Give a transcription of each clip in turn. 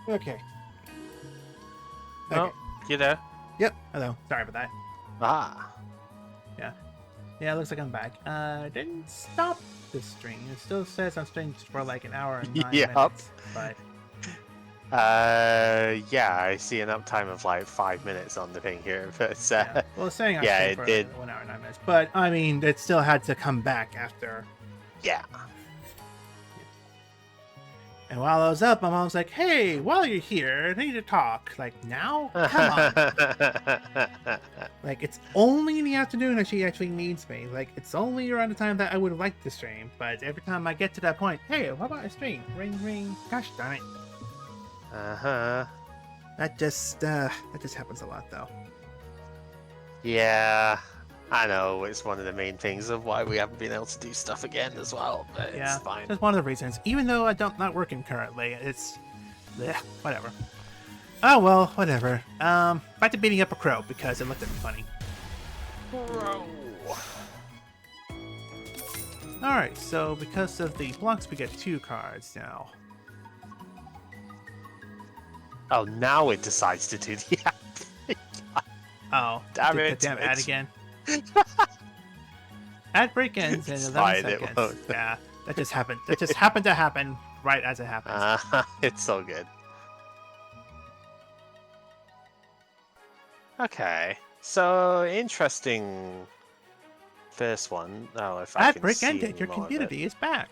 Okay. Oh, you there? Yep. Hello. Sorry about that. Ah. Yeah. Yeah, it looks like I'm back. Didn't stop the stream. It still says I'm streaming for like an hour and 9 Yep. minutes. But yeah, I see an uptime of like 5 minutes on the thing here, but yeah. Well, it's saying I yeah, streamed it for did. 1 hour and 9 minutes. But I mean, it still had to come back after. Yeah. And while I was up, my mom was like, "Hey, while you're here, I need to talk." Like, now? Come on. Like, it's only in the afternoon that she actually needs me. Like, it's only around the time that I would like to stream. But every time I get to that point, hey, how about a stream? Ring, ring. Gosh darn it. That just happens a lot, though. Yeah, I know. It's one of the main things of why we haven't been able to do stuff again as well, but Yeah, it's fine. that's one of the reasons. Even though I'm not working currently, it's Blech, whatever. Oh well, whatever. Back to beating up a crow because it looked at me funny. Bro. Alright, so because of the blocks, we get 2 cards now. Oh, now it decides to do the ad. Oh, Damn did it, the damn ad Twitch. again. Ad break ends in It's 11 fine, it seconds. won't. Yeah, that just happened. That just happened to happen right as it happened. It's so good. Okay, so interesting first one. Oh, if I Ad can break see ended. any Your more of it. community is back.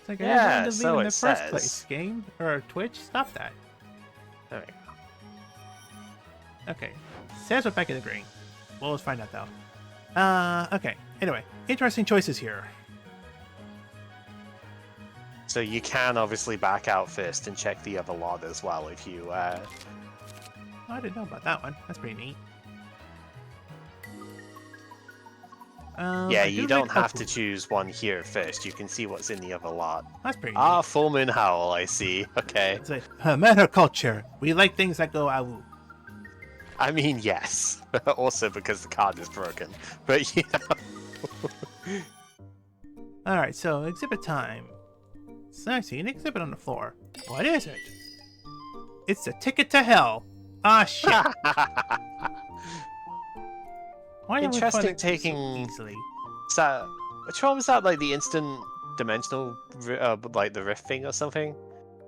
It's like I Yeah, never wanted to leave so in the it first says. place. Game or Twitch, stop that. There we go. Okay, says we're back in the green. Well, let's find out though. Okay. Anyway, interesting choices here. So you can obviously back out first and check the other lot as well if you. Oh, I didn't know about that one. That's pretty neat. Yeah, I you do don't like have Touhou. to choose one here first. You can see what's in the other lot. That's pretty Ah, neat. Full Moon Howl, I see. Okay. It's like meta culture. We like things that go awoo. I mean, yes. Also because the card is broken. But, you know. All right, so exhibit time. So I see an exhibit on the floor. What is it? It's a ticket to hell. Ah, shit. Why are we Interesting finding this so taking- easily? Is that... Which one was that? Like the instant dimensional, like the rift thing or something?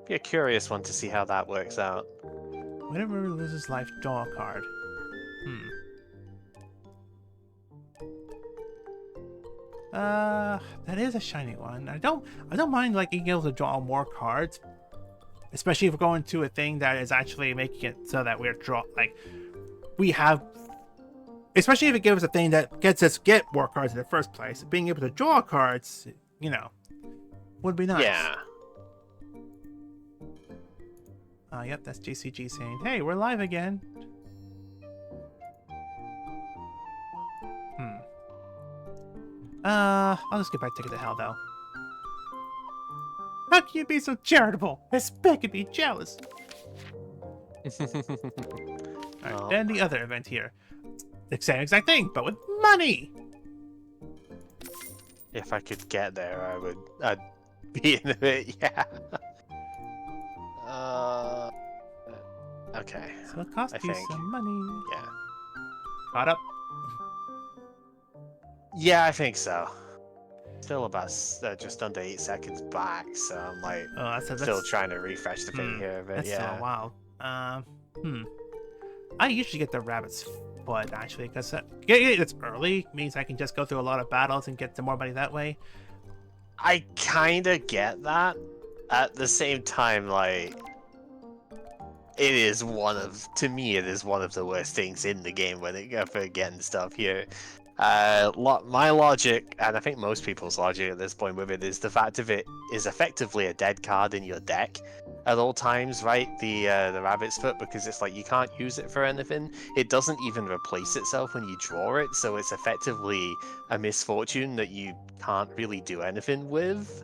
Be a curious one to see how that works out. Whenever he loses life, draw a card. That is a shiny one. I don't mind like being able to draw more cards, especially if we're going to a thing that is actually making it so that we're we have. Especially if it gives us a thing that gets us get more cards in the first place. Being able to draw cards, you know, would be nice. Yeah. Yep, that's JCG saying, "Hey, we're live again." I'll just get back to Ticket to Hell, though. How can you be so charitable? It's making me jealous. Alright, Oh. then the other event here. The same exact thing, but with money! If I could get there, I'd be in it, yeah. Okay. So it costs I you think. some money. Yeah. Caught up? Yeah, I think so. Still about just under 8 seconds back, so I'm like Oh, that's still trying to refresh the thing Hmm, here, but that's yeah. still a while. I usually get the rabbit's foot, actually, because it's early. Means I can just go through a lot of battles and get some more money that way. I kind of get that. At the same time, like, it is to me, it is one of the worst things in the game when it goes for getting stuff here. My logic, and I think most people's logic at this point with it, is the fact of it is effectively a dead card in your deck at all times, right? The rabbit's foot, because it's like you can't use it for anything. It doesn't even replace itself when you draw it, so it's effectively a misfortune that you can't really do anything with.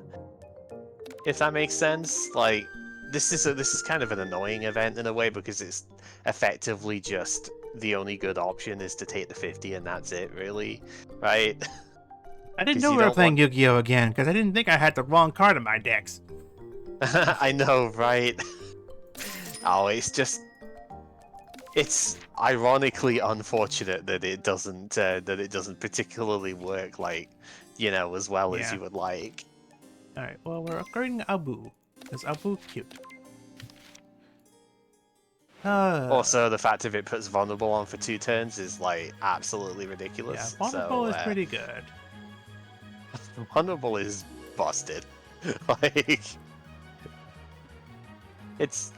If that makes sense, like this is kind of an annoying event in a way because it's effectively just the only good option is to take the 50 and that's it, really, right? I didn't 'Cause know you we were don't playing want- Yu-Gi-Oh! Again, because I didn't think I had the wrong card in my decks. I know, right? Oh, it's ironically unfortunate that it doesn't particularly work as well as Yeah. you would like. Alright, well, we're upgrading Abu. Is Abu cute? Also, the fact of it puts vulnerable on for 2 turns is like absolutely yeah, ridiculous. Vulnerable so, is pretty good. vulnerable is busted. Like, it's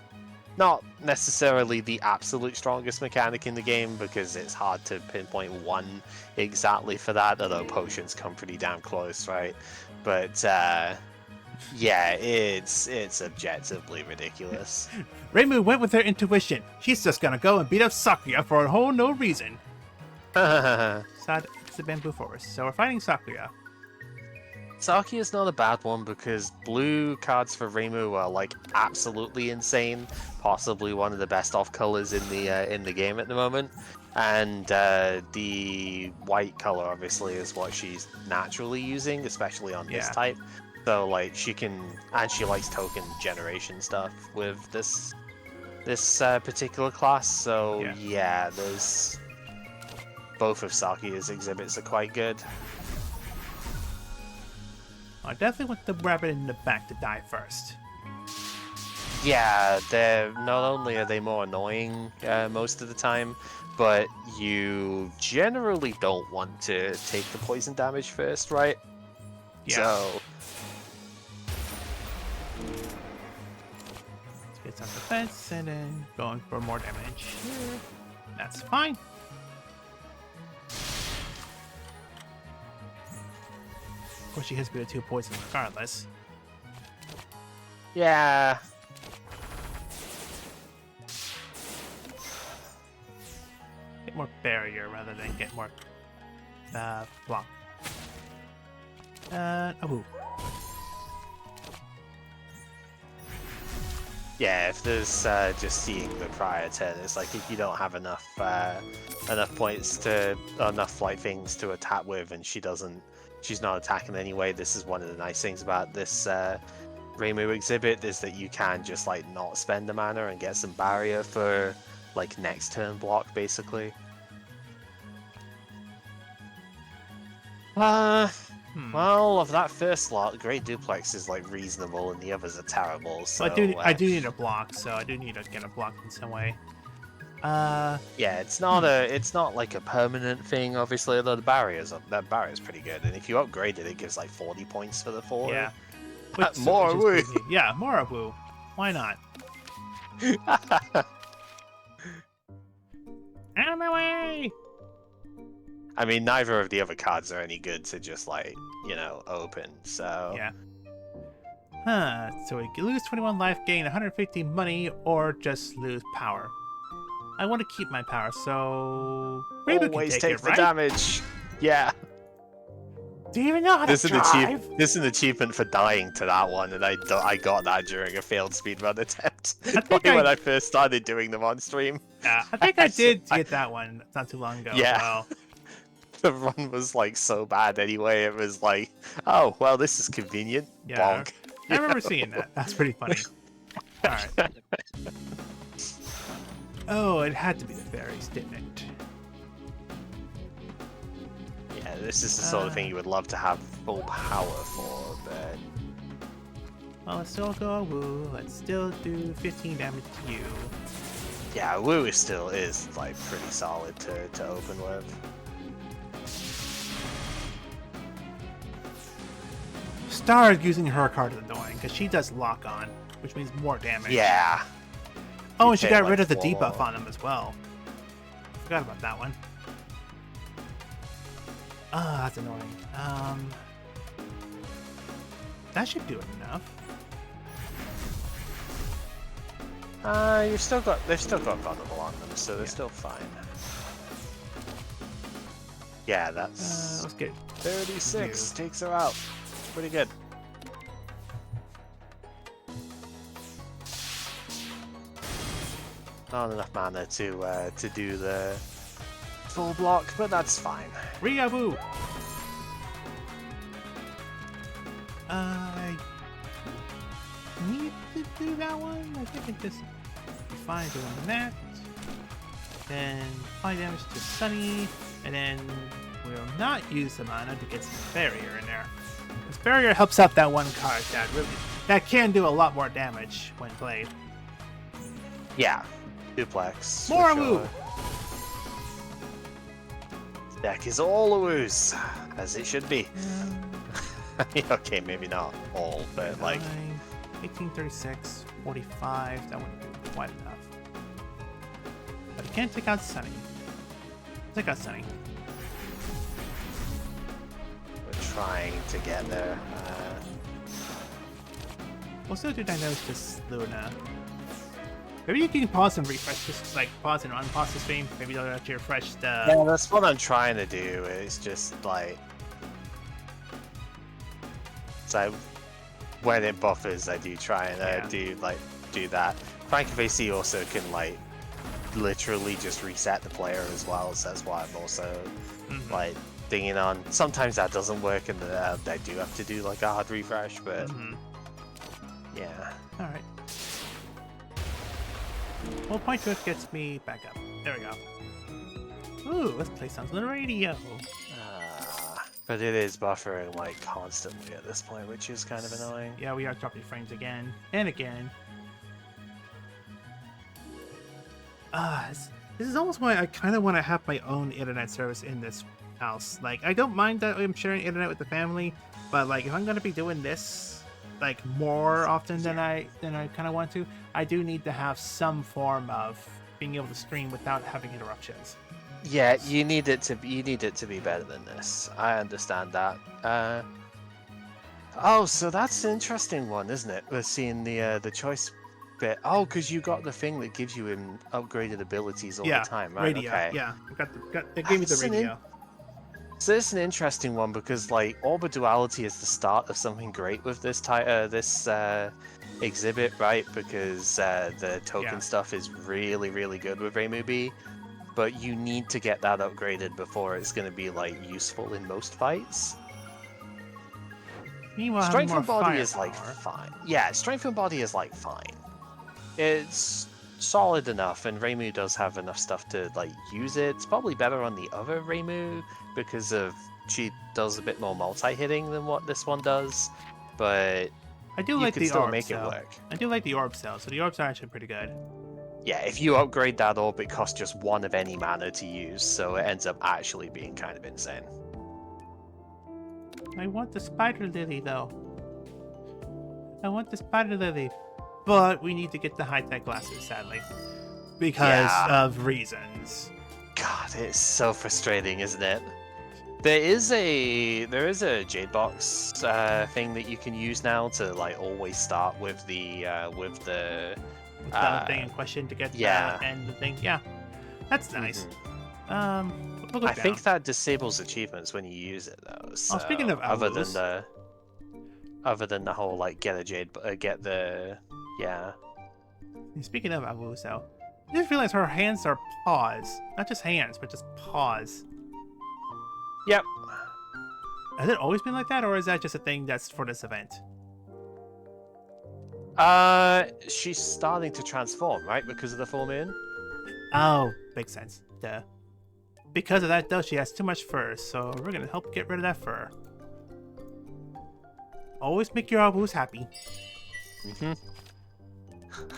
not necessarily the absolute strongest mechanic in the game because it's hard to pinpoint one exactly for that, although potions come pretty damn close, right? But yeah, it's objectively ridiculous. Reimu went with her intuition. She's just gonna go and beat up Sakuya for a whole no reason. Sad, it's a bamboo forest, so we're fighting Sakuya. Saki is not a bad one because blue cards for Reimu are like absolutely insane, possibly one of the best off colors in the game at the moment. And the white color obviously is what she's naturally using, especially on this type. So like she can, and she likes token generation stuff with this particular class. So yeah, there's both of Saki's exhibits are quite good. I definitely want the rabbit in the back to die first. Yeah, they're not only are they more annoying most of the time, but you generally don't want to take the poison damage first, right? Yeah. So let's get some defense and then going for more damage here. That's fine. Of course, she hits me with 2 poison regardless. yeah. Get more barrier rather than get more block. Oh. Yeah, if there's just seeing the prior turn, it's like if you don't have enough points to enough like things to attack with, and she's not attacking anyway. This is one of the nice things about this Reimu exhibit is that you can just like not spend the mana and get some barrier for like next turn block, basically. Well, of that first slot, Great Duplex is like reasonable, and the others are terrible. So I do need a block, so I do need to get a block in some way. Yeah, it's not like a permanent thing, obviously. Although that barrier's pretty good, and if you upgrade it, it gives like 40 points for the 4. Yeah. More woo. Yeah, more woo. Why not? Out of my way! I mean, neither of the other cards are any good to just like, open, so... Yeah. So we can lose 21 life, gain 150 money, or just lose power. I want to keep my power, so... Always take the damage! Yeah. Do you even know how to drive? This is an achievement for dying to that one, and I got that during a failed speedrun attempt. When I first started doing them on stream. Yeah, I think I did get that one not too long ago. Yeah. Well. The run was like so bad anyway. It was like, oh well, this is convenient. Yeah. Bonk. I remember seeing that. That's pretty funny. All right. Oh, it had to be the fairies, didn't it? Yeah, this is the sort of thing you would love to have full power for, but... Well, let's still go woo. Let's still do 15 damage to you. Yeah, woo is like pretty solid to open with. Star using her card is annoying because she does lock on, which means more damage. Yeah. Oh, and she got rid of the debuff on him as well. Forgot about that one. Ah, that's annoying. That should do enough. They've still got vulnerable on them, so they're still fine. Yeah, that's let's get 36 takes her out. Pretty good. Not enough mana to do the full block, but that's fine. Riabu! I need to do that one. I think it just be fine doing that. Then 5 damage to Sunny, and then we'll not use the mana to get some barrier in there. This barrier helps out that one card that can do a lot more damage when played. Yeah, duplex. More woo! This deck is all woos, as it should be. Okay, maybe not all, but like 18, 36, 45. That wouldn't be quite enough. But you can't take out Sunny. Take out Sunny. Trying to get there. We'll still do Diagnosis Luna. Maybe you can pause and refresh, just like pause and unpause the stream. Maybe they'll let you refresh the... Yeah, that's what I'm trying to do. It's just like... So when it buffers, I do try and do that. Crank of AC also can like literally just reset the player as well, so that's why I'm also like dinging on. Sometimes that doesn't work, and I do have to do like a hard refresh, but yeah. All right. Well, point to it gets me back up. There we go. Ooh, let's play songs on the radio. But it is buffering like constantly at this point, which is kind of annoying. Yeah, we are dropping frames again and again. This is almost why I kind of want to have my own internet service in this house. Like, I don't mind that I'm sharing internet with the family, but like, if I'm gonna be doing this like more often than I kind of want to, I do need to have some form of being able to stream without having interruptions. Yeah, you need it to be better than this. I understand that. Oh, so that's an interesting one, isn't it? We're seeing the choice bit. Oh, because you got the thing that gives you upgraded abilities all the time, right? Radio. Okay. Yeah, they gave me the radio. So it's an interesting one because like orbiduality is the start of something great with this exhibit, right? Because the token stuff is really, really good with Reimu B. But you need to get that upgraded before it's going to be like useful in most fights. Meanwhile, strength and body is like fine. Yeah, strength and body is like fine. It's solid enough, and Reimu does have enough stuff to like use it. It's probably better on the other Reimu because she does a bit more multi-hitting than what this one does. But I do like the still orb make cell. it work. I do like the orb cell, so the orbs are actually pretty good. Yeah, if you upgrade that orb, it costs just 1 of any mana to use, so it ends up actually being kind of insane. I want the spider lily, though. I want the spider lily. But we need to get the high-tech glasses, sadly. Because of reasons. God, it's so frustrating, isn't it? There is a Jade Box thing that you can use now to like always start with the thing in question to get and the thing. Yeah, that's nice. We'll I think that disables achievements when you use it though. So, speaking of owls, other than the whole like Speaking of owls, though, I just realized her hands are paws, not just hands, but just paws. Yep. Has it always been like that, or is that just a thing that's for this event? She's starting to transform, right? Because of the full moon? Oh, makes sense. Duh. Because of that, though, she has too much fur, so we're gonna help get rid of that fur. Always make your abus happy.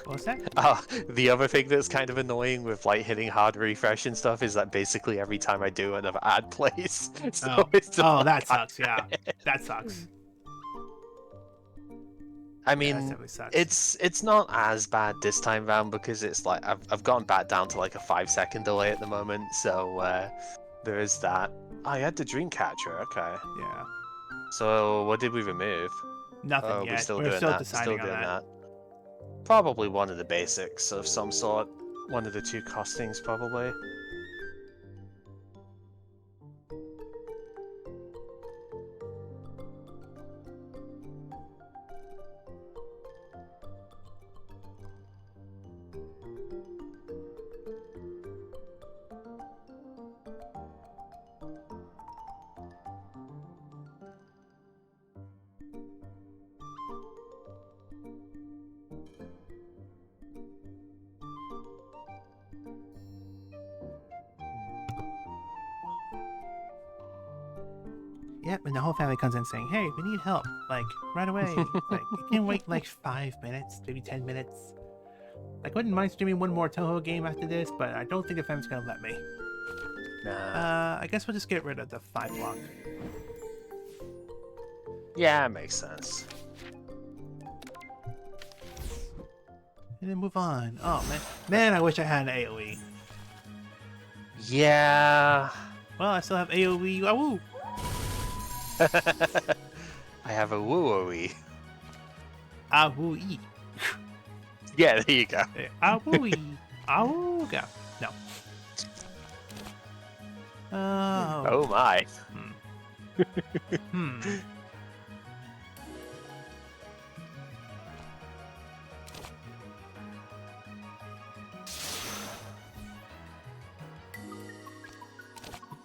What's that? Oh, the other thing that's kind of annoying with like hitting hard refresh and stuff is that basically every time I do another ad plays. So that sucks, yeah. That sucks. I mean, it's not as bad this time round because it's like I've gotten back down to like a 5-second delay at the moment, so there is that. I had the Dreamcatcher, okay. Yeah. So what did we remove? Nothing yet. We're still deciding on that. Probably one of the basics of some sort. One of the 2 costings, probably. Yep, and the whole family comes in saying, hey, we need help, like, right away. Like, you can wait, like, 5 minutes, maybe 10 minutes. Like, I wouldn't mind streaming one more Touhou game after this, but I don't think the family's gonna let me. Nah. I guess we'll just get rid of the 5 block. Yeah, it makes sense. And then move on. Oh, man. Man, I wish I had an AoE. Yeah. Well, I still have AoE. Woo! I have a woo-oo-y. Awoo-ee. Yeah, there you go. Awoo-ee. Awooga. No. Oh my.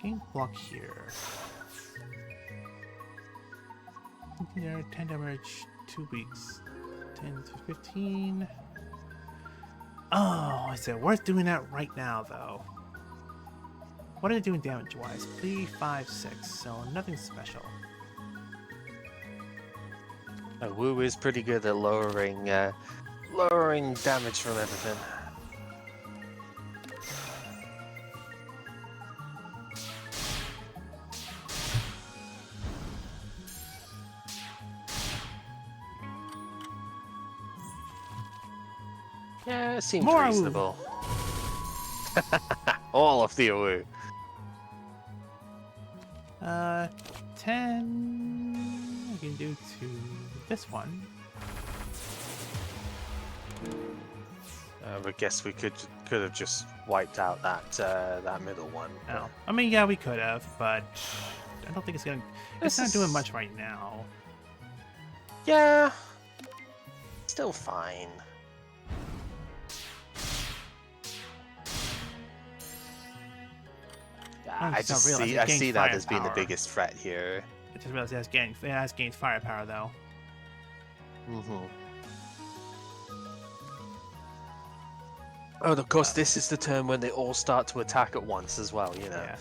Game block here. There, 10 damage, 2 weeks. 10 to 15. Oh, is it worth doing that right now, though? What are they doing damage-wise? 3, 5, 6, so nothing special. Wu is pretty good at lowering damage from everything. Yeah, it seems More reasonable. All of the Wu. 10. I can do to this one. I guess we could have just wiped out that middle one. Oh, I mean, yeah, we could have, but I don't think it's gonna. It's not doing much right now. Yeah, still fine. I see that as being the biggest threat here. I just realized it has gained firepower though. Oh, of course, this is the turn when they all start to attack at once as well, you know. Yeah.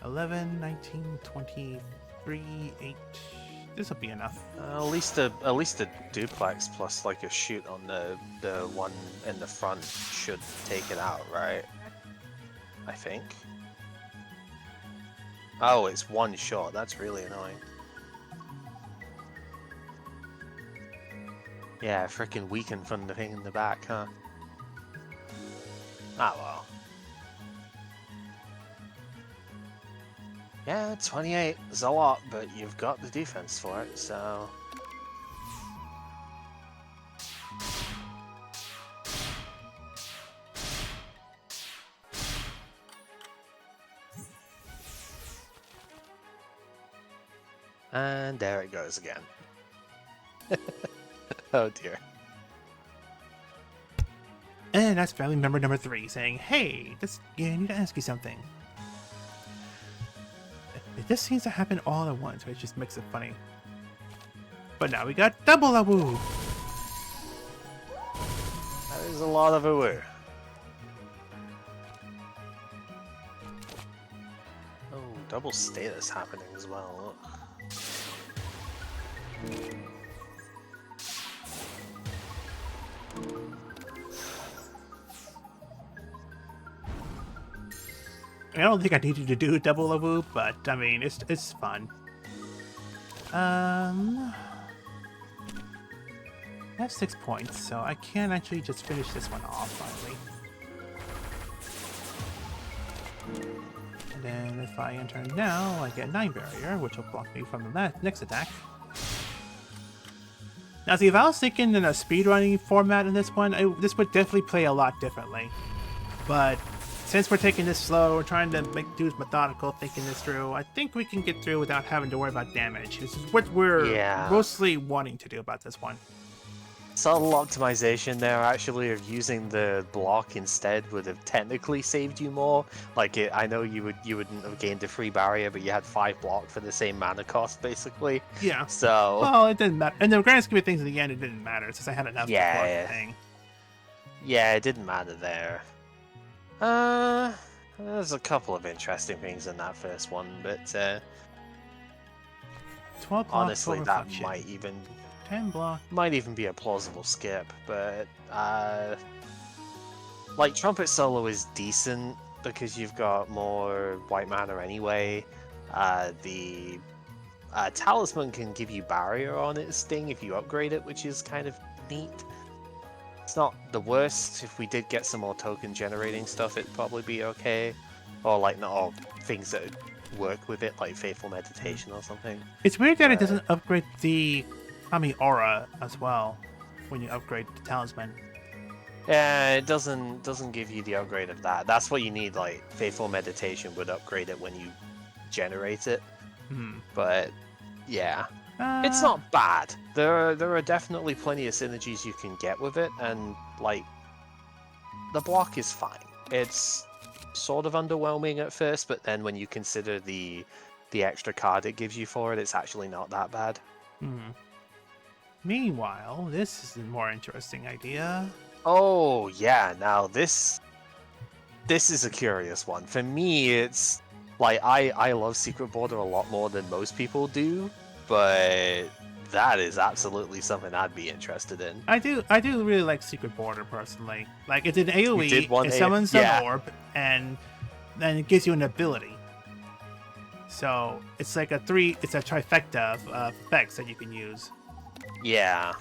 11, 19, 23, 8. This will be enough. At least a duplex plus like a shoot on the one in the front should take it out, right? I think. Oh, it's one shot. That's really annoying. Yeah, freaking weaken from the thing in the back, huh? Ah, well. Yeah, 28 is a lot, but you've got the defense for it, so... And there it goes again. Oh dear. And that's family member number 3 saying, "Hey, I need to ask you something." This seems to happen all at once, which just makes it funny. But now we got double Wu. That is a lot of Wu. Oh, double status happening as well. Look. I don't think I needed to do double Wu, but I mean, it's fun. I have 6 points, so I can actually just finish this one off finally. And then if I enter now, I get 9 barrier, which will block me from the next attack. Now, see, if I was thinking in a speedrunning format in this one, this would definitely play a lot differently. But since we're taking this slow, we're trying to do this methodical, thinking this through, I think we can get through without having to worry about damage. This is what we're mostly wanting to do about this one. Subtle optimization there, actually, of using the block instead would have technically saved you more. Like, I know you wouldn't have gained a free barrier, but you had 5 block for the same mana cost, basically. Yeah. So. Well, it didn't matter. And the grand scheme of things in the end, it didn't matter since I had enough to block the thing. Yeah, it didn't matter there. There's a couple of interesting things in that first one, but 12 honestly, that might even 10 block. Might even be a plausible skip, but like Trumpet Solo is decent because you've got more white mana anyway. The Talisman can give you barrier on its thing if you upgrade it, which is kind of neat. It's not the worst. If we did get some more token generating stuff, it'd probably be okay. Or like not all things that work with it, like Faithful Meditation or something. It's weird that it doesn't upgrade the Aura as well when you upgrade the Talisman. Yeah, it doesn't give you the upgrade of that. That's what you need. Like Faithful Meditation would upgrade it when you generate it. But yeah. It's not bad. There are definitely plenty of synergies you can get with it, and like the block is fine. It's sort of underwhelming at first, but then when you consider the extra card it gives you for it, it's actually not that bad. Hmm. Meanwhile, this is a more interesting idea. Oh yeah, now this is a curious one. For me, it's like I love Secret Border a lot more than most people do, but that is absolutely something I'd be interested in. I do really like Secret Border personally. Like it's an You did AoE, want it a summons an yeah. orb, and then it gives you an ability. So it's like it's a trifecta of effects that you can use. Yeah.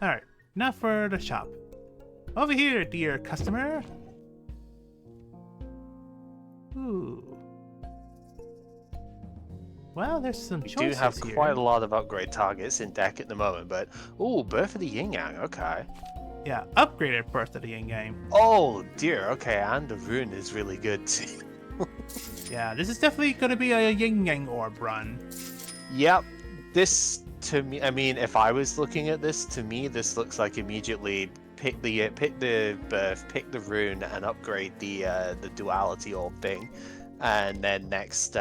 Alright, now for the shop. Over here, dear customer. Ooh. Well, there's some We choices do have here. quite a lot of upgrade targets in deck at the moment, but ooh, Birth of the Yin Yang, okay. Yeah, upgraded Birth of the Yin Yang. Oh dear, okay, and the rune is really good too. Yeah, this is definitely going to be a Yin Yang orb run. Yep, this to me, I mean, if I was looking at this, to me, this looks like immediately pick the birth, pick the rune, and upgrade the duality orb thing, and then next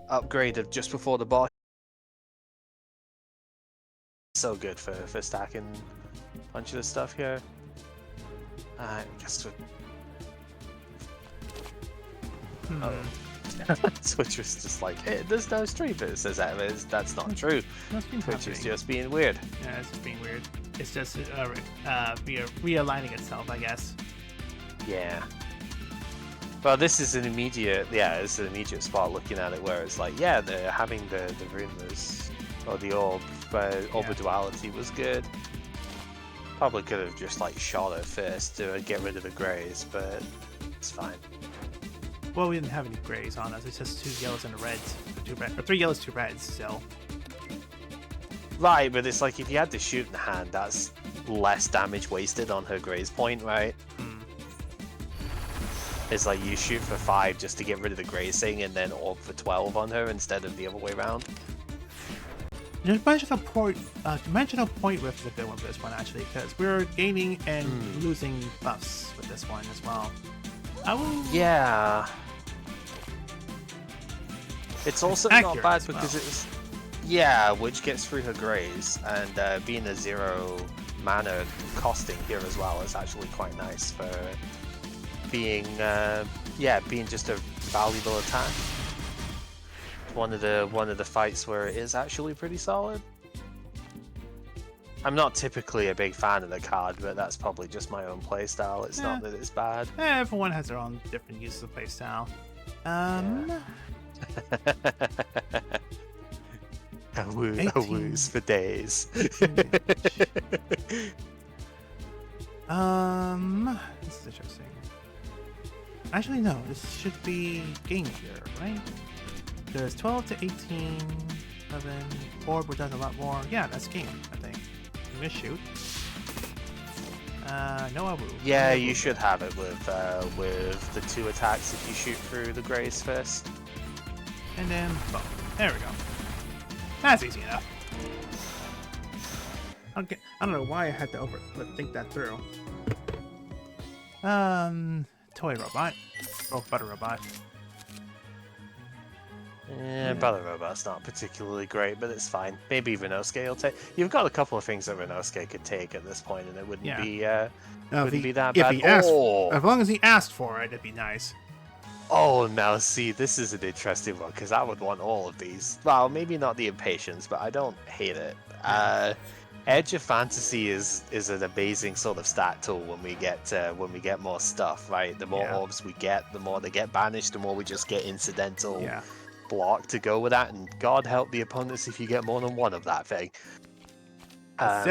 upgrade of just before the boss. So good for stacking a bunch of the stuff here. Just oh. Twitch was just like, hey, there's no stream, but it says that's not true. Twitch is just being weird. Yeah, it's just being weird. It's just realigning itself, I guess. Yeah. Well, this is an immediate, it's an immediate spot looking at it where it's like, yeah, having the rune was, or the orb of duality was good. Probably could have just like shot it first to get rid of the greys, but it's fine. Well, we didn't have any grays on us. It's just 2 yellows and a reds, or 3 yellows, 2 reds. So. Right, but it's like if you had the shoot in hand, that's less damage wasted on her grays point, right? It's like you shoot for 5 just to get rid of the grazing, and then orb for 12 on her instead of the other way around. Dimensional point rift is a good one for this one actually, because we're gaining and losing buffs with this one as well. Yeah. It's also not bad because it's which gets through her grays, and being a 0 mana costing here as well is actually quite nice for being being just a valuable attack. One of the fights where it is actually pretty solid. I'm not typically a big fan of the card, but that's probably just my own playstyle. It's not that it's bad. Everyone has their own different uses of playstyle. A woos for days. This is interesting. Actually, no. This should be game gear, right? There's 12 to 18, 11, orb, which does a lot more. Yeah, that's game, I think. I'm gonna shoot. No Awu. Yeah, you should have it with the 2 attacks if you shoot through the grays first. And then boom. There we go. That's easy enough. Okay, I don't know why I had to think that through. Toy robot. Oh, butter robot. Butter robot's not particularly great, but it's fine. Maybe Renosuke will take. You've got a couple of things that Renosuke could take at this point, and it wouldn't be that bad. As long as he asked for it, it'd be nice. Oh, now see, this is an interesting one because I would want all of these. Well, maybe not the impatience, but I don't hate it. Edge of Fantasy is an amazing sort of stat tool when we get more stuff, right? The more orbs we get, the more they get banished, the more we just get incidental block to go with that, and God help the opponents if you get more than one of that thing.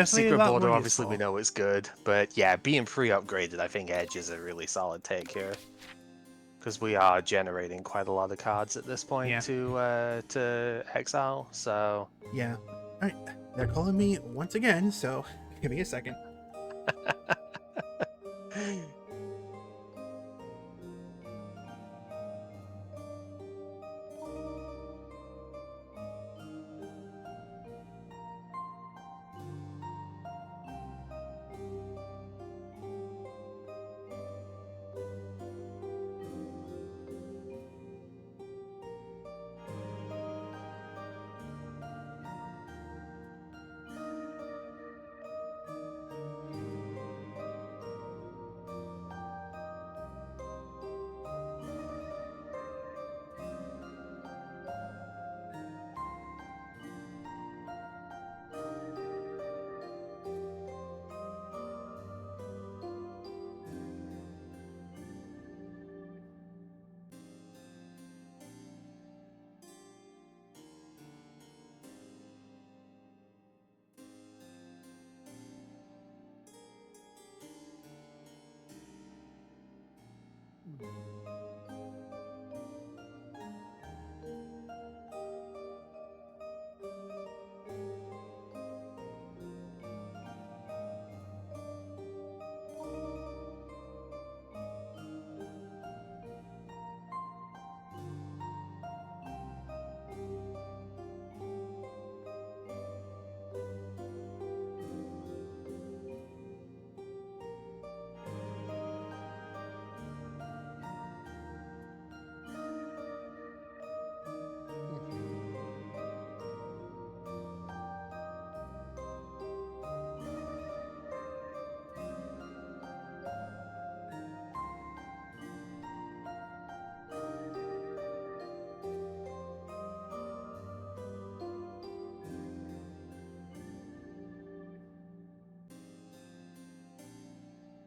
Secret Border, obviously we know it's good, but yeah, being pre-upgraded, I think Edge is a really solid take here. Because we are generating quite a lot of cards at this point to exile, so... Yeah. Alright, they're calling me once again, so give me a second.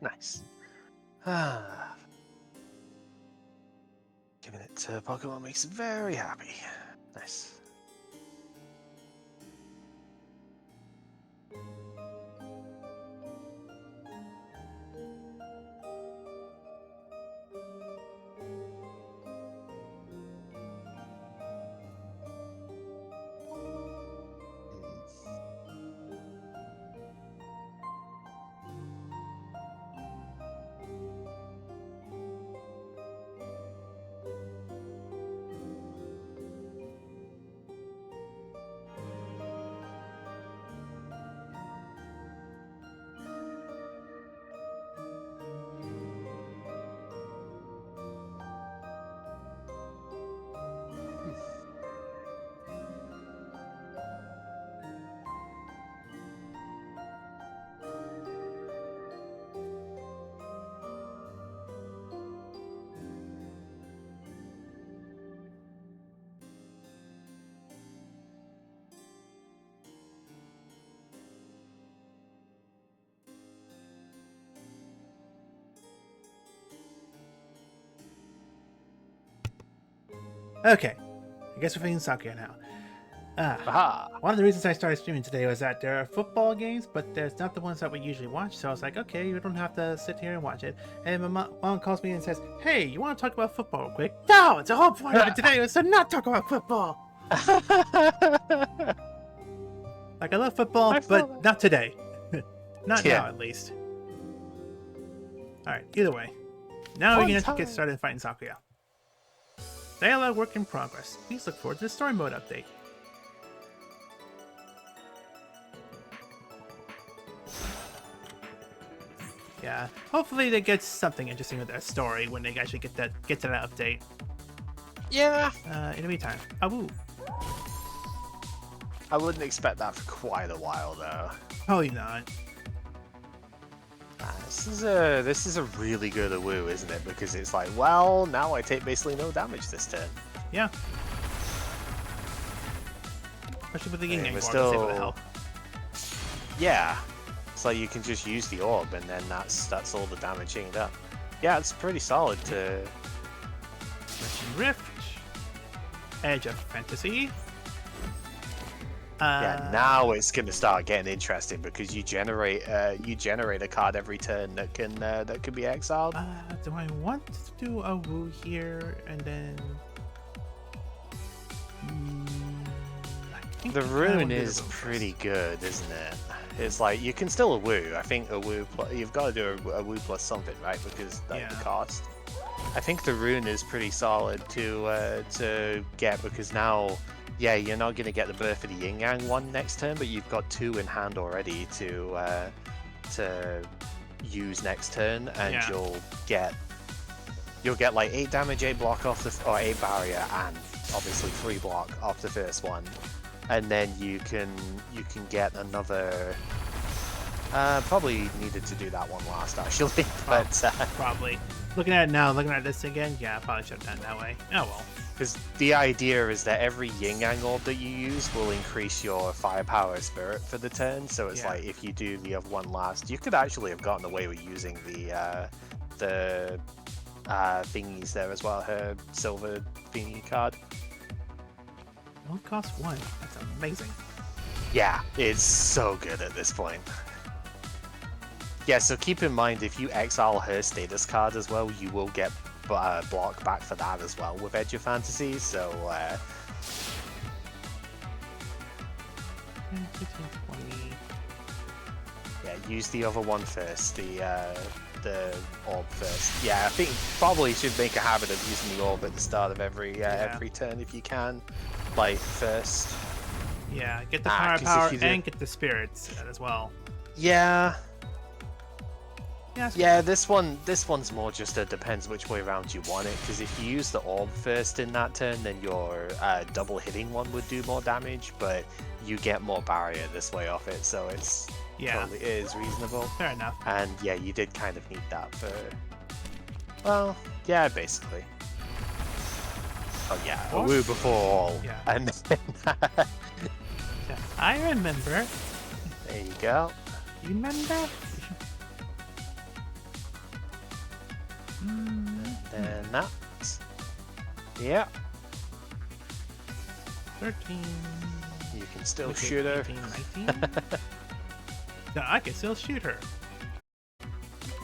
Nice. Ah. Giving it to Pokemon makes it very happy. Nice. Okay, I guess we're playing Sakuya now. Aha! One of the reasons I started streaming today was that there are football games, but there's not the ones that we usually watch. So I was like, okay, you don't have to sit here and watch it. And my mom calls me and says, "Hey, you want to talk about football real quick?" No, it's the whole point of it today was to not talk about football. Like, I love football, but not today. Not now, at least. Alright, either way. Now we can get started fighting Sakuya. Dialogue work in progress. Please look forward to the story mode update. Yeah, hopefully they get something interesting with that story when they actually get to that update. Yeah. In the meantime, Awoo. I wouldn't expect that for quite a while, though. Probably not. This is a really good Awoo, isn't it? Because it's like, well, now I take basically no damage this turn. Yeah. Especially with the Yin Yang Orb, still... it's able to help. Yeah. It's like you can just use the orb, and then that's all the damage chained up. Yeah, it's pretty solid to... Rift. Edge of Fantasy. Yeah, now it's gonna start getting interesting because you generate a card every turn that can be exiled. Do I want to do a Woo here and then? I think The rune is pretty good, isn't it? It's like you can still a Woo. I think a Woo. You've got to do a Woo plus something, right? Because that's the cost. I think the rune is pretty solid to get because now. Yeah, you're not going to get the Birth of the Yin Yang one next turn, but you've got 2 in hand already to use next turn, and you'll get like 8 damage, 8 block off or 8 barrier, and obviously 3 block off the first one, and then you can get another. Probably needed to do that one last actually, but probably looking at it now, looking at this again, yeah, I probably should have done it that way. Oh well. Because the idea is that every Yin Yang orb that you use will increase your firepower spirit for the turn. So it's like if you do the other one last, you could actually have gotten away with using the thingies there as well. Her silver thingy card. It only costs 1. That's amazing. Yeah, it's so good at this point. Yeah, so keep in mind if you exile her status card as well, you will get block back for that as well with Edge of Fantasy, so 10, 15, 20. yeah, use the other one first, the orb first. Yeah, I think probably should make a habit of using the orb at the start of every turn if you can, like first. Yeah, get the 'cause power if you and get the spirits as well. Yeah. Yeah, Yeah, this one's more just a depends which way around you want it, because if you use the orb first in that turn, then your double hitting one would do more damage, but you get more barrier this way off it, so it's totally is reasonable. Fair enough. And yeah, you did kind of need that for, well, yeah, basically. Oh yeah, a woo before all. Yeah. And then Yeah, I remember. there you go. You remember? And that. Yeah. 13. You can still Okay, shoot her. 18, 19. No, I can still shoot her.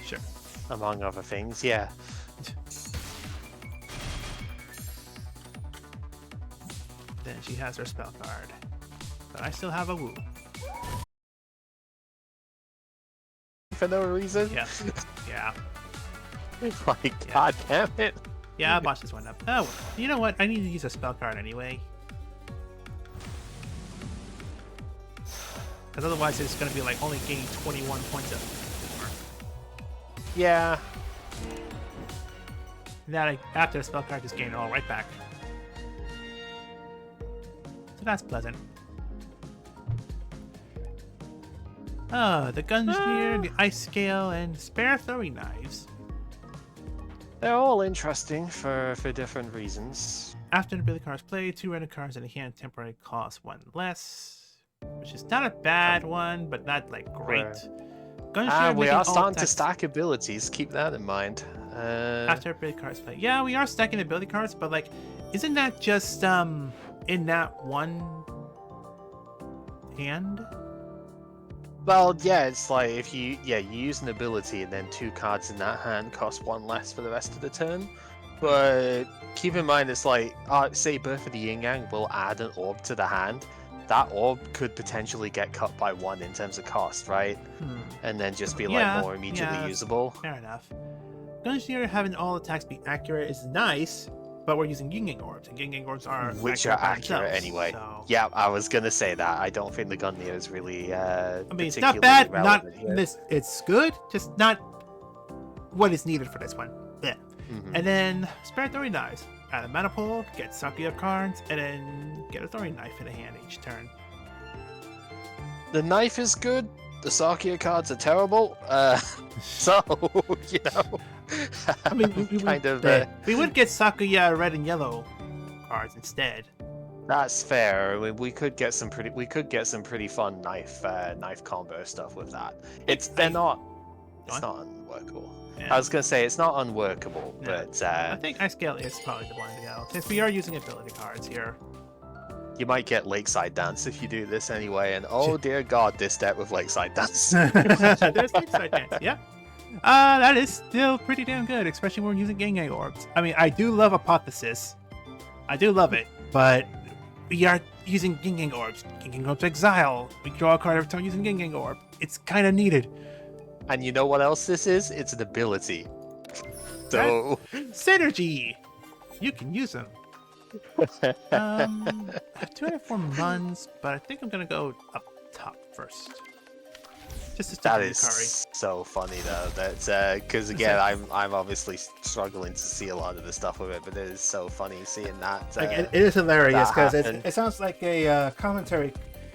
Sure. Among other things, yeah. Then she has her spell card. But I still have a woo. For no reason. Yeah. Yeah. Like, god damn it. Yeah, I botched this one up. Oh, well. You know what? I need to use a spell card anyway. Because otherwise it's going to be like only gaining 21 points of. Yeah. That after the spell card, just gain it all right back. So that's pleasant. Oh, the gunslinger, the ice scale, and spare throwing knives. They're all interesting for different reasons. After the ability cards played, 2 random cards in the hand temporarily cost 1 less, which is not a bad one, but not like great. Gunslinger we making are all starting to attacks stack abilities. Keep that in mind. after ability cards played. Yeah, we are stacking ability cards, but like, isn't that just in that one hand? Well, yeah, it's like if you use an ability and then 2 cards in that hand cost 1 less for the rest of the turn. But keep in mind, it's like, say Birth of the Yin Yang will add an orb to the hand. That orb could potentially get cut by 1 in terms of cost, right? And then just be like more immediately usable. Fair enough. Gunslinger having all attacks be accurate is nice, but we're using Yin Yang orbs, and Yin Yang orbs are Which are by accurate themselves, anyway. So... Yeah, I was gonna say that. I don't think the Gungnir is really I mean, it's not bad, not this. It's good, just not what is needed for this one. Yeah. And then spare throwing knives. Add a mana pool, get Sakuya cards, and then get a throwing knife in the hand each turn. The knife is good. The Sakuya cards are terrible. So you know. I mean, we would get Sakuya red and yellow cards instead. That's fair. I mean, we could get some pretty fun knife combo stuff with that. It's not unworkable. Yeah. I was gonna say it's not unworkable, but I think ice scale is probably the one to go since we are using ability cards here. You might get Lakeside Dance if you do this anyway, and oh dear God, this deck with Lakeside Dance. There's Lakeside Dance, yeah. That is still pretty damn good, especially when we're using Yin Yang orbs. I mean, I do love Apotheosis. I do love it, but we are using Yin Yang orbs. Yin Yang orbs exile. We draw a card every time using Yin Yang orb. It's kind of needed. And you know what else this is? It's an ability. So synergy. You can use them. I have 204 runs, but I think I'm gonna go up top first. Just to that is so funny though. That's because again, I'm obviously struggling to see a lot of the stuff with it, but it is so funny seeing that. Like, it is hilarious because it sounds like a commentary.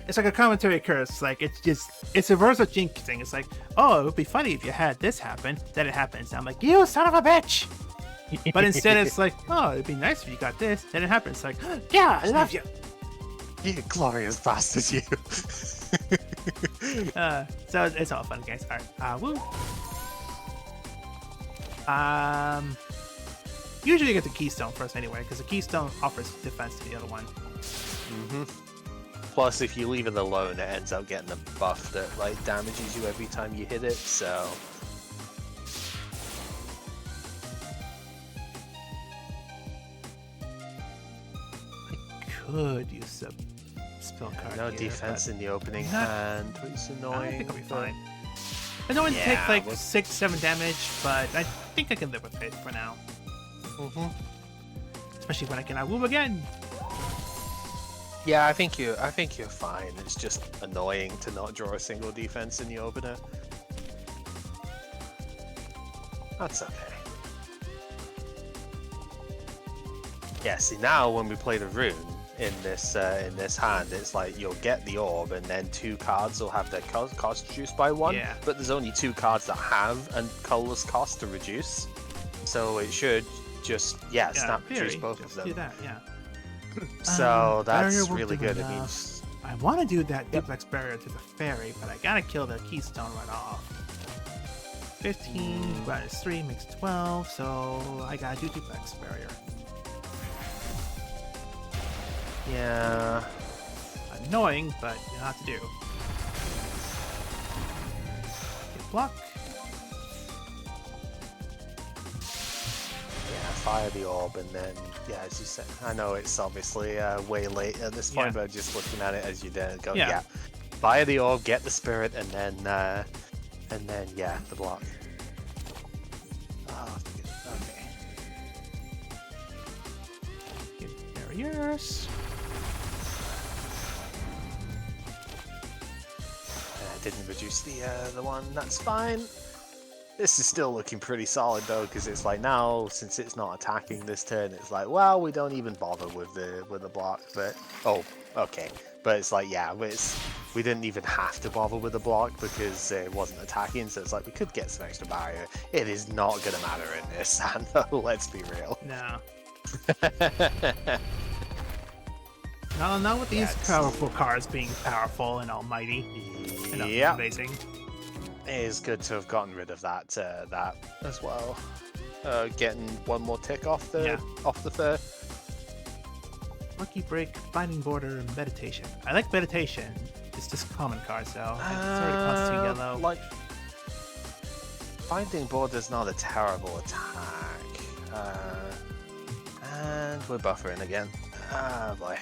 It's like a commentary curse. Like it's a verse of jinxing. It's like, oh, it would be funny if you had this happen. Then it happens. I'm like, you son of a bitch. But instead, it's like, oh, it'd be nice if you got this. Then it happens. It's like, oh, yeah, I love you. You glorious bastard, you. So it's all fun, guys. All right, woo. Usually you get the keystone first anyway, because the keystone offers defense to the other one. Plus, if you leave it alone, it ends up getting a buff that like damages you every time you hit it. So. could use a spell card. No here, defense but in the opening not- hand, which is annoying. I think I'll be but- fine. I know it Yeah, take like but- 6-7 damage, but I think I can live with it for now. Especially when I can Awoo again. Yeah, I think you're fine. It's just annoying to not draw a single defense in the opener. That's okay. Yeah, see now when we play the rune in this hand, it's like you'll get the orb and then 2 cards will have their cost reduced by 1. Yeah. But there's only 2 cards that have a colorless cost to reduce, so it should just snap reduce both of them. Do that, yeah. So Barrier that's won't really do good. It enough. means I want to do that duplex barrier to the fairy, but I gotta kill the keystone right off. 15 minus 3 makes 12, so I gotta do duplex barrier. yeah. Annoying, but you have to do. Get block. Yeah, fire the orb and then, as you said, I know it's obviously way late at this point, Yeah. but just looking at it as you did, go, Yeah. fire the orb, get the spirit, and then, the block. Oh, okay. Get barriers. Didn't reduce the one, that's fine. This is still looking pretty solid though, because it's like now, since it's not attacking this turn, it's like, well, we don't even bother with the block, but okay. But it's like, we didn't even have to bother with the block because it wasn't attacking, so it's like we could get some extra barrier. It is not gonna matter in this hand though, let's be real. No. Not with these powerful cards being powerful and almighty and Yeah, amazing. it is good to have gotten rid of that as well. Getting one more tick off the third. Lucky Break, Binding Border, and Meditation. I like Meditation. It's just a common card, so it's already costs 2 yellow. Like, Binding Border's not a terrible attack. And we're buffering again. Ah, boy.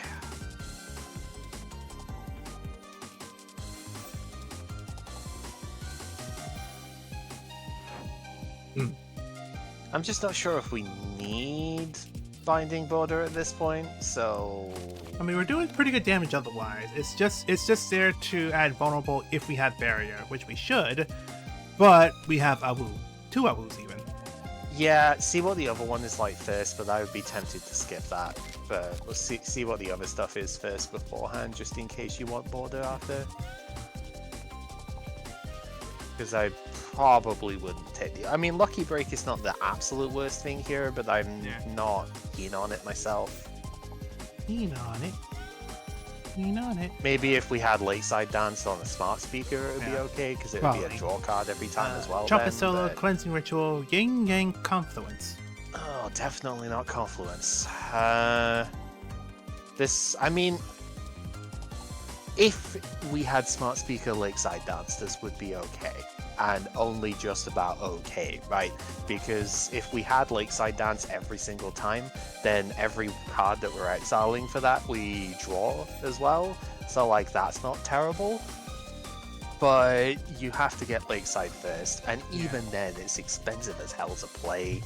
I'm just not sure if we need Binding Border at this point, so... I mean, we're doing pretty good damage otherwise. It's just there to add vulnerable if we have barrier, which we should, but we have Awoo. 2 Awoos even. Yeah, see what the other one is like first, but I would be tempted to skip that. But we'll see what the other stuff is first beforehand, just in case you want Border after. Because I probably wouldn't take the... I mean, Lucky Break is not the absolute worst thing here, but I'm not keen on it myself. Keen on it. Keen on it. Maybe if we had Lakeside Dance on a smart speaker, it would be okay, because it would be a Probably. draw card every time as well. Trumpet then, Solo, but- Cleansing Ritual, Yin Yang Confluence. Oh, definitely not Confluence. I mean, if we had Smart Speaker Lakeside Dance, this would be okay. And only just about okay, right? Because if we had Lakeside Dance every single time, then every card that we're exiling for that, we draw as well. So, like, that's not terrible. But you have to get Lakeside first, and even then, it's expensive as hell to play.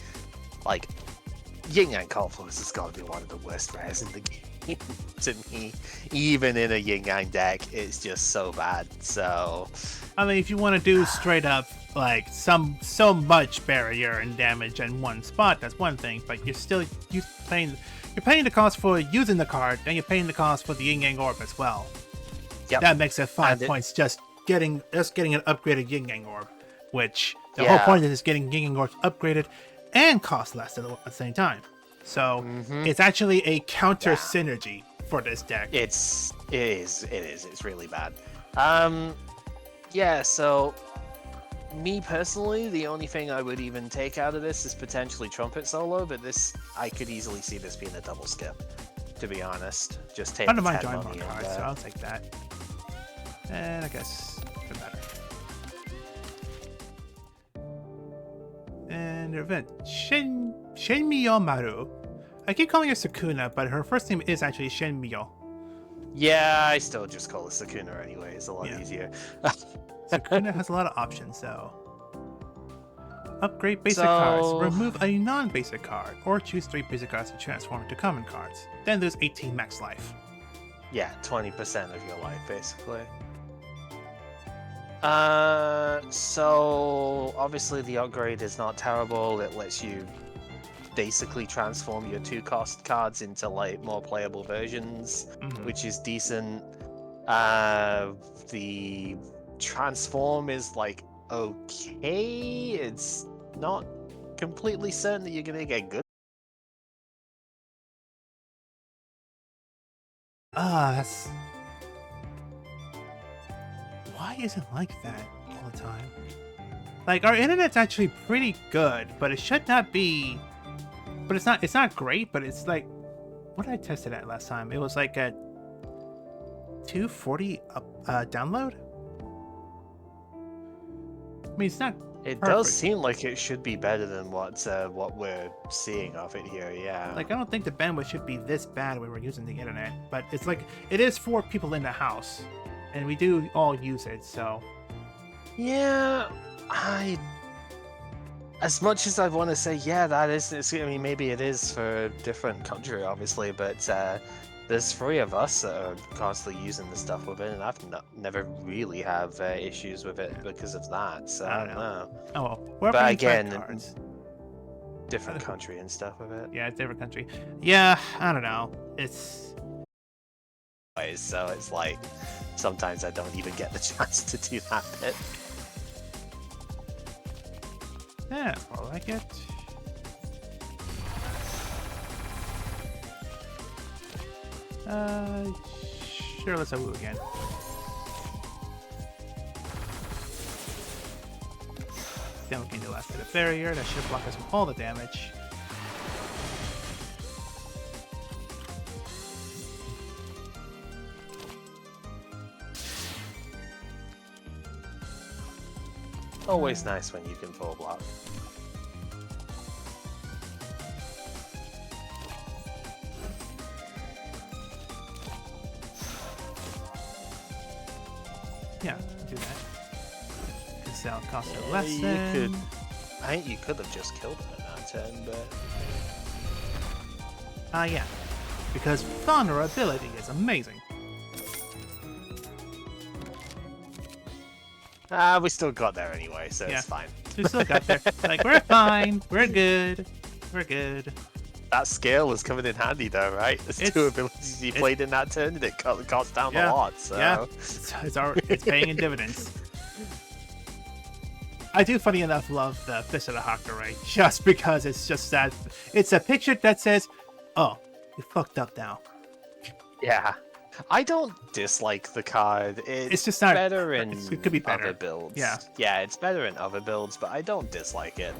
Like, Yin Yang Confluence has got to be one of the worst rares in the game to me. Even in a Yin Yang deck, it's just so bad. So, I mean, if you want to do straight up like so much barrier and damage in one spot, that's one thing. But you're paying the cost for using the card, and you're paying the cost for the Yin Yang Orb as well. yep. That makes it 5 points just getting an upgraded Yin Yang Orb, which the whole point is getting Yin Yang Orbs upgraded and cost less at the same time. So it's actually a counter synergy for this deck. It is. It's really bad. So me personally, the only thing I would even take out of this is potentially Trumpet Solo, but I could easily see this being a double skip, to be honest. Just take I don't mind 10 drawing more money cards, so I'll take that. And I guess for better. And event Shenmyo Maru. I keep calling her Sukuna, but her first name is actually Shinmyo. Yeah, I still just call it Sakuna anyway. It's a lot easier. Sukuna has a lot of options, though. Upgrade basic cards. Remove a non-basic card, or choose 3 basic cards to transform into common cards. Then there's 18 max life. Yeah, 20% of your life, basically. So obviously the upgrade is not terrible. It lets you basically transform your 2-cost cards into like more playable versions, which is decent. The transform is like okay. It's not completely certain that you're gonna get good. That's... Why is it like that all the time? Like, our internet's actually pretty good, but it should not be... But it's not great, but it's like... What did I test it at last time? It was like a 240 download? I mean, it's not It perfect. does seem like it should be better than what we're seeing of it here, yeah. Like, I don't think the bandwidth should be this bad when we're using the internet, but it's like, it is 4 people in the house, and we do all use it, so... Yeah, as much as I want to say, yeah, that is, I mean, maybe it is for a different country, obviously, but there's 3 of us that are constantly using the stuff with it, and I've never really have issues with it because of that, so I don't know. Oh, well, we're but again, cards. Different country and stuff with it. Yeah, it's different country. Yeah, I don't know. It's... So it's like, sometimes I don't even get the chance to do that bit. Yeah, I like it. Sure, let's have Woo again. Then we can do last bit of barrier. That should block us from all the damage. Always nice when you can full block. Yeah, do that. Because that'll cost a lesson. I think you could have just killed it in that turn, but... Yeah. Because vulnerability is amazing. We still got there anyway, so it's fine. We still got there. Like, we're fine. We're good. We're good. That scale is coming in handy, though, right? There's 2 abilities you played in that turn, and it costs down a lot. So. Yeah, it's paying in dividends. I do, funny enough, love the Fist of the Hakurai, just because it's just that it's a picture that says, "Oh, you fucked up now." Yeah. I don't dislike the card. It's just not better in it could be better. Other builds. Yeah, it's better in other builds, but I don't dislike it.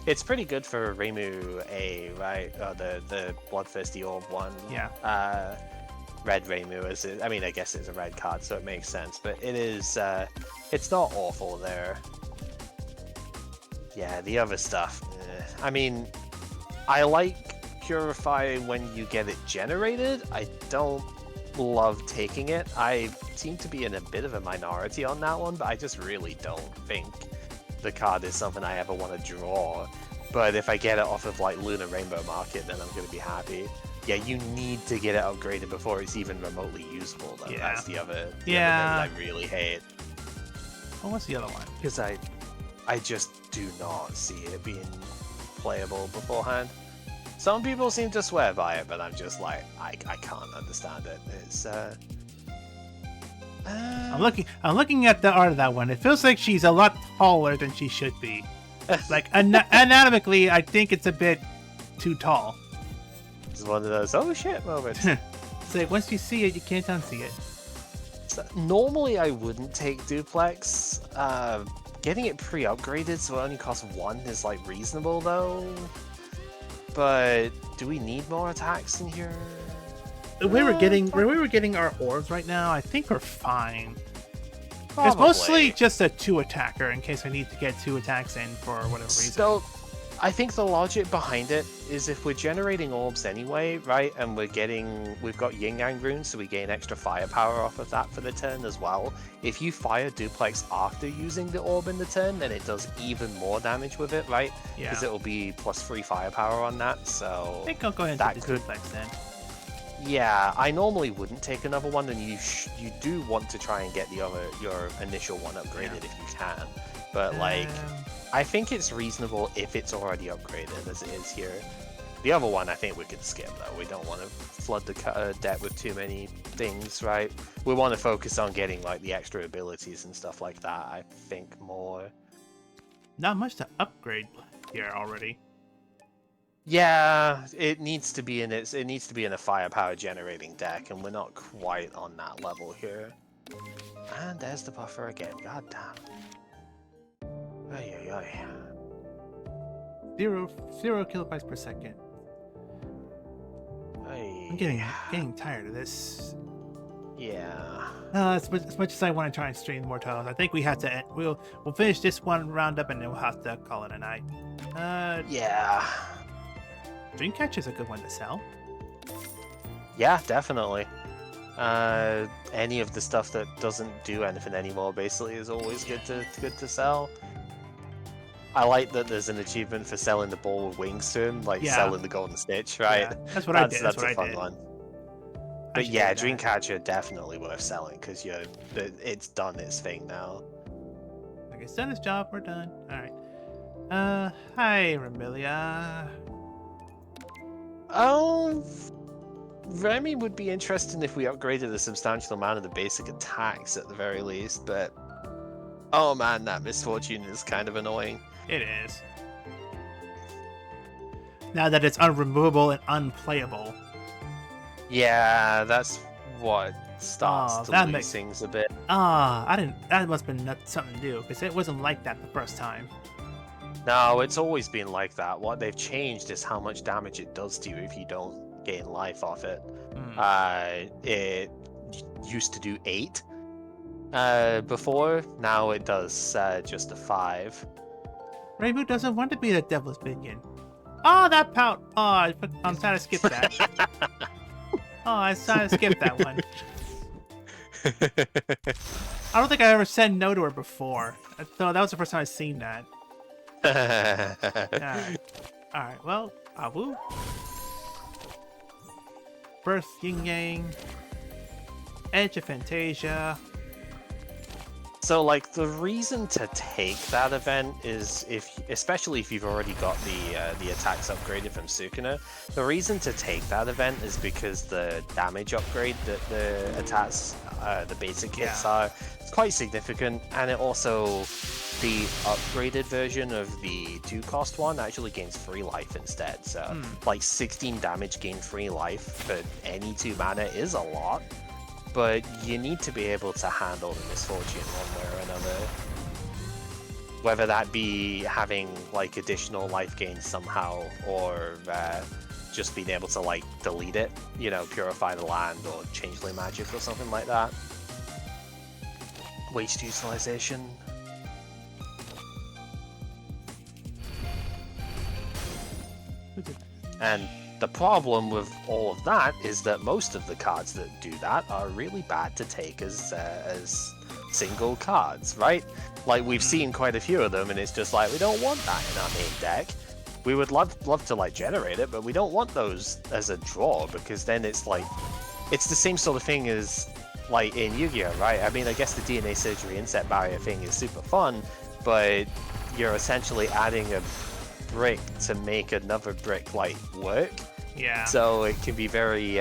It's pretty good for Reimu A, right? The Bloodthirsty Orb one. Yeah. Red Reimu is it? I mean, I guess it's a red card, so it makes sense. But it is. It's not awful there. Yeah, the other stuff. I mean, I like Purify when you get it generated. I don't love taking it. I seem to be in a bit of a minority on that one, but I just really don't think the card is something I ever want to draw. But if I get it off of like Lunar Rainbow Market, then I'm going to be happy. Yeah, you need to get it upgraded before it's even remotely usable, though. Yeah. That's the other Yeah. thing that I really hate. Well, what's the other one? Because I just do not see it being playable beforehand. Some people seem to swear by it, but I'm just like, I can't understand it. It's I'm looking at the art of that one. It feels like she's a lot taller than she should be. Like anatomically, I think it's a bit too tall. It's one of those oh shit moments. It's like once you see it, you can't unsee it. So, normally, I wouldn't take Duplex. Getting it pre-upgraded so it only costs 1 is like reasonable though. But do we need more attacks in here? The way we're getting our orbs right now, I think we're fine. Probably. It's mostly just a 2 attacker in case I need to get 2 attacks in for whatever reason. So, I think the logic behind it is if we're generating orbs anyway, right, and we've got yin yang runes, so we gain extra firepower off of that for the turn as well. If you fire duplex after using the orb in the turn, then it does even more damage with it, right? Yeah. Because it'll be +3 firepower on that. So I think I'll go ahead and take the duplex then. Yeah, I normally wouldn't take another one, and you do want to try and get your initial one upgraded if you can, but like. I think it's reasonable if it's already upgraded as it is here. The other one I think we could skip though. We don't want to flood the deck with too many things, right? We want to focus on getting like the extra abilities and stuff like that, I think more. Not much to upgrade here already. Yeah, it needs to be in a firepower generating deck, and we're not quite on that level here. And there's the buffer again, god damn. Ay, ay, ay. 0 kilobytes per second. Ay. I'm getting tired of this. Yeah. As much as I want to try and stream more titles, I think we have to. We'll finish this one roundup and then we'll have to call it a night. Yeah. Dreamcatcher is a good one to sell. Yeah, definitely. Any of the stuff that doesn't do anything anymore basically is always good to sell. I like that there's an achievement for selling the ball with wings to him, like selling the golden stitch, right? Yeah, that's what I did. That's a fun one. But yeah, Dreamcatcher definitely worth selling because it's done its thing now. Like it's done its job. We're done. All right. Hi, Remilia. Oh, Remy would be interesting if we upgraded a substantial amount of the basic attacks at the very least, but oh man, that misfortune is kind of annoying. It is. Now that it's unremovable and unplayable. Yeah, that's what starts to lose things a bit. That must have been something new, because it wasn't like that the first time. No, it's always been like that. What they've changed is how much damage it does to you if you don't gain life off it. It used to do 8 before. Now it does just a 5. Rainbow doesn't want to be the devil's minion. Oh, that pout! Oh, I'm trying to skip that. Oh, I was trying to skip that one. I don't think I ever said no to her before. So that was the first time I've seen that. Alright, well, Awu. First Yin Yang. Edge of Fantasia. So, like, the reason to take that event is especially if you've already got the attacks upgraded from Sukuna, the reason to take that event is because the damage upgrade that the attacks, the basic hits are, it's quite significant, and it also, the upgraded version of the 2-cost one actually gains 3 life instead, so, like, 16 damage gain 3 life for any 2 mana is a lot. But you need to be able to handle the misfortune one way or another. Whether that be having like additional life gains somehow, or just being able to like delete it, you know, purify the land or changeling magic or something like that. Waste utilization. And the problem with all of that is that most of the cards that do that are really bad to take as single cards, right? Like, we've seen quite a few of them, and it's just like, we don't want that in our main deck. We would love to, like, generate it, but we don't want those as a draw, because then it's like, it's the same sort of thing as, like, in Yu-Gi-Oh!, right? I mean, I guess the DNA Surgery Inset Barrier thing is super fun, but you're essentially adding a brick to make another brick, like, work. Yeah. So it can be very,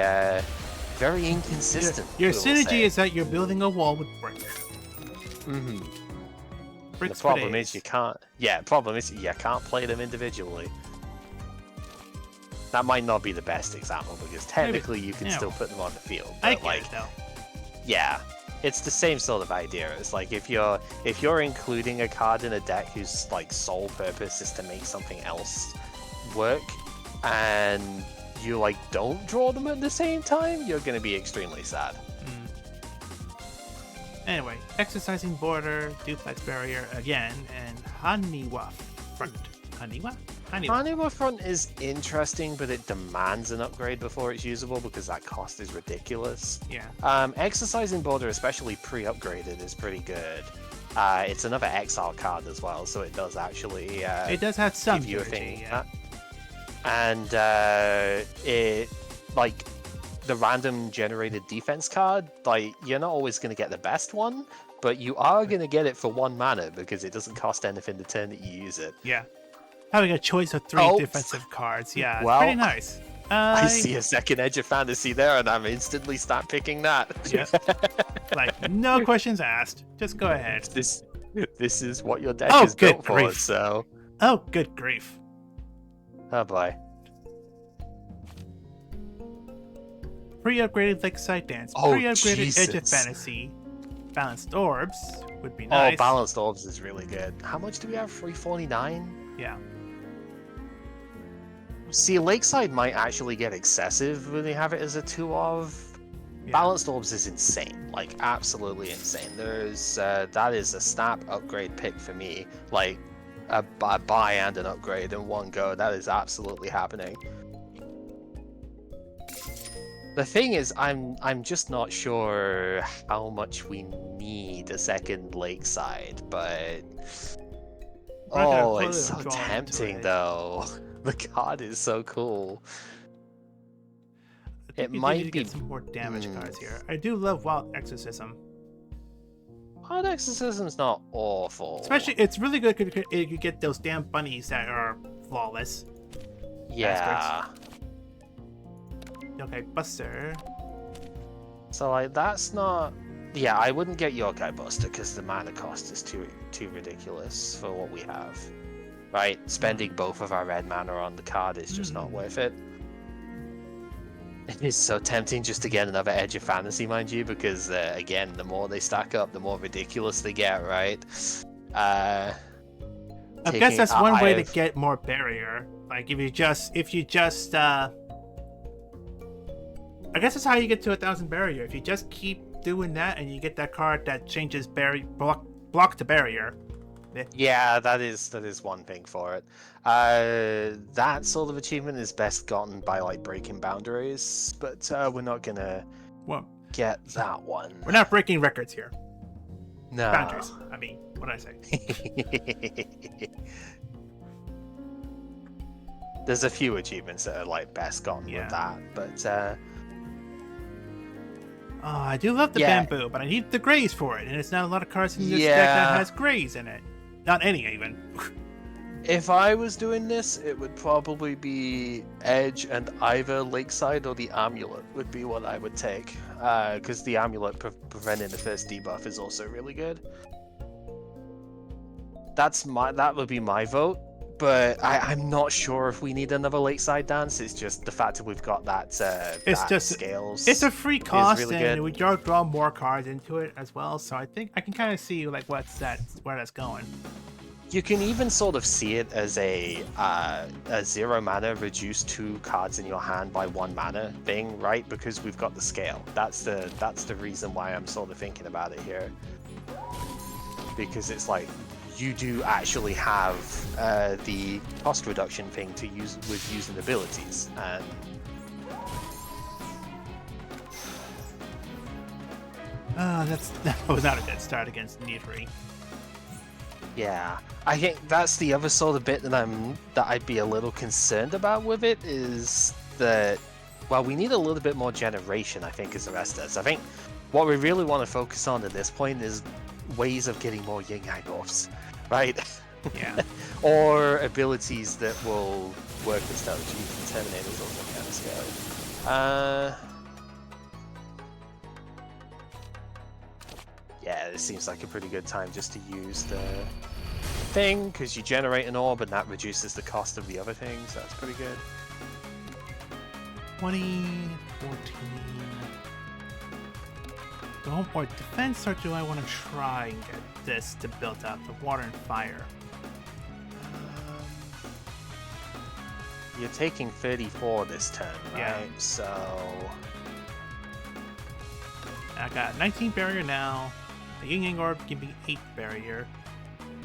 very inconsistent. Your synergy is that you're building a wall with bricks. Mm-hmm. Bricks the problem is you can't. Yeah. Problem is you can't play them individually. That might not be the best example because technically you can still put them on the field. But I get like, it, though. Yeah, it's the same sort of idea. It's like if you're including a card in a deck whose like sole purpose is to make something else work, and you like don't draw them at the same time, you're gonna be extremely sad. Anyway, Exercising Border, Duplex Barrier again, and Haniwa Front. Haniwa? Tiny. Carnivore Front is interesting, but it demands an upgrade before it's usable because that cost is ridiculous. Yeah. Exercising Border, especially pre-upgraded, is pretty good. It's another exile card as well, so it does actually It does have some give you a energy, thing. yeah. And it, like, the random generated defense card, like, you're not always going to get the best one, but you are going to get it for 1 mana because it doesn't cost anything the turn that you use it. Yeah. Having a choice of 3 defensive cards, yeah, well, pretty nice. I see a second Edge of Fantasy there, and I'm instantly start picking that. Yeah. Like, no questions asked. Just go ahead. This is what your deck is built for, so... Oh, good grief. Oh boy. Pre-upgraded Lakeside Dance. Oh, Pre-upgraded Edge of Jesus. Fantasy. Balanced Orbs would be nice. Oh, Balanced Orbs is really good. How much do we have? 349? Yeah. See, Lakeside might actually get excessive when they have it as a 2 of. Yeah. Balanced Orbs is insane, like absolutely insane. There's that is a snap upgrade pick for me, like a buy and an upgrade in one go. That is absolutely happening. The thing is, I'm just not sure how much we need a second Lakeside, but oh, it's so tempting though. The card is so cool. It might be get some more damage cards here. I do love Wild Exorcism. Wild Exorcism's not awful. Especially, it's really good if you get those damn bunnies that are flawless. Yeah. Bastards. Okay, Buster. So like that's not. Yeah, I wouldn't get Yokai Buster because the mana cost is too ridiculous for what we have. Right, spending both of our red mana on the card is just not worth it. It is so tempting just to get another Edge of Fantasy, mind you, because again, the more they stack up, the more ridiculous they get, right? I guess that's one way to get more barrier. Like if you just I guess that's how you get to 1,000 barrier. If you just keep doing that and you get that card that changes block to barrier. Yeah, that is one thing for it. That sort of achievement is best gotten by like breaking boundaries, but we're not gonna get that one. We're not breaking records here. No. Boundaries. I mean, what did I say? There's a few achievements that are like best gotten with that, but oh, I do love the bamboo, but I need the grays for it, and it's not a lot of cards in this deck that has grays in it. Not any, even. If I was doing this, it would probably be Edge and either Lakeside or the Amulet would be what I would take, because the Amulet preventing the first debuff is also really good. That would be my vote. But I'm not sure if we need another Lakeside Dance. It's just the fact that we've got that, scales. It's a free cost, really and good. we draw more cards into it as well. So I think I can kind of see like where that's going. You can even sort of see it as a 0 mana reduce 2 cards in your hand by 1 mana thing, right? Because we've got the scale. That's the reason why I'm sort of thinking about it here. Because it's like, you do actually have the cost reduction thing to use with using abilities, and that was not a good start against Nidri. yeah, I think that's the other sort of bit that I'd be a little concerned about with it is that, well, we need a little bit more generation, I think, as the rest does. I think what we really want to focus on at this point is ways of getting more Yin Yang buffs. Right? Yeah. Or abilities that will work with strategy from Terminators also kind of scary. Yeah, this seems like a pretty good time just to use the thing, because you generate an orb and that reduces the cost of the other things, so that's pretty good. 2014. Do I want more defense, or do I want to try and get this to build up the water and fire? You're taking 34 this turn, right? Yeah. So I got 19 barrier now. The Yin Yang Orb give me 8 barrier.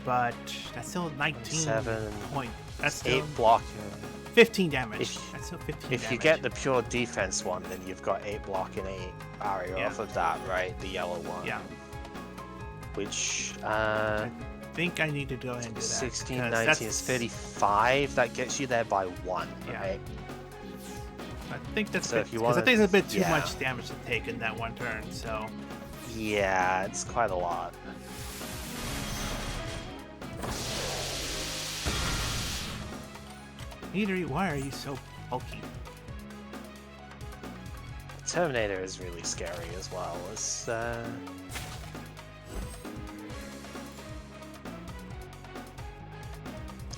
but that's still 19 7 point. That's still 8 block. 15 damage. If- That's still 15 If damage. you get the pure defense one, then you've got 8 block and 8 barrier Yeah. off of that, right? The yellow one. Yeah. Which, I think I need to go ahead and do that. 16, 'cause 19 is that's- 35. That gets you there by 1, Yeah. right? I think that's So if you because I wanna- think it's a bit too yeah. much damage to take in that one turn. So Yeah, it's quite a lot. Neither, why are you so bulky? Terminator is really scary as well. It's,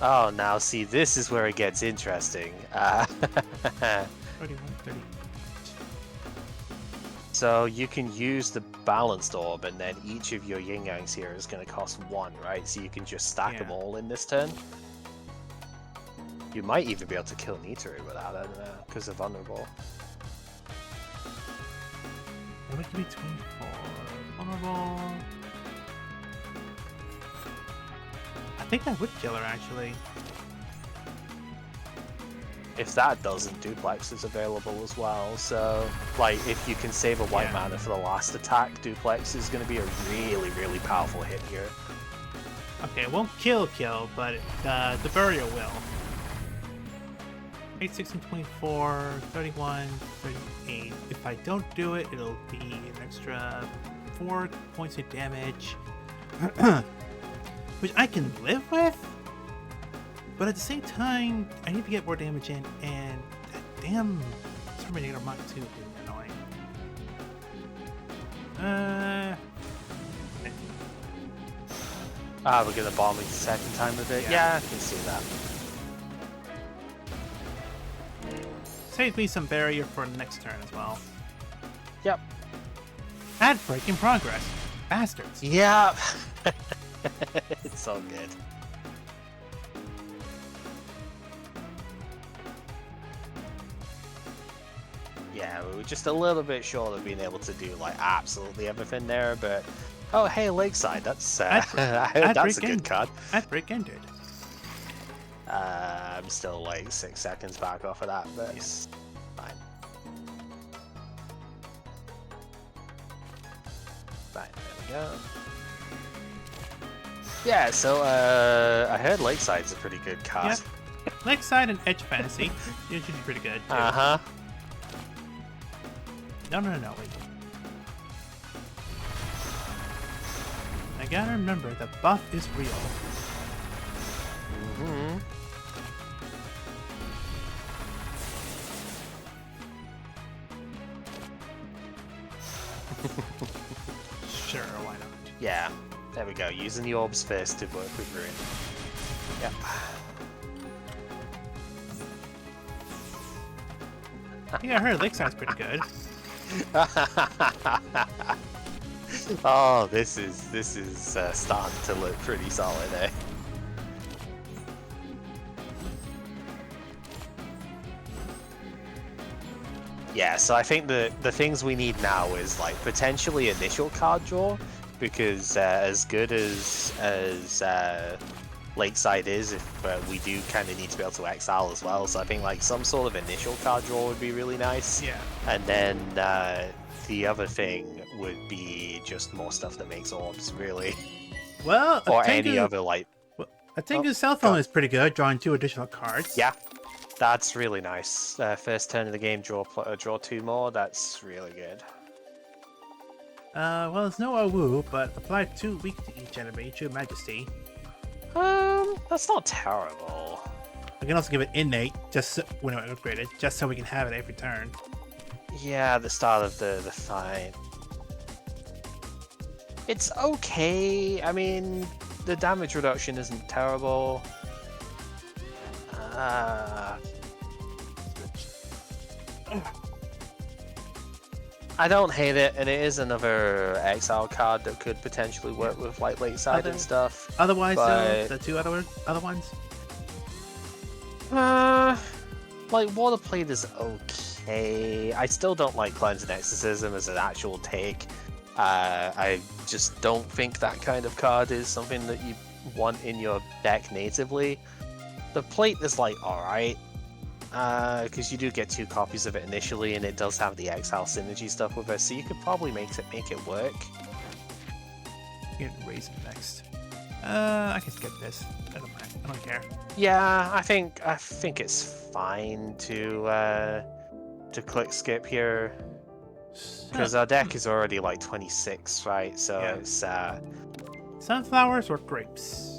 Oh, now see, this is where it gets interesting. 31, 30. So you can use the balanced orb, and then each of your yin yangs here is going to cost 1, right? So you can just stack them Yeah. all in this turn. You might even be able to kill Nitari with that, I don't know, because they're vulnerable. What would be 24? Vulnerable. I think I would kill her actually. If that doesn't, Duplex is available as well. So, like, if you can save a white Yeah. mana for the last attack, Duplex is going to be a really, really powerful hit here. Okay, it won't kill, but the burial will. 8, 16, 24, 31, 38. If I don't do it, it'll be an extra 4 points of damage. Which I can live with. But at the same time, I need to get more damage in, and that damn Terminator Mach 2 is annoying. We're going to bomb it the second time with it. Yeah, I can see that. Save me some barrier for the next turn as well. Yep. Ad break in progress. Bastards. Yeah. It's so good. Yeah, we were just a little bit short of being able to do like absolutely everything there, but oh hey, Lakeside, that's I heard that's a good card. Ad break ended. I'm still like 6 seconds back off of that, but it's fine. Right, there we go. Yeah, so I heard Lakeside's a pretty good card. Yeah. Lakeside and Edge Fantasy. It should be pretty good. Too. Uh-huh. No, wait. I gotta remember, the buff is real. Mm-hmm. Sure, why not? Yeah, there we go. Using the orbs first to work with Ruin. Yep. Yeah, I heard Lakeside's pretty good. Oh, this is starting to look pretty solid, eh? Yeah, so I think the things we need now is like potentially initial card draw, because as good as Lakeside is, if we do kind of need to be able to exile as well. So I think like some sort of initial card draw would be really nice. Yeah. And then the other thing would be just more stuff that makes orbs, really. Well, Or any other like. I think his cell phone is pretty good, drawing 2 additional cards. Yeah, that's really nice. First turn of the game, draw 2 more. That's really good. Well, it's no Awu, but apply 2 weak to each enemy, True Majesty. That's not terrible. I can also give it innate, just so, when I upgrade it, just so we can have it every turn. Yeah, at the start of the fight. It's okay. I mean, the damage reduction isn't terrible. I don't hate it, and it is another exile card that could potentially work with like Lakeside and stuff. Otherwise, but... the 2 other ones? Like Waterplate is okay. I still don't like Cleanse and Exorcism as an actual take. I just don't think that kind of card is something that you want in your deck natively. The plate is like alright, because you do get 2 copies of it initially, and it does have the exile synergy stuff with it, so you could probably make it work. Get Raisin next. I can skip this. I don't mind. I don't care. Yeah, I think it's fine to click skip here, because our deck is already like 26, right? So Yeah. it's Sunflowers or grapes?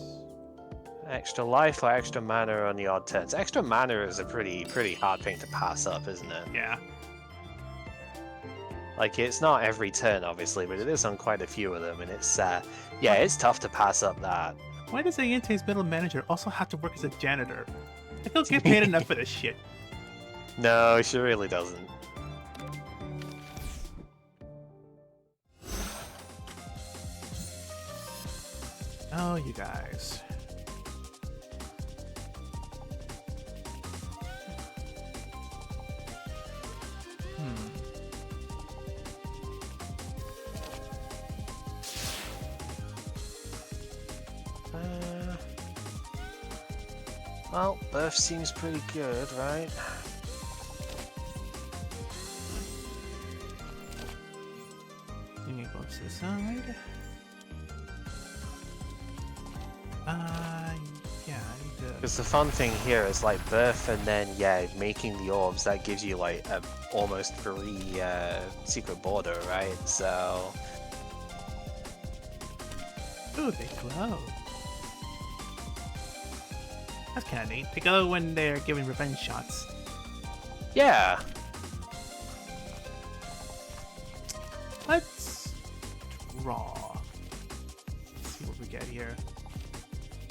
extra life or extra mana on the odd turns. Extra mana is a pretty hard thing to pass up, isn't it? Yeah. Like, it's not every turn, obviously, but it is on quite a few of them, and it's yeah, it's tough to pass up that. Why does Ayente's middle manager also have to work as a janitor? I don't get paid enough for this shit. No, she really doesn't. Oh, you guys. Well, Birth seems pretty good, right? Let me go to the side. Yeah, I need to... Because the fun thing here is like Birth and then, yeah, making the orbs, that gives you like a almost free secret border, right? So... Ooh, they glow. That's kind of neat. They glow when they're giving revenge shots. Yeah. Let's draw. Let's see what we get here.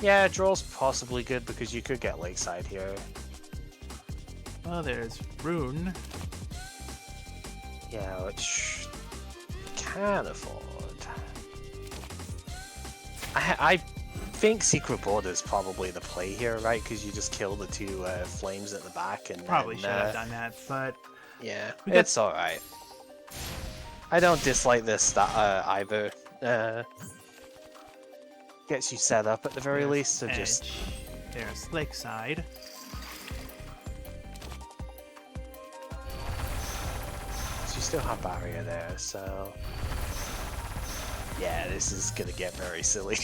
Yeah, draw's possibly good because you could get Lakeside here. Well, there's Rune. Yeah, which can afford. I think Secret Border is probably the play here, right? Because you just kill the 2 flames at the back and Probably then, should have done that, but... Yeah, We got- it's alright. I don't dislike this either. Gets you set up at the very There's least, so Edge. just... There's Lakeside. So you still have Barrier there, so... Yeah, this is gonna get very silly.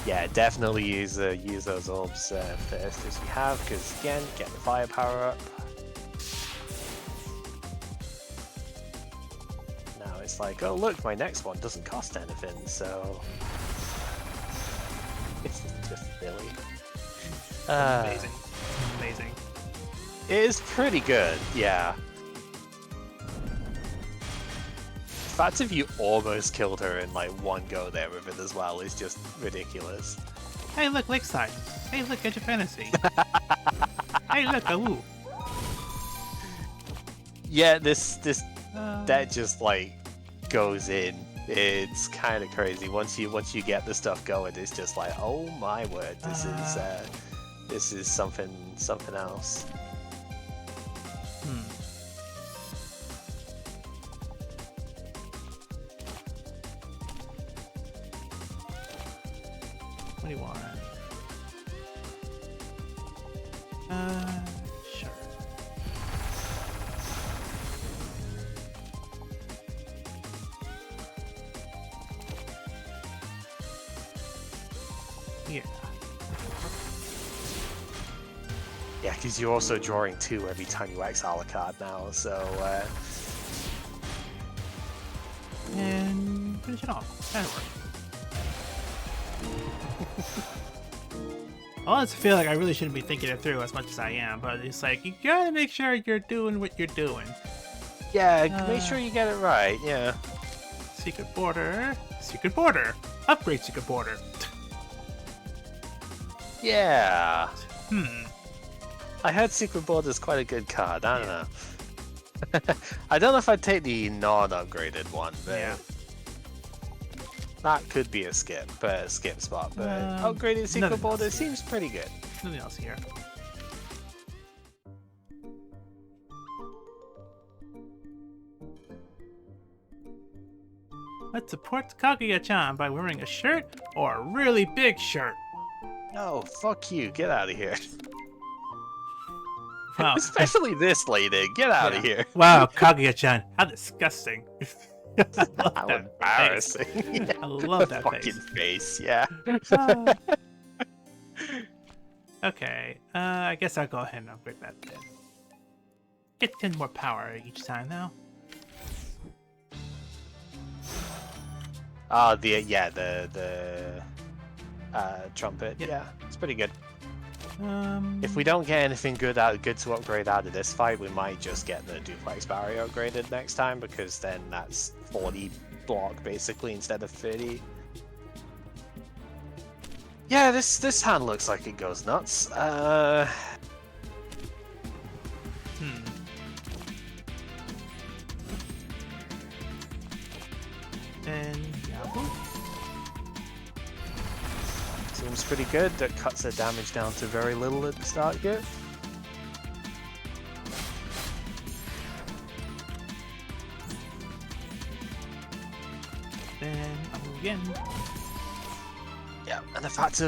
Yeah, definitely use those orbs first as you have, because again, get the firepower up. Now it's like, oh look, my next one doesn't cost anything, so... It's just silly. Amazing. Amazing. It is pretty good, yeah. The fact if you almost killed her in like one go there with it as well is just ridiculous. Hey, look, Lakeside. Hey, look, Edge of Fantasy. Hey, look, ooh. Yeah, this that Uh, just like goes in. It's kind of crazy. Once you get the stuff going, it's just like, oh my word, this is something else. hmm. What do you want? Sure. Yeah. Yeah, because you're also drawing 2 every time you exile a card now, so And finish it off. That'll work. I always feel like I really shouldn't be thinking it through as much as I am, but it's like, you gotta make sure you're doing what you're doing. yeah, make sure you get it right. Yeah. Secret Border. Secret Border. Upgrade Secret Border. Yeah. Hmm. I heard Secret Border is quite a good card. I don't know. I don't know if I'd take the non-upgraded one, but Yeah. that could be a skip spot. But upgraded Secret nothing Border else here. seems pretty good. Nothing else here. Let's support Kaguya-chan by wearing a shirt or a really big shirt. No, fuck you. Get out of here. Wow. Especially this lady. Get out of here. Wow, Kaguya-chan, how disgusting. I love How that embarrassing. face. I love that fucking face. Yeah. Okay, I guess I'll go ahead and upgrade that then. Get 10 more power each time now. Oh, the trumpet. Yep. Yeah, it's pretty good. If If we don't get anything good to upgrade out of this fight, we might just get the duplex barrier upgraded next time, because then that's 40 block basically instead of 30. Yeah, this hand looks like it goes nuts. And Yahoo. Seems pretty good. That cuts the damage down to very little at the start here. Then I'll move again. Yeah, and the fact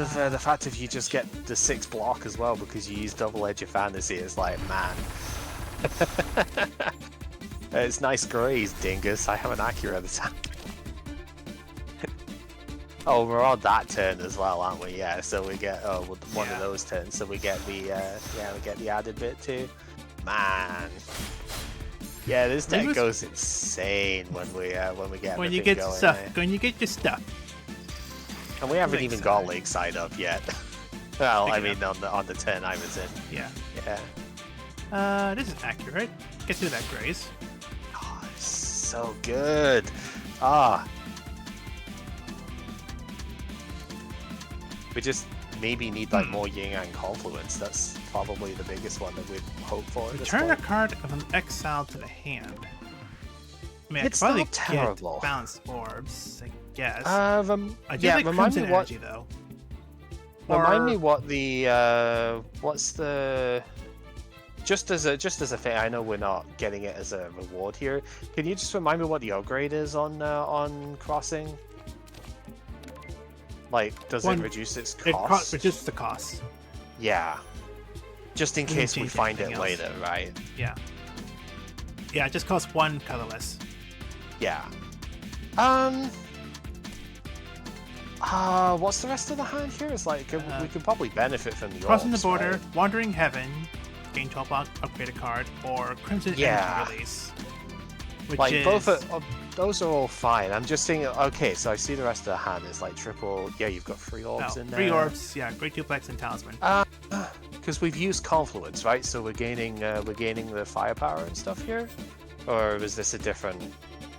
of you just get the 6 block as well because you use double edge of fantasy is like, man. It's nice graze, dingus. I have an accurate attack. Oh, we're on that turn as well, aren't we? Yeah, so we get one of those turns, so we get the we get the added bit too. Man, yeah, this deck goes insane when we get when you everything get going, stuff. eh? When you get your stuff. And we haven't even got Lakeside. Lakeside up yet. Well, I mean on the turn I was in. Yeah. Yeah. This is accurate. Get through that graze. Oh, it's so good. Ah. We just maybe need like more yin yang confluence. That's probably the biggest one that we'd hope for. Return a card of an exile to the hand. I mean, It's I could not probably terrible. get balanced orbs, I guess. I do like Crimson Energy though. Remind me what the what's the just as a thing. I know we're not getting it as a reward here. Can you just remind me what the upgrade is on crossing? Like, does it reduce its cost? It reduces the cost. Yeah. Just in case we find it later, right? Yeah. Yeah, it just costs 1 colorless. Yeah. What's the rest of the hand here? It's like we could probably benefit from the Crossing the orbs, border, right? Wandering Heaven, gain 12 block, upgrade a card, or Crimson Energy release. Which like is... both are, those are all fine. I'm just thinking, okay, so I see the rest of the hand is like triple. Yeah, you've got 3 orbs in there. 3 orbs, yeah, Great Duplex and Talisman. Because we've used Confluence, right? So we're gaining the firepower and stuff here, or is this a different?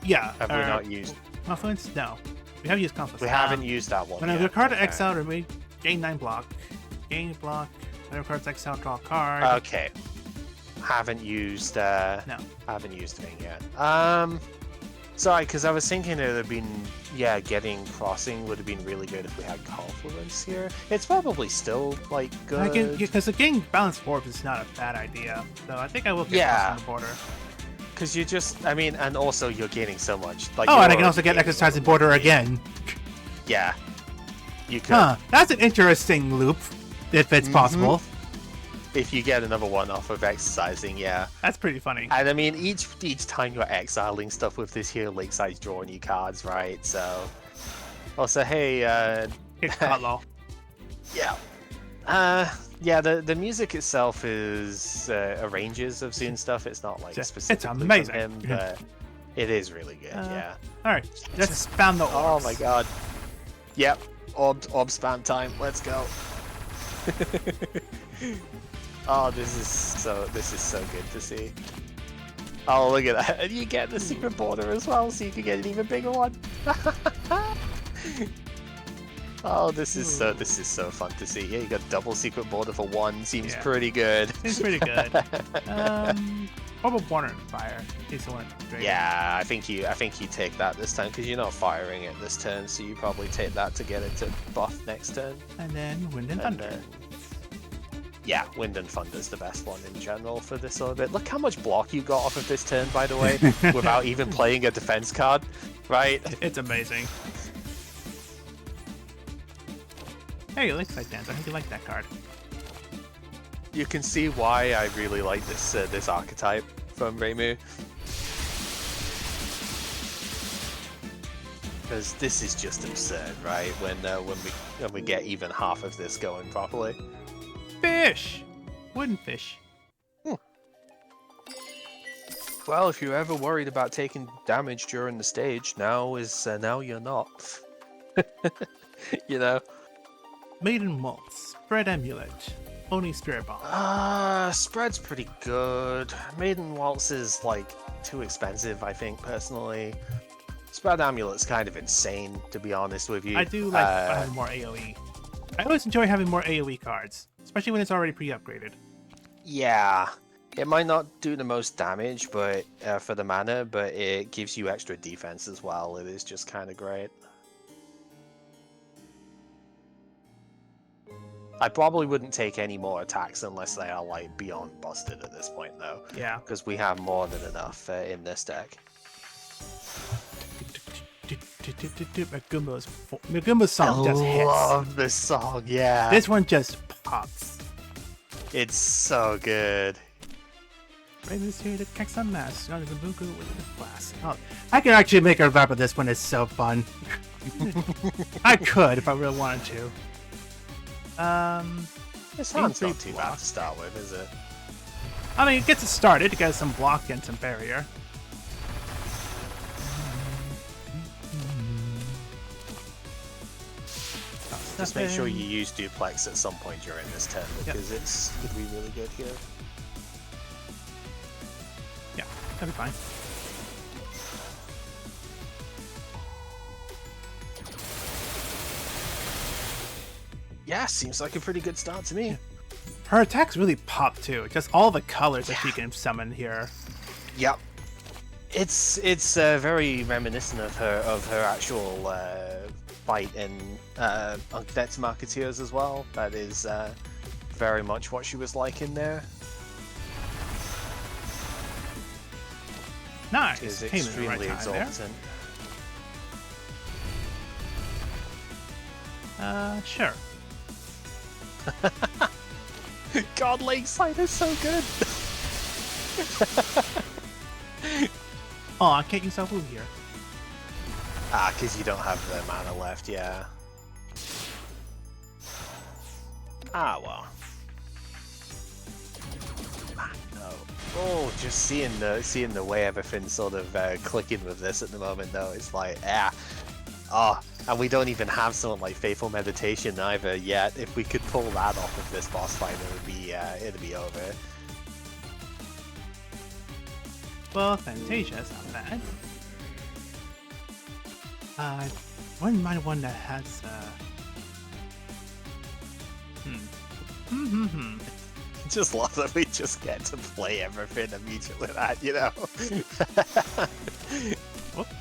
Yeah. Have we not used Confluence? No, we have used Confluence. We haven't used that one. When I have a card to exile, remove, gain 9 block. Gain block. Whenever cards exile, draw a card. Okay. Haven't used. No. Haven't used thing yet. Sorry, because I was thinking it would have been, getting crossing would have been really good if we had confluence here. It's probably still like good. Because getting balanced orbs is not a bad idea. So I think I will get crossing the border. Because you just, I mean, and also you're gaining so much. Like, and I can also get exercising border again. Yeah. You could. Huh, that's an interesting loop, if it's possible. If you get another one off of exercising, yeah. That's pretty funny. And I mean, each time you're exiling stuff with this here, Lakeside's drawing you cards, right? So, also, hey, Hello. Yeah. Yeah, the music itself is arranges of Zune stuff. It's not like specifically it's amazing. from him, but it is really good, yeah. Alright, let's spam the orbs. Oh my god. Yep. Orb spam time. Let's go. Oh, this is so good to see. Oh, look at that. And you get the secret border as well, so you can get an even bigger one. Oh, this is so fun to see. Yeah, you got double secret border for 1. Seems pretty good. Seems pretty good. Orb of Water and Fire is the one. Yeah, I think you take that this time because you're not firing it this turn, so you probably take that to get it to buff next turn. And then Wind and Thunder. Yeah, Wind and Thunder's the best one in general for this sort of bit. Look how much block you got off of this turn, by the way, without even playing a defense card, right? It's amazing. Hey, it looks like Dance. I think you like that card. You can see why I really like this this archetype from Reimu. Because this is just absurd, right? When we get even half of this going properly. Fish! Wooden fish. Well, if you're ever worried about taking damage during the stage, now you're not. You know. Maiden Waltz. Spread Amulet. Oni Spirit Bomb. Spread's pretty good. Maiden Waltz is like too expensive, I think, personally. Spread Amulet's kind of insane, to be honest with you. I do like having more AoE. I always enjoy having more AoE cards, especially when it's already pre-upgraded. Yeah, it might not do the most damage, but for the mana, but it gives you extra defense as well. It is just kind of great. I probably wouldn't take any more attacks unless they are like beyond busted at this point, though. Yeah, because we have more than enough in this deck. Magumba's song just hits. I love this song, yeah. This one just pops. It's so good. Reimu's here to kick some mess. Not even Buku with the blast. Oh, I could actually make a rap of this one. It's so fun. I could if I really wanted to. This sounds not too bad to start with, is it? I mean, it gets it started. It gets some block and some barrier. Just make sure you use Duplex at some point during this turn, because it's going to be really good here. Yeah, that'll be fine. Yeah, seems like a pretty good start to me. Her attacks really pop too. Just all the colors that she can summon here. Yep. It's very reminiscent of her actual fight in Uncadet Marketeers as well. That is very much what she was like in there. Nice. Is Came in the right extremely time exorbitant. There. Sure. God, Lakeside is so good. Oh, I can't use Touhou here. Because you don't have the mana left, yeah. Well. No. Oh, just seeing the way everything's sort of clicking with this at the moment, though, it's like, and we don't even have something like Faithful Meditation either yet. If we could pull that off of this boss fight, it'd be over. Well, Fantasia's not bad. I wouldn't mind one that has, Just love that we just get to play everything immediately that, you know?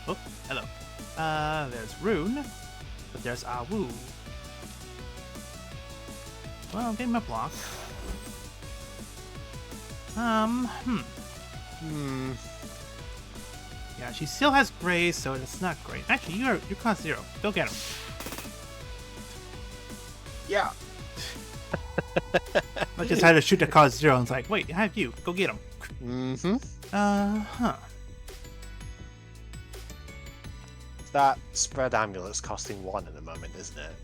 oh, hello. There's Rune, but there's Awu. Well, give him a block. Yeah, she still has Grace, so it's not great. Actually, you're cost 0. Go get him. Yeah. I just had to shoot the cost 0, and it's like, wait, I have you. Go get him. That Spread Amulet's costing 1 at the moment, isn't it?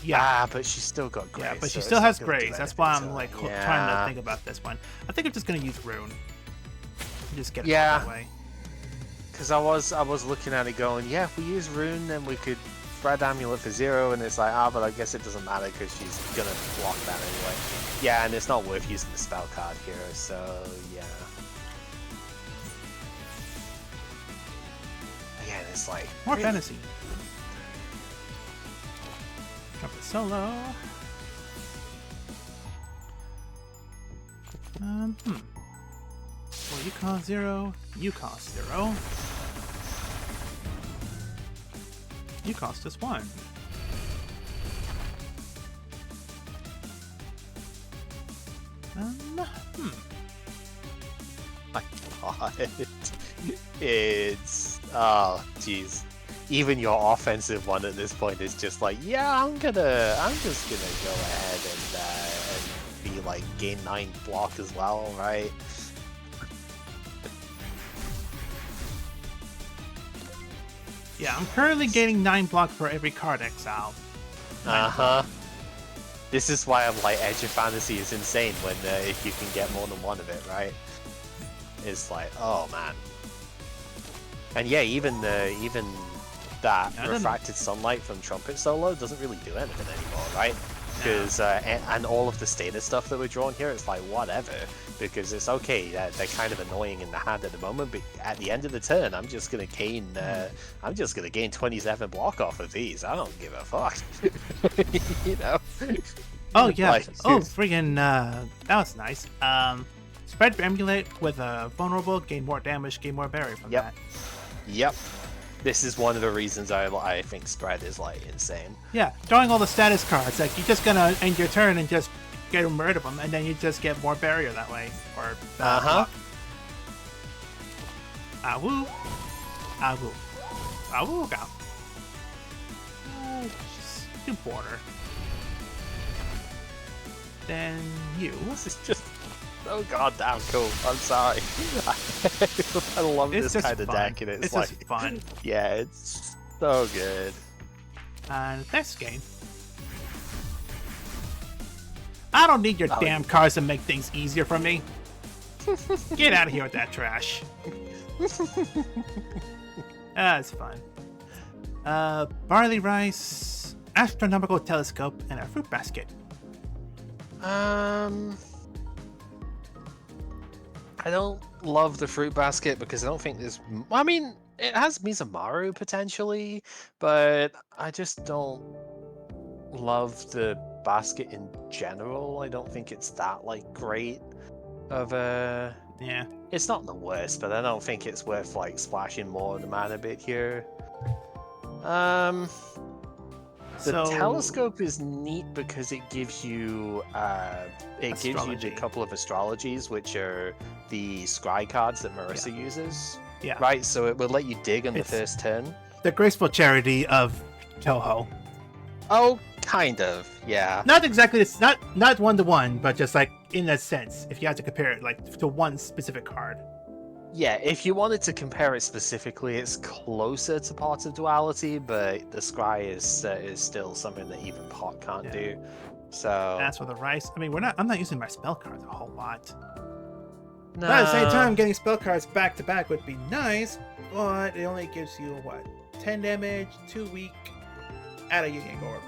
Yeah. But she's still got Grace. Yeah, but she so still it's has not gonna do Grace. That's why I'm anything, like trying to think about this one. I think I'm just gonna use Rune. Just get it out of the way. Because I was looking at it going, yeah, if we use Rune, then we could Spread Amulet for 0, and it's like, but I guess it doesn't matter because she's gonna block that anyway. Yeah, and it's not worth using the spell card here, so yeah. Again, it's like More really? fantasy. Drop it solo. Well, you cost 0. You cost 0. You cost us 1. Hmm. My God. It's oh jeez. Even your offensive one at this point is just like, yeah, I'm just gonna go ahead and be like gain 9 block as well, right? Yeah, I'm currently gaining 9 block for every card exile. This is why I'm like, Edge of Fantasy is insane when if you can get more than one of it, right? It's like, oh man. And yeah, even that refracted sunlight from Trumpet Solo doesn't really do anything anymore, right? Because and all of the status stuff that we're drawing here, it's like whatever, because it's okay. They're kind of annoying in the hand at the moment, but at the end of the turn, I'm just gonna gain 27 block off of these. I don't give a fuck, you know. Oh yeah. Like, oh freaking that was nice. Spread Emulate with a vulnerable, gain more damage, gain more berry from that. Yep. This is one of the reasons I think spread is like insane. Yeah, drawing all the status cards, like you're just gonna end your turn and just get rid of them, and then you just get more barrier that way. Or Awoo, awoo, awoo, go. Just do border. Then you. This is just so goddamn cool. I'm sorry. I love this kind of deck, and it's like just fun. Yeah, it's so good. And this game, I don't need your damn cards to make things easier for me. Get out of here with that trash. That's fun. Barley rice, astronomical telescope, and a fruit basket. I don't love the fruit basket because I don't think there's. I mean, it has Mizumaru potentially, but I just don't love the basket in general. I don't think it's that like great of a. Yeah. It's not the worst, but I don't think it's worth like splashing more of the mana bit here. The telescope is neat because it gives you gives you the couple of astrologies, which are the scry cards that Marissa uses. Yeah. Right, so it will let you dig on the first turn. The graceful charity of Touhou. Oh, kind of, yeah. Not exactly. It's not 1-to-1, but just like in a sense, if you had to compare it like to one specific card. Yeah, if you wanted to compare it specifically, it's closer to Pot of Duality, but the Scry is still something that even Pot can't do. So as for the rice, I mean, I'm not using my spell cards a whole lot. No. But at the same time, getting spell cards back to back would be nice, but it only gives you what, 10 damage, 2 weak, add a Yin Orb.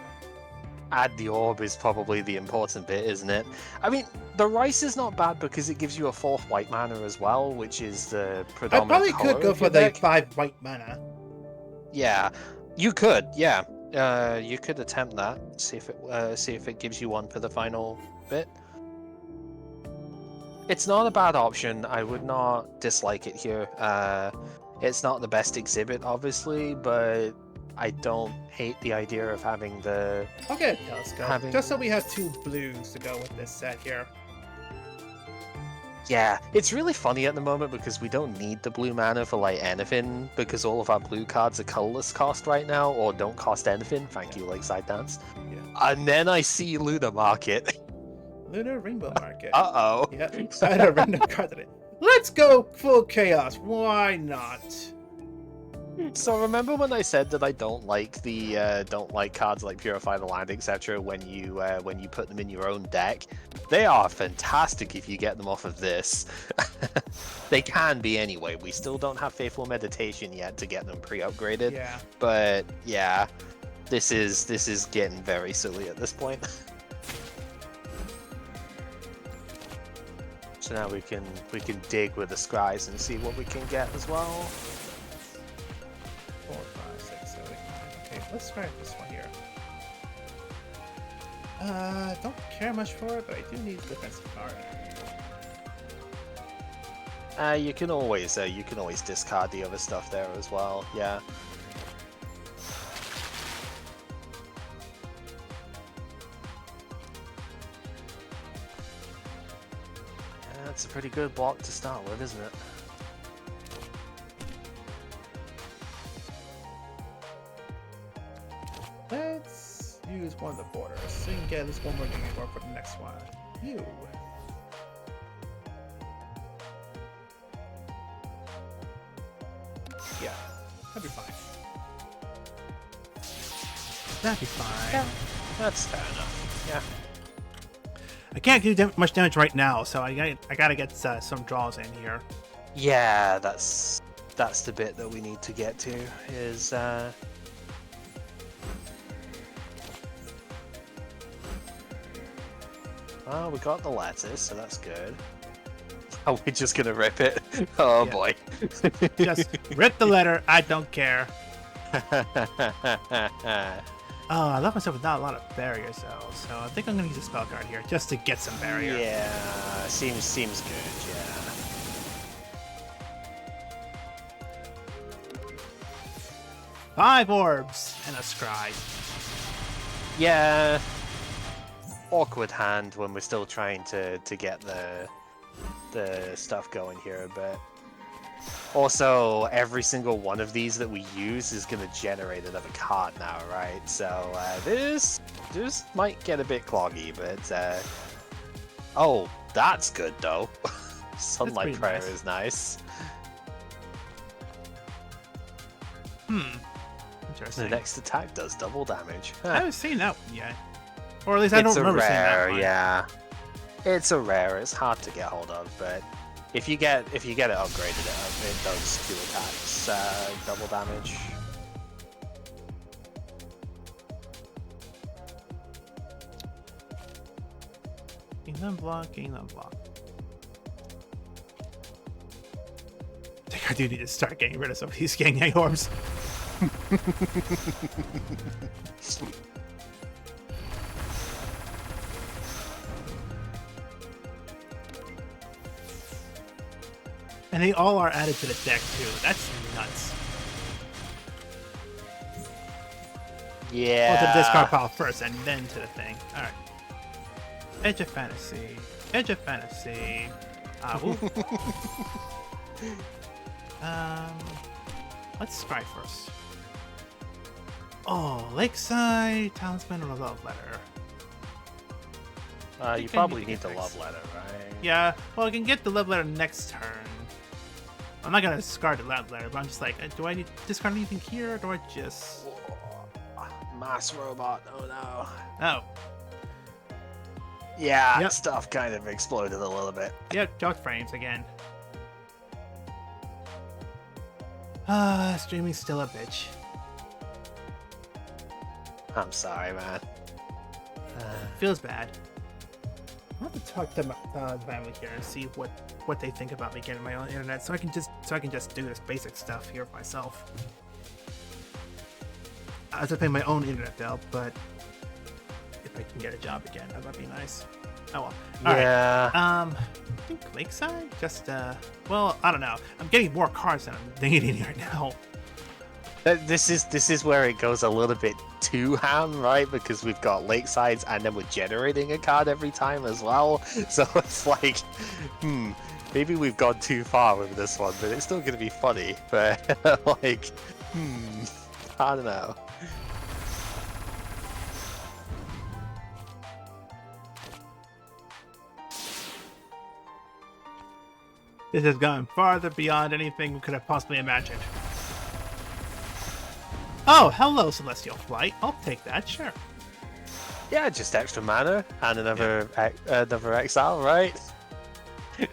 Add the orb is probably the important bit, isn't it? I mean, the rice is not bad because it gives you a 4th white mana as well, which is the predominant. I probably could go for the 5 white mana. Yeah, you could. Yeah, you could attempt that. See if it gives you one for the final bit. It's not a bad option. I would not dislike it here. It's not the best exhibit, obviously, but I don't hate the idea of having the... I'll get a telescope, just so we have 2 blues to go with this set here. Yeah, it's really funny at the moment because we don't need the blue mana for like anything, because all of our blue cards are colorless cost right now, or don't cost anything. Thank you, Lakeside Dance. Yeah. And then I see Lunar Market. Lunar Rainbow Market. Uh-oh. Yeah, I had a random card today. Let's go full chaos. Why not? So remember when I said that I don't like cards like Purify the Land, etc. when you put them in your own deck? They are fantastic if you get them off of this. They can be anyway. We still don't have Faithful Meditation yet to get them pre-upgraded. Yeah. But yeah, this is getting very silly at this point. So now we can dig with the scries and see what we can get as well. 4, 5, 6, 7, 8, 9. Okay, let's try this one here. Don't care much for it, but I do need a defensive card. You can always discard the other stuff there as well. Yeah. That's a pretty good block to start with, isn't it? Let's use one of the borders so you can get this one more game work for the next one. You. Yeah, that'd be fine. That'd be fine. Yeah, that's fair enough. Yeah. I can't do much damage right now, so I gotta get some draws in here. Yeah, that's the bit that we need to get to. Is well, we got the lettuce, so that's good. Are we just gonna rip it? Oh Yeah. boy. Just rip the letter. I don't care. Oh, I left myself with not a lot of barriers though, so I think I'm gonna use a spell card here just to get some barrier. Yeah, seems good. Yeah. 5 orbs and a scribe. Yeah. Awkward hand when we're still trying to get the stuff going here, but also every single one of these that we use is going to generate another card now, right? So this might get a bit cloggy, but oh, that's good though. Sunlight pretty Prayer nice. is nice. The Interesting. next attack does double damage. I haven't seen that one yet. Or at least I don't It's a remember seeing that rare, one. yeah. It's a rare. It's hard to get hold of, but if you get it upgraded, it does 2 attacks, double damage. Gain block, gain block. I think I do need to start getting rid of some of these Yang orbs. And they all are added to the deck too. That's nuts. Yeah. Well, to the discard pile first and then to the thing. Alright. Edge of Fantasy. Edge of Fantasy. Let's scry first. Oh, Lakeside, Talisman, or a Love Letter. You think I probably need to need the get love next. letter, right? Yeah, well, I can get the Love Letter next turn. I'm not gonna discard the Love Letter, but I'm just like, do I need to discard anything here, or do I just... Mass robot, oh no. Oh, Yeah, Yep. stuff kind of exploded a little bit. yep, Dark Frames again. Streaming's still a bitch. I'm sorry, man. Feels bad. I'll have to talk to my family here and see what they think about me getting my own internet, so I can just do this basic stuff here myself. I have to pay my own internet bill, but if I can get a job again, that would be nice. Oh well. All Yeah. right. I think Lakeside. Just well, I don't know. I'm getting more cards than I'm needing right now. This is where it goes a little bit too ham, right? Because we've got Lakesides and then we're generating a card every time as well. So it's like, maybe we've gone too far with this one, but it's still going to be funny. But like, I don't know. This has gone farther beyond anything we could have possibly imagined. Oh, hello, Celestial Flight. I'll take that, sure. Yeah, just extra mana and another exile, right?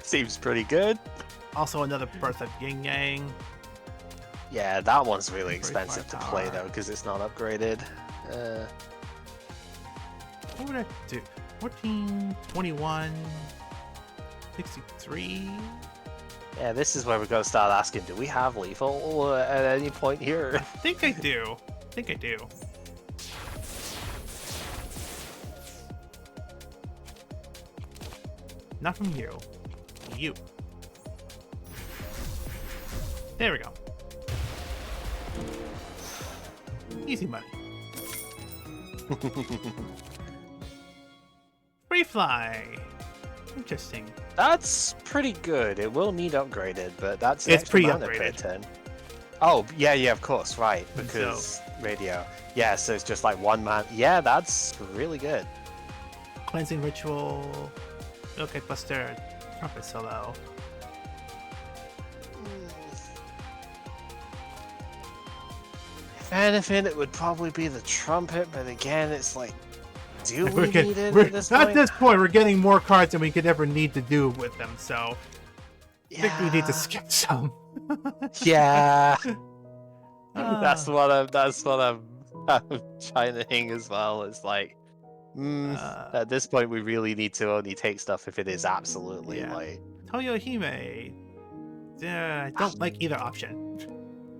Seems pretty good. Also, another Birth of Yin Yang. Yeah, that one's really Very expensive to firepower. play though because it's not upgraded. What would I do? 14, 21, 63. Yeah, this is where we're going to start asking, do we have lethal at any point I here? think I do. I think I do. Not from you. You. There we go. Easy money. Free fly. Interesting. That's pretty good. It will need upgraded, but that's an It's extra mana per pre-upgraded. turn. Oh, yeah, of course, right, because radio. Yeah, so it's just like 1 man. Yeah, that's really good. Cleansing Ritual. Okay, Buster. Trumpet Solo. If anything, it would probably be the trumpet, but again, it's like, do we We're need it at this point? At this point, we're getting more cards than we could ever need to do with them, so I think we need to Yeah. skip some. Yeah. Ah. That's what I'm trying to think as well. It's like, at this point, we really need to only take stuff if it is absolutely Yeah. like. Toyohime. I don't like either option.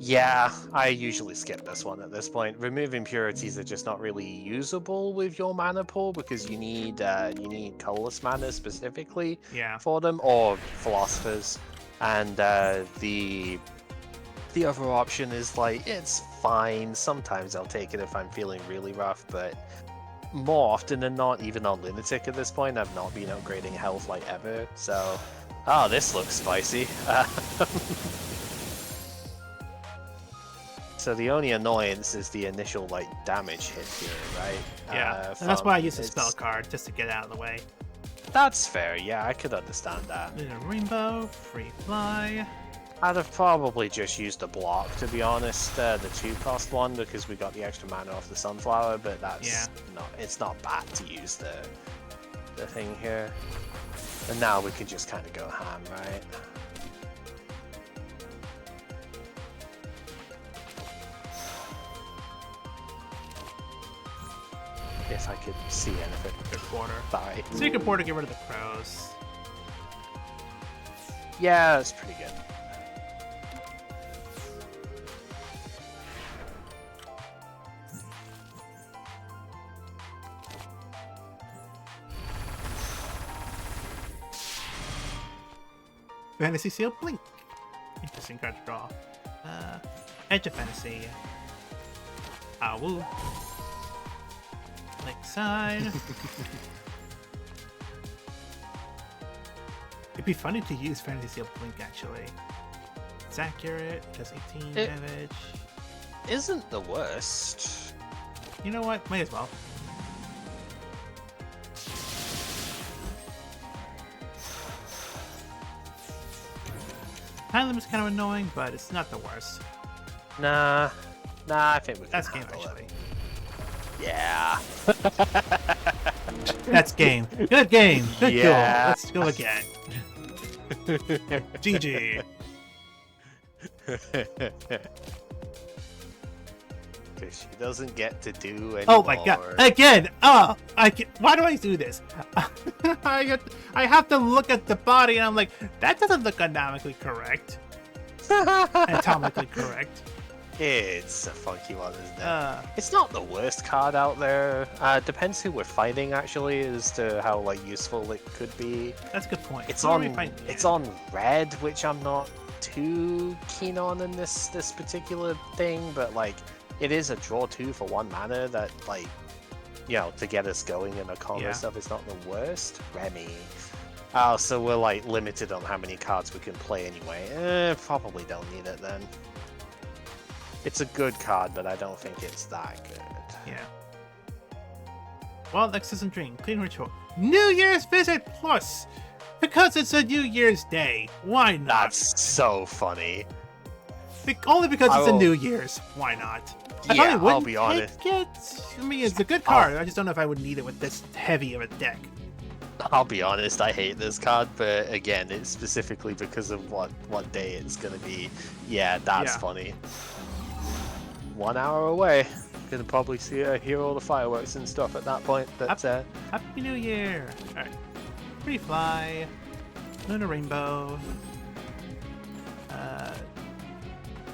Yeah, I usually skip this one at this point. Remove impurities are just not really usable with your mana pool because you need colorless mana specifically Yeah. for them, or philosophers. And the other option is like, it's fine. Sometimes I'll take it if I'm feeling really rough, but more often than not, even on Lunatic at this point, I've not been upgrading health like ever. So, this looks spicy. So the only annoyance is the initial like damage hit here, right? Yeah. And that's why I use the spell card, just to get it out of the way. That's fair, yeah, I could understand that. There's a rainbow, free fly. I'd have probably just used a block, to be honest, the 2-cost one, because we got the extra mana off the sunflower, but that's it's not bad to use the thing here. And now we can just kind of go ham, right? If I could see anything. Good quarter. Sorry. Secret Porter, get rid of the crows. Yeah, that's pretty good. Fantasy Seal Blink. Interesting card to draw. Edge of Fantasy. Woo. Lakeside. It'd be funny to use Fantasy Seal Blink, actually. It's accurate, does 18 damage. Isn't the worst. You know what? Might as well. Time limit's kind of annoying, but it's not the worst. Nah, I think we can That's game, handle actually. it. Yeah. That's game. Good game. Good Yeah. goal. Let's go again. GG. Because she doesn't get to do anymore. Oh my god. Again. Why do I do this? I have to look at the body and I'm like, that doesn't look anatomically correct. Anatomically correct. It's a funky one, isn't it? It's not the worst card out there. Depends who we're fighting, actually, as to how like useful it could be. That's a good point. It's on red, which I'm not too keen on in this particular thing, but like it is a draw 2 for 1 mana that, like, you know, to get us going in a combo stuff, it's not the worst. Remy. Oh, so we're like limited on how many cards we can play anyway. Probably don't need it then. It's a good card, but I don't think it's that good. Yeah. Well, Nexus and Dream, Clean Ritual. New Year's Visit Plus! Because it's a New Year's Day. Why not? That's so funny. Only because it's a New Year's. Why not? Yeah, I'll be honest. I mean, it's a good card. I just don't know if I would need it with this heavy of a deck. I'll be honest, I hate this card, but again, it's specifically because of what day it's gonna be. Yeah, that's funny. 1 hour away. Gonna probably hear all the fireworks and stuff at that point. But Happy New Year! Alright. Free Fly. Lunar Rainbow.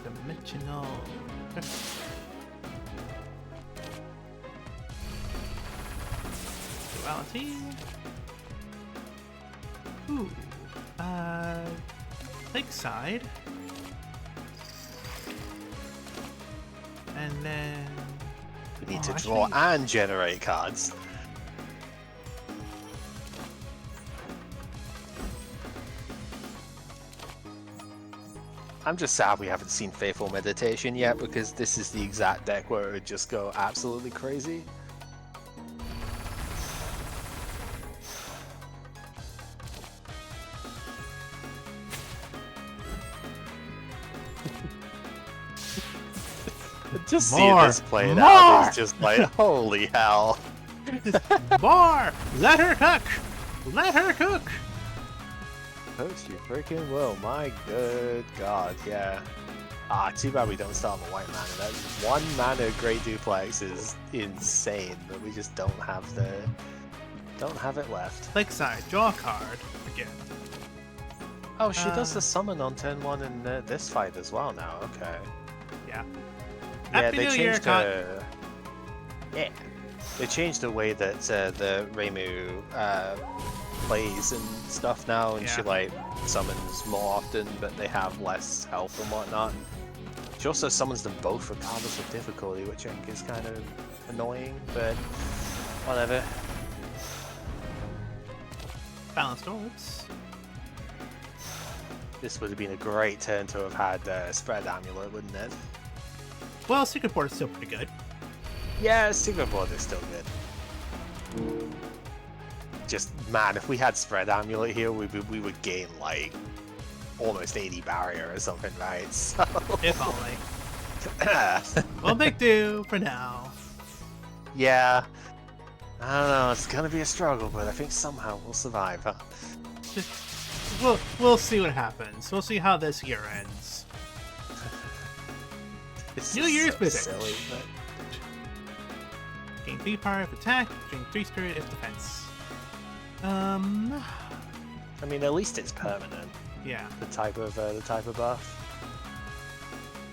Dimensional. Duality. Ooh. Lakeside. And then we need to draw and generate cards. I'm just sad we haven't seen Faithful Meditation yet, because this is the exact deck where it would just go absolutely crazy. Just seeing this played out is just like, holy hell. More! Let her cook! Let her cook! Oh, she freaking will. My good god, yeah. Ah, too bad we don't start on the white mana. That 1 mana Grey Duplex is insane, but we just don't have it left. Lakeside, draw a card again. Oh, she does the summon on turn 1 in this fight as well now. Okay. Yeah. Yeah, Happy they New changed Year, yeah. They changed the way that the Reimu plays and stuff now, and she like summons more often, but they have less health and whatnot. She also summons them both regardless of difficulty, which I think is kind of annoying, but whatever. Balanced Orbs. This would have been a great turn to have had Spread Amulet, wouldn't it? Well, Secret Board is still pretty good. Yeah, Secret Board is still good. Just, man, if we had Spread Amulet here, we would gain, like, almost 80 barrier or something, right? So... If only. We'll make do for now. Yeah. I don't know, it's gonna be a struggle, but I think somehow we'll survive, huh? We'll see what happens. We'll see how this year ends. New Year's visit. Silly, but... Gain 3 power if attack, gain 3 spirit if defense. I mean, at least it's permanent. Yeah. The type of buff.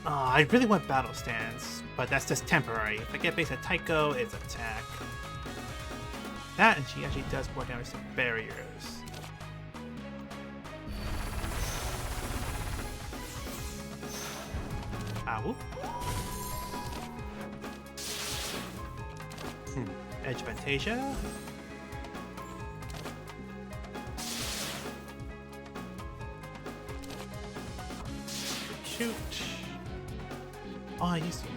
I really want Battle Stance, but that's just temporary. If I get base at Tycho, it's attack. That, and she actually does more damage to barriers. Ow. Edge Fantasia. Shoot. Oh, I used to.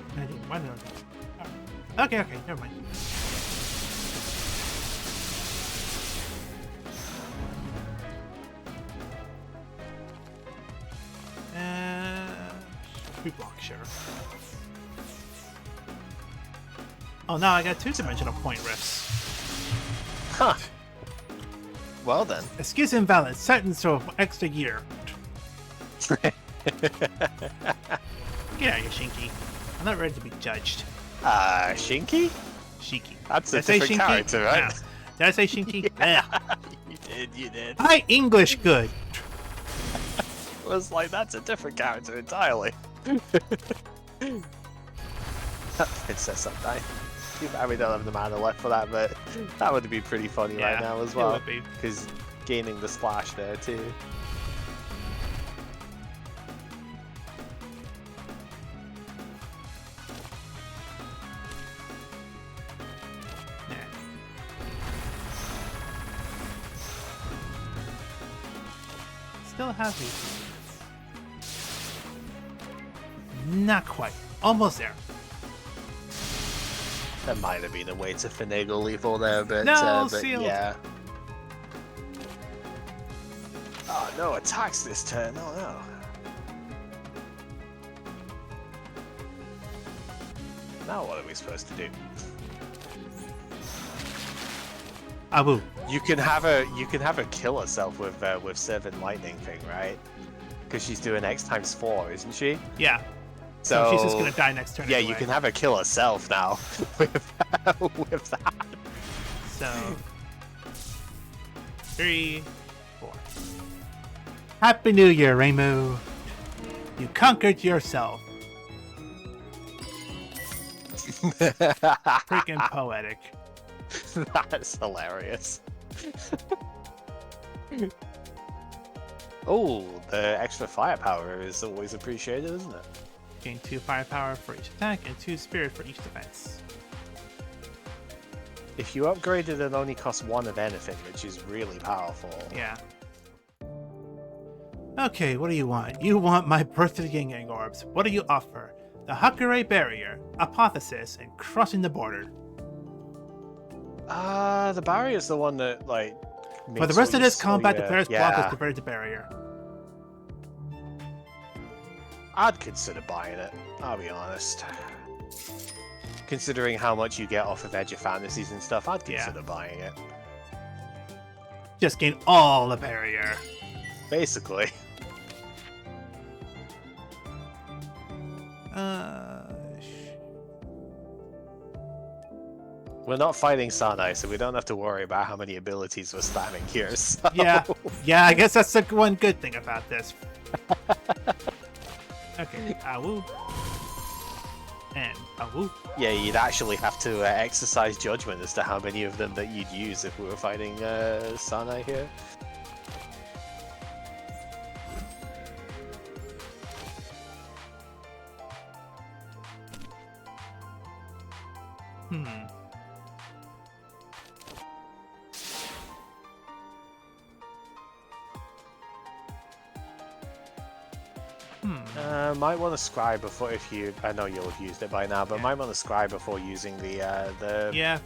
Why did I? Okay, never mind. We block, sure. Oh, now I got 2-dimensional point rifts. Huh. Well then. Excuse invalid. Sentence for extra year. Get out of here, Shinky. I'm not ready to be judged. Shinky? Shinky. That's a different character, right? Yeah. Did I say Shinky? Yeah. You did. Hi, English good. It was like, that's a different character entirely. Princess sometime. Too bad we don't have the mana left for that, but that would be pretty funny right now as well. It would be. Because gaining the splash there too. Still have these. Not quite. Almost there. That might have been a way to finagle lethal there, but, no, but sealed. Yeah. Oh, no attacks this turn. Oh, no. Now what are we supposed to do? Abu. You can have her kill herself with Servant Lightning thing, right? Because she's doing X times 4, isn't she? Yeah. So she's just gonna die next turn. Yeah, anyway. you can have her kill herself now with that. So 3, 4. Happy New Year, Reimu. You conquered yourself. Freaking poetic. That's hilarious. Oh, the extra firepower is always appreciated, isn't it? Gain 2 firepower for each attack and 2 spirit for each defense. If you upgraded, it only costs 1 of anything, which is really powerful. Yeah. Okay, what do you want? You want my birthday Yang orbs. What do you offer? The Hakure barrier, Apotheosis, and crossing the border. The barrier's the one that, like... For the rest of this combat, the player's block is converted to barrier. I'd consider buying it, I'll be honest. Considering how much you get off of Edge of Fantasies and stuff, I'd consider buying it. Just gain all the barrier. Basically. We're not fighting Sanai, so we don't have to worry about how many abilities we're spamming here. So... Yeah, I guess that's the one good thing about this. Okay, Awu. And Awu. Yeah, you'd actually have to exercise judgment as to how many of them that you'd use if we were fighting Sanai here. Might want to scry before I know you'll have used it by now, but might want to scry before using the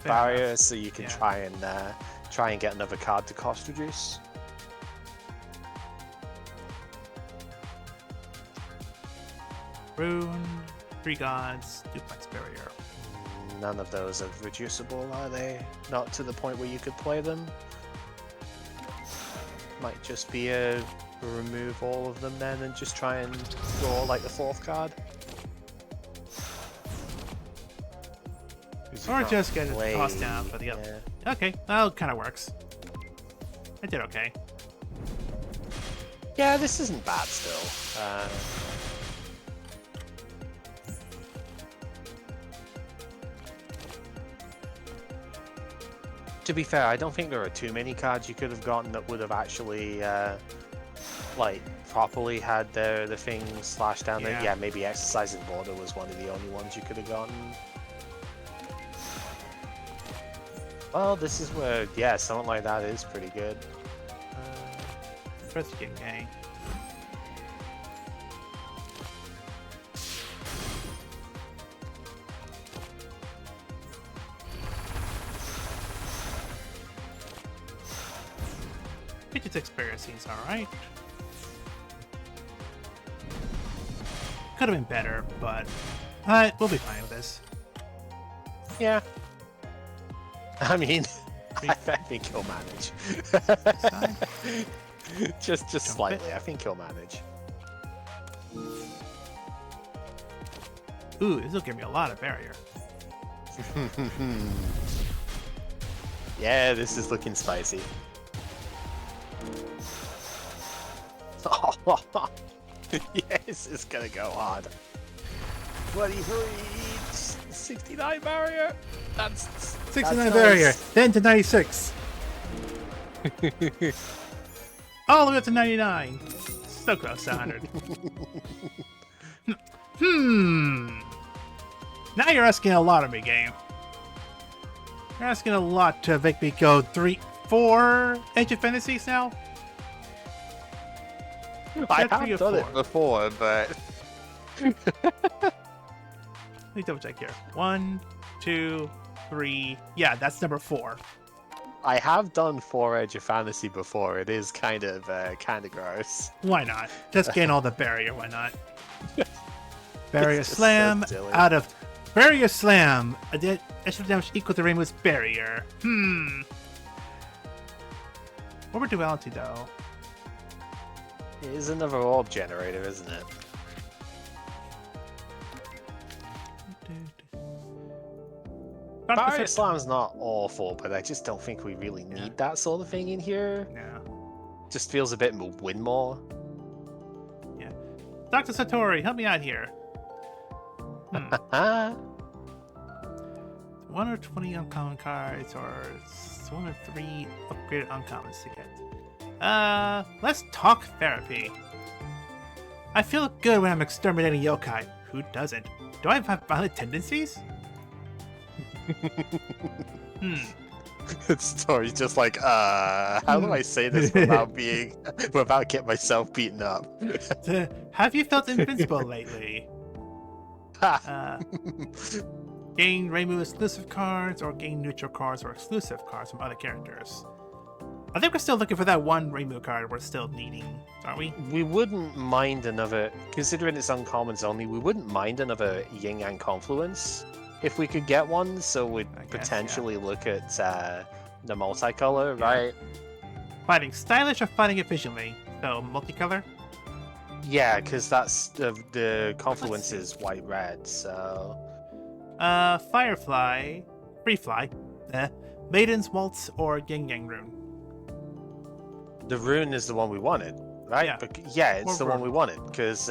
barrier enough. So you can try and get another card to cost reduce. Rune, 3 gods, duplex barrier. None of those are reducible, are they? Not to the point where you could play them. Might just be a remove all of them then and just try and draw like the 4th card. Or just get it tossed down for the other. Okay, that kind of works. I did okay. Yeah, this isn't bad still. To be fair, I don't think there are too many cards you could have gotten that would have actually like properly had the thing slashed down there. Yeah, maybe Exercising Border was one of the only ones you could have gotten. Well, this is where, something like that is pretty good. First game gang. Fidget's experience seems alright. Could have been better, but we'll be fine with this. Yeah. I mean, I think he'll manage. just slightly. I think he'll manage. Ooh, this will give me a lot of barrier. Yeah, this is looking spicy. Yes, it's gonna go hard. 23, 69 barrier. That's 69 barrier. Nice. Then to 96. All the way up to 99. So close to 100. Now you're asking a lot of me, game. You're asking a lot to make me go 4 Age of Fantasies now. I have done it before, but... Let me double check here. 1, 2, 3. Yeah, that's number 4. I have done 4 Age of Fantasy before. It is kind of gross. Why not? Just gain all the barrier. Why not? Barrier Slam out of Barrier Slam. Extra damage equal to Rainbow's barrier. Orb Duality though. It is another orb generator, isn't it? Barrier Slam's not awful, but I just don't think we really need that sort of thing in here. No. Just feels a bit win more. Yeah. Dr. Satori, help me out here. 1 or 20 uncommon cards, or 1 or 3 upgraded uncommons to get. Let's talk therapy. I feel good when I'm exterminating yokai. Who doesn't? Do I have violent tendencies? Story's just like, how do I say this without getting myself beaten up? Have you felt invincible lately? Gain Reimu exclusive cards, or gain neutral cards or exclusive cards from other characters. I think we're still looking for that one Reimu card we're still needing, aren't we? We wouldn't mind another, considering it's uncommons only, we wouldn't mind another Yin Yang Confluence if we could get one, so we'd potentially look at the multicolor, right? Fighting stylish or fighting efficiently? So, multicolor? Yeah, because that's the confluence is white-red, so... Firefly, Free Fly, Maiden's Waltz, or Yin Yang Rune? The rune is the one we wanted, right? Yeah, It's the one we wanted, because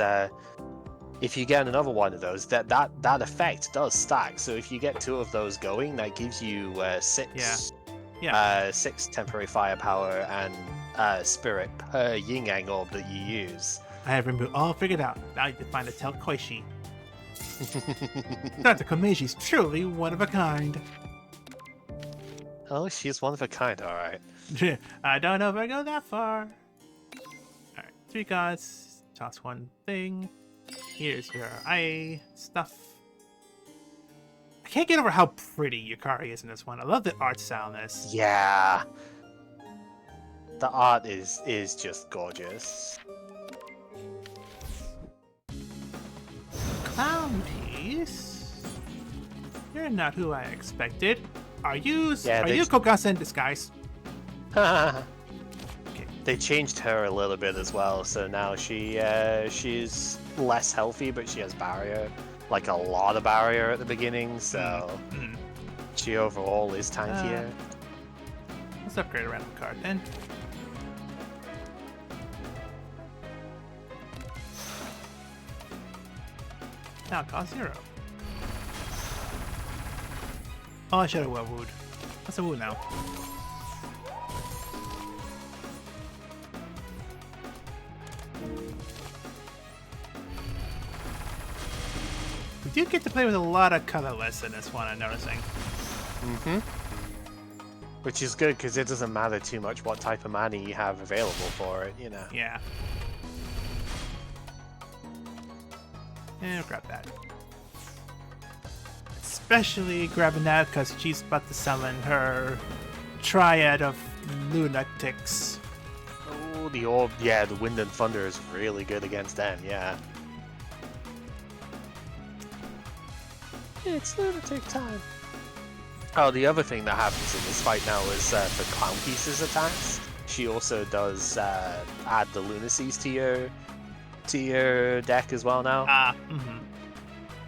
if you get another one of those, that effect does stack. So if you get 2 of those going, that gives you 6 6 temporary firepower and spirit per yin yang orb that you use. I have removed all figured out. Now you can find a Tel Koishi. Dr. Komeji's truly one of a kind. Oh, she's one of a kind, alright. I don't know if I go that far. Alright, 3 cards. Toss one thing. Here's your eye stuff. I can't get over how pretty Yukari is in this one. I love the art style in this. Yeah. The art is just gorgeous. Clown piece? You're not who I expected. Are you Kokasa in disguise? Okay. They changed her a little bit as well, so now she's less healthy, but she has barrier, like a lot of barrier at the beginning, so she overall is tankier. Let's upgrade a random card then. Now cost 0. Oh, I should have well wooed. What's a woo now? We do get to play with a lot of colorless in this one, I'm noticing. Mm-hmm. Which is good, because it doesn't matter too much what type of mana you have available for it, you know. Yeah. And grab that. Especially grabbing that because she's about to summon her triad of lunatics. Oh, the orb, yeah, the wind and thunder is really good against them, yeah. It's lunatic time. Oh, the other thing that happens in this fight now is for Clown Piece's attacks, she also does add the lunacies to your deck as well now.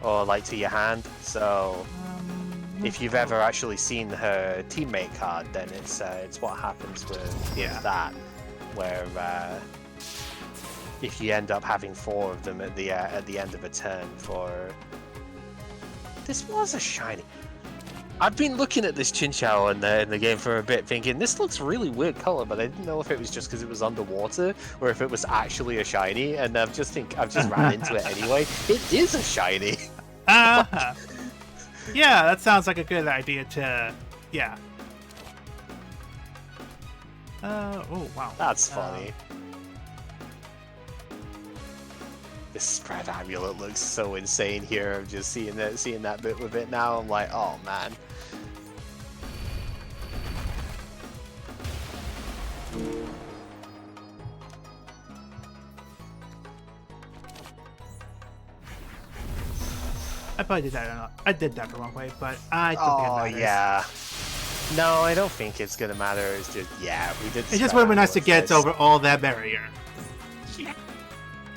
Or like to your hand. So if you've ever actually seen her teammate card, then it's what happens with that, where if you end up having 4 of them at the end of a turn for. This was a shiny. I've been looking at this Chinchou in the game for a bit, thinking this looks really weird color, but I didn't know if it was just because it was underwater or if it was actually a shiny. And I've just ran into it anyway. It is a shiny. Yeah, that sounds like a good idea to. Yeah. Oh wow. That's funny. This spread amulet looks so insane here. I'm just seeing that bit with it now. I'm like, oh man. I probably did that or not. I did that the wrong way, but I don't think it matters. Yeah. No, I don't think it's gonna matter. It's just we did. It just would have been nice to get over all that barrier. Yeah.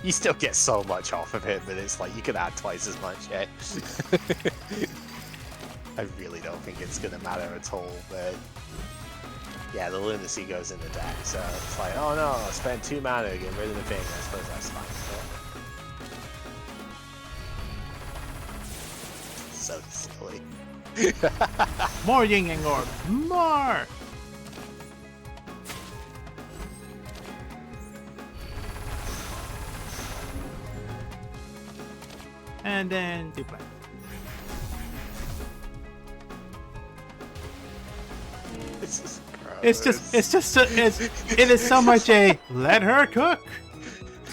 You still get so much off of it, but it's like you could add twice as much, eh? I really don't think it's gonna matter at all, but yeah, the lunacy goes in the deck, so it's like, oh no, I spent 2 mana to get rid of the thing. I suppose that's fine. But... so silly. More Yin Yang Orb! More! And then duplicate. It's It is so much a let her cook.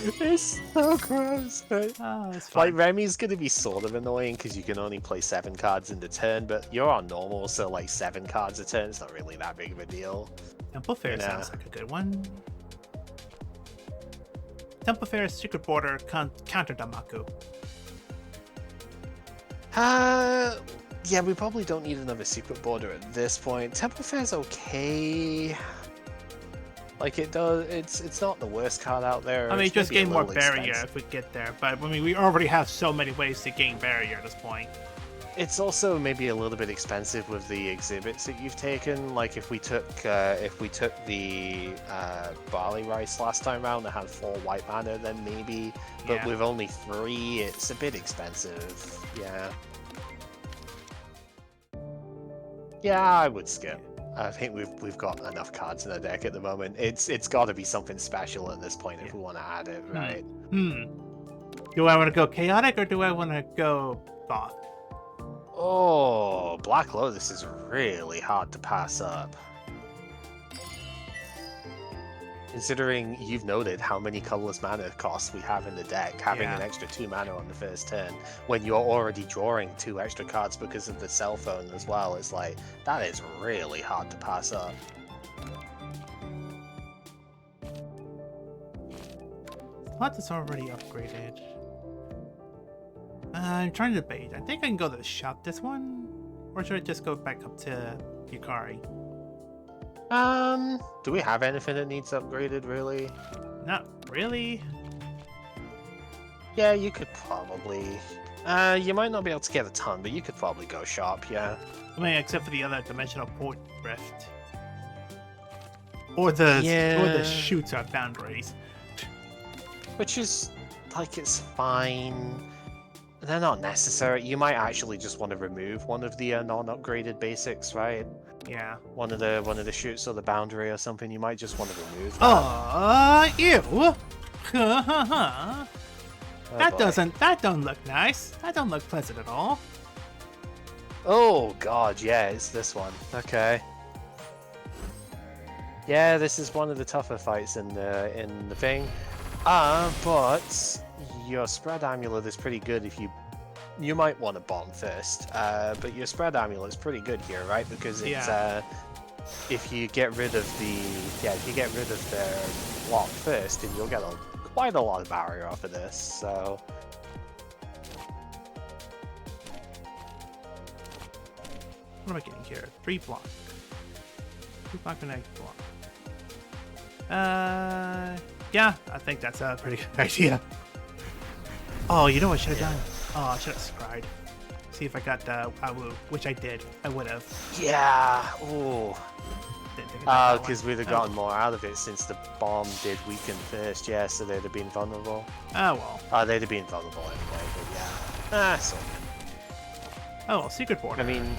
It's so gross. Oh, it's fine. Like, Remy's gonna be sort of annoying because you can only play 7 cards in the turn, but you're on normal, so like 7 cards a turn is not really that big of a deal. Temple Fair sounds like a good one. Temple Fair Secret Border counter Damaku. Yeah, we probably don't need another secret border at this point. Temple Fair's okay. Like, it's not the worst card out there. I mean, It's just maybe a gain more little barrier expensive. if we get there. But I mean, we already have so many ways to gain barrier at this point. It's also maybe a little bit expensive with the exhibits that you've taken. Like, if we took the barley rice last time round that had 4 white mana, then maybe. But Yeah. with only 3, it's a bit expensive. Yeah. Yeah, I would skip. I think we've got enough cards in the deck at the moment. It's got to be something special at this point if we want to add it, right? Do I want to go chaotic or do I want to go goth? Oh, Black Lotus is really hard to pass up. Considering you've noted how many colorless mana costs we have in the deck, having an extra 2 mana on the first turn, when you're already drawing 2 extra cards because of the cell phone as well, it's like, that is really hard to pass up. Slot is already upgraded. I'm trying to debate. I think I can go to the shop this one, or should I just go back up to Yukari? Do we have anything that needs upgraded, really? Not really. Yeah, you could probably. You might not be able to get a ton, but you could probably go shop, yeah. I mean, except for the other dimensional port rift, or the shoots at boundaries. Which is, like, it's fine. They're not necessary. You might actually just want to remove one of the non-upgraded basics, right? Yeah. One of the shoots or the boundary or something. You might just want to remove that. Ew. Oh, That don't look nice. That don't look pleasant at all. Oh god, yeah, it's this one. Okay. Yeah, this is one of the tougher fights in the thing. But your spread amulet is pretty good if you might want to bomb first. But your spread amulet is pretty good here, right? Because it's if you get rid of the block first, then you'll get quite a lot of barrier off of this. So what am I getting here? 3 block. 3 block and 8 block. Yeah, I think that's a pretty good idea. Oh, you know what I should have done? Oh, I should have scryed. See if I got the Awu, which I did. I would have. yeah, ooh. Because we'd have gotten more out of it since the bomb did weaken first, yeah, so they'd have been vulnerable. Oh, well. They'd have been vulnerable anyway, but yeah. So. Oh, well, secret border. I mean,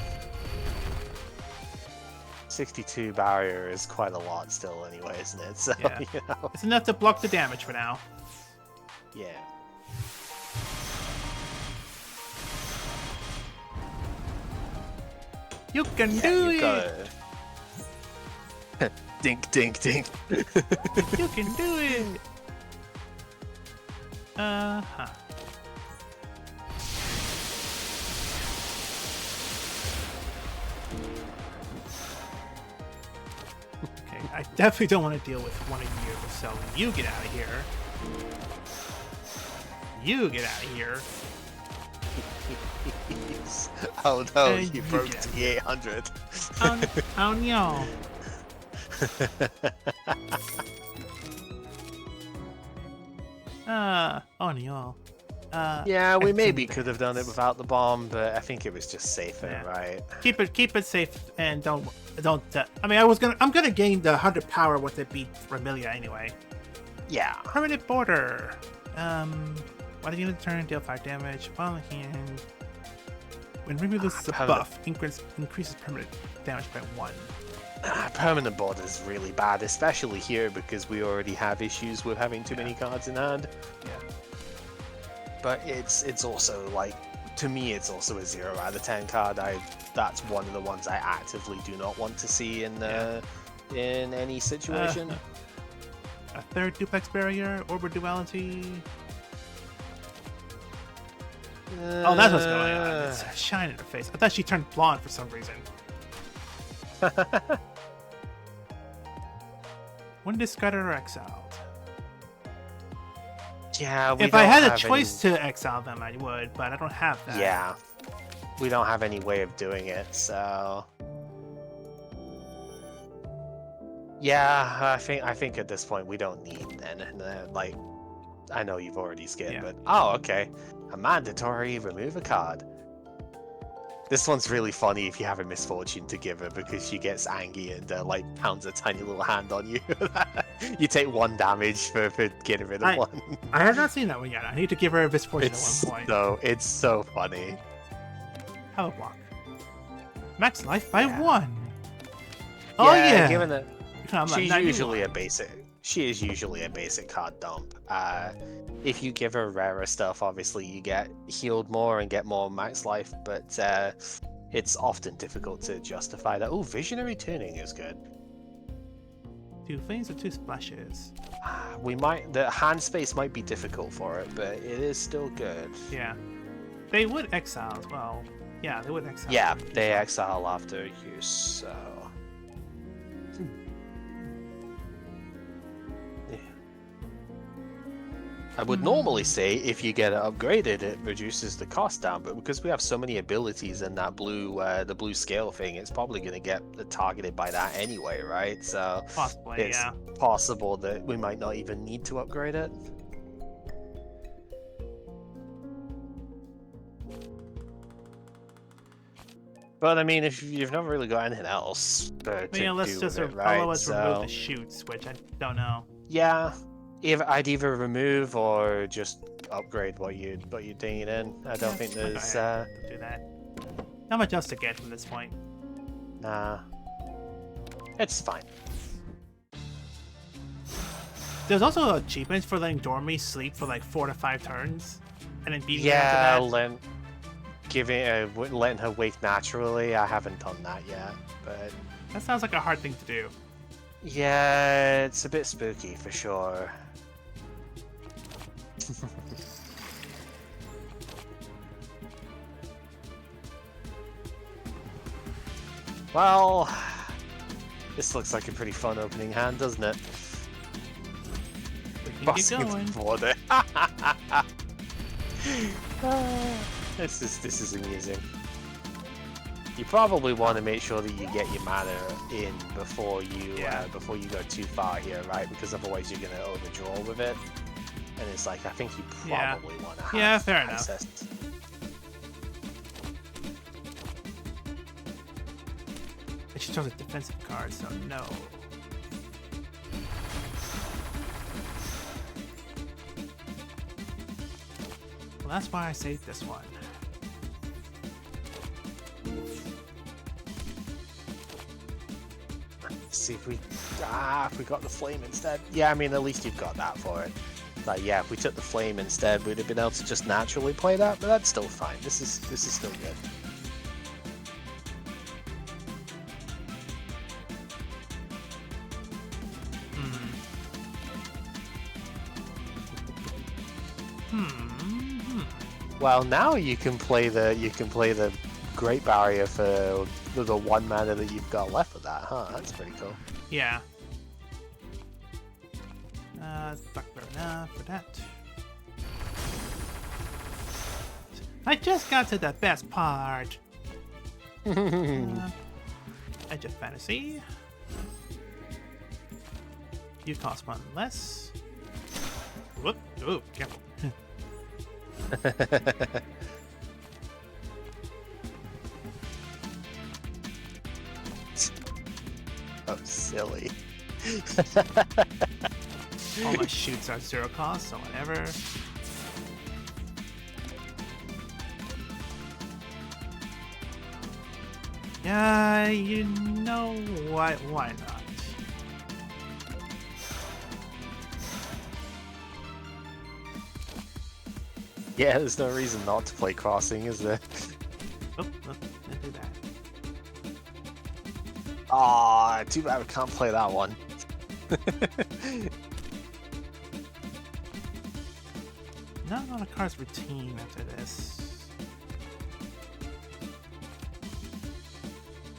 62 barrier is quite a lot still anyway, isn't it? So, Yeah. you know. It's enough to block the damage for now. Yeah. You can do you it! gotta... Dink, dink, dink. You can do it! Uh-huh. Okay, I definitely don't want to deal with one of you, so you get out of here. You get out of here. Oh no, And you you broke get- the 800. Oh no. Oh no. Yeah, we it's maybe in could have done it without the bomb, but I think it was just safer, Yeah. right? Keep it safe and don't. I mean, I'm gonna gain the 100 power once I beat Remilia anyway. Yeah. Permanent border. Why do you turn deal 5 damage? While in hand. When Remy loses a permanent- buff, increases permanent damage by 1. Permanent border is really bad, especially here because we already have issues with having too many cards in hand. Yeah. But it's also like, to me, it's also a 0 out of 10 card. That's one of the ones I actively do not want to see in in any situation. A third duplex barrier, orbital duality. Oh, that's what's going on. It's a shine in her face. I thought she turned blonde for some reason. When discarded or exiled? Yeah, if I had a choice to exile them, I would, but I don't have that. Yeah, we don't have any way of doing it, so yeah, I think at this point we don't need then. Like, I know you've already skipped, but oh, okay, a mandatory remove a card. This one's really funny if you have a misfortune to give her because she gets angry and like pounds a tiny little hand on you. You take 1 damage for getting rid of one. I have not seen that one yet. I need to give her a misfortune at one point. It's so funny. Hello block. Max life by 1. Oh yeah. Given that she is usually a basic card dump. If you give her rarer stuff, obviously you get healed more and get more max life, but it's often difficult to justify that. Oh, visionary tuning is good. 2 flames or 2 splashes. The hand space might be difficult for it, but it is still good. Yeah. They would exile as well. Yeah, they would exile. Yeah, they exile after use, so. I would normally say if you get it upgraded, it reduces the cost down, but because we have so many abilities in that blue, the blue scale thing, it's probably going to get targeted by that anyway, right? So possibly, it's possible that we might not even need to upgrade it. But I mean, if you've not really got anything else to let's do just with it, right? remove the shoots, which I don't know. Yeah. I'd either remove or just upgrade what you're doing it in. I don't think there's do that. Not much else to get from this point. Nah, it's fine. There's also achievements for letting Dormy sleep for like 4 to 5 turns, and then beating her after that. Letting her wake naturally. I haven't done that yet, but that sounds like a hard thing to do. Yeah, it's a bit spooky for sure. Well, this looks like a pretty fun opening hand, doesn't it? We can get going. This is amusing. You probably want to make sure that you get your mana in before you go too far here, right? Because otherwise you're gonna overdraw with it. And it's like, I think you probably want to have fair access. enough. And she chose a defensive card, so no. Well, that's why I saved this one. See if we got the flame instead. Yeah, I mean, at least you've got that for it. Like, yeah, if we took the flame instead, we'd have been able to just naturally play that, but that's still fine. This is still good. Well, now you can play the Great Barrier for the 1 mana that you've got left of that, huh? That's pretty cool. Yeah. Stuck enough for that. I just got to the best part. Edge of Fantasy. You cost 1 less. Whoop! Oh, careful. Oh, silly. All my shoots are 0 cost, so whatever. Yeah, you know what? Why not? Yeah, there's no reason not to play Crossing, is there? Oh, didn't do that. Aw, too bad we can't play that one. Not a lot of cards routine after this.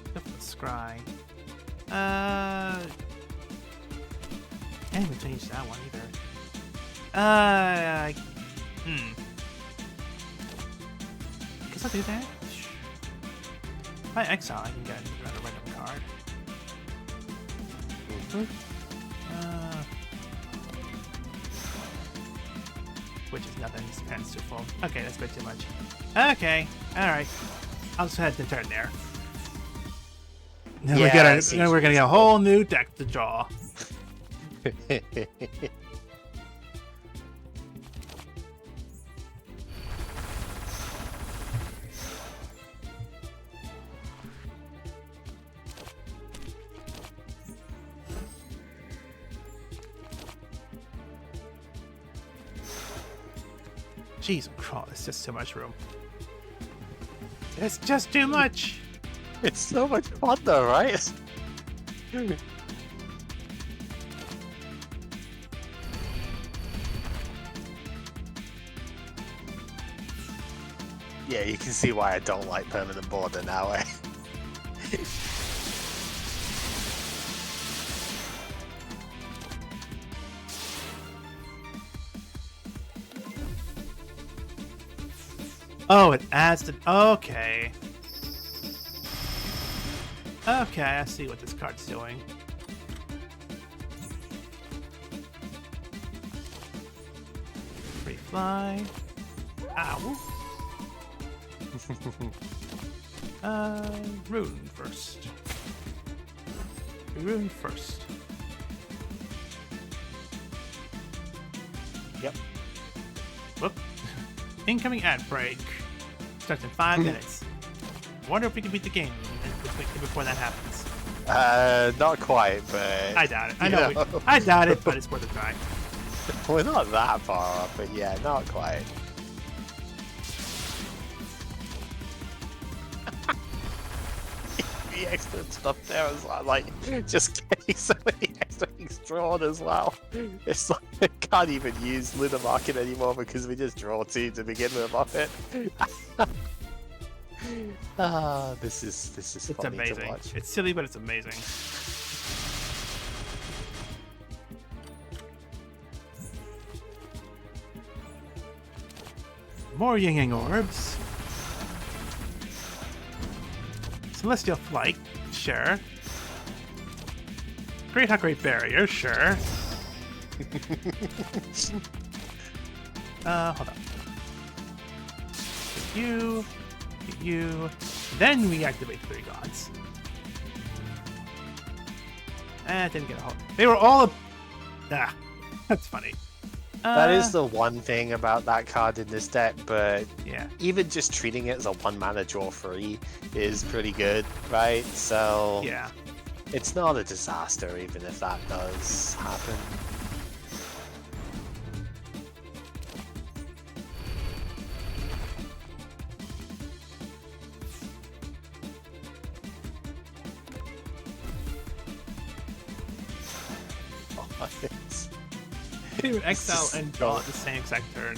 Except for the Scry. Can't even change that one either. Guess I'll do that. If I exile, I can get another random card. Which is nothing. His hand's too full. Okay, that's a bit too much. Okay, alright. I'll just head to turn there. Now Yeah, we're gonna get a whole new deck to draw. Jeez, crawl, it's just too much room. It's just too much! It's so much fun though, right? Yeah, you can see why I don't like permanent border now, eh? Oh, it adds to... Okay. Okay, I see what this card's doing. Free fly. Ow. Rune first. Rune first. Yep. Whoop. Incoming ad break. Starts in 5 minutes. I wonder if we can beat the game before that happens. Not quite, but... I doubt it. I know. I doubt it, but it's worth a try. We're not that far off, but yeah, not quite. The extra stuff there as well, like, just getting so many extra things drawn as well. It's like, I can't even use Lunar Market anymore because we just draw 2 to begin with off it. This is It's funny amazing. to watch. It's silly, but it's amazing. More Yin Yang Orbs. Celestial Flight, sure. Great Hot Great Barrier, sure. Hold on. Get you. Then we activate 3 gods. Didn't get a hold. They were all that's funny. That is the one thing about that card in this deck, but yeah. Even just treating it as a 1-mana draw free is pretty good, right? So Yeah. it's not a disaster even if that does happen. Even exile and draw at the same exact turn.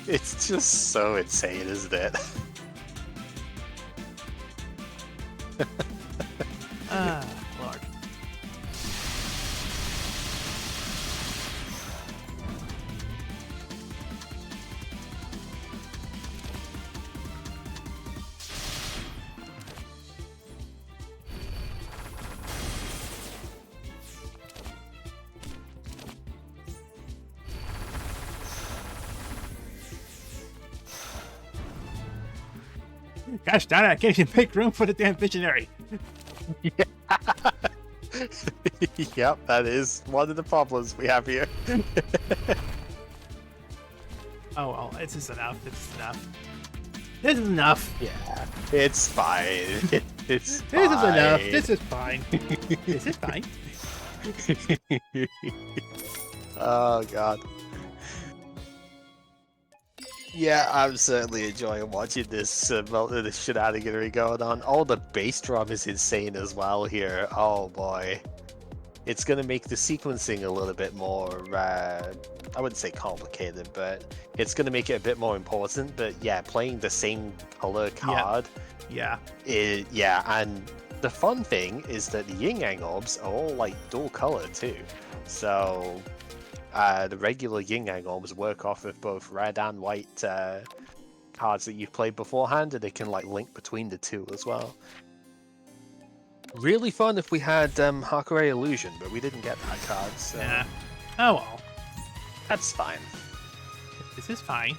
It's just so insane, isn't it? Lord. Gosh darn it, I can't even make room for the damn visionary. Yeah. Yep, that is one of the problems we have here. Oh well, this is enough. This is enough. This is enough. Yeah, it's fine. It's fine. This is enough. This is fine. This is fine. Oh god. Yeah, I'm certainly enjoying watching this this shenaniganery going on. Oh, the bass drum is insane as well here. Oh boy. It's going to make the sequencing a little bit more, I wouldn't say complicated, but it's going to make it a bit more important. But yeah, playing the same color card. Yeah. Yeah, and the fun thing is that the yin yang orbs are all like dual color too. So the regular yin yang orbs work off of both red and white cards that you've played beforehand, and they can like link between the two as well. Really fun if we had Hakurai Illusion, but we didn't get that card, so... Yeah. Oh well. That's fine. This is fine.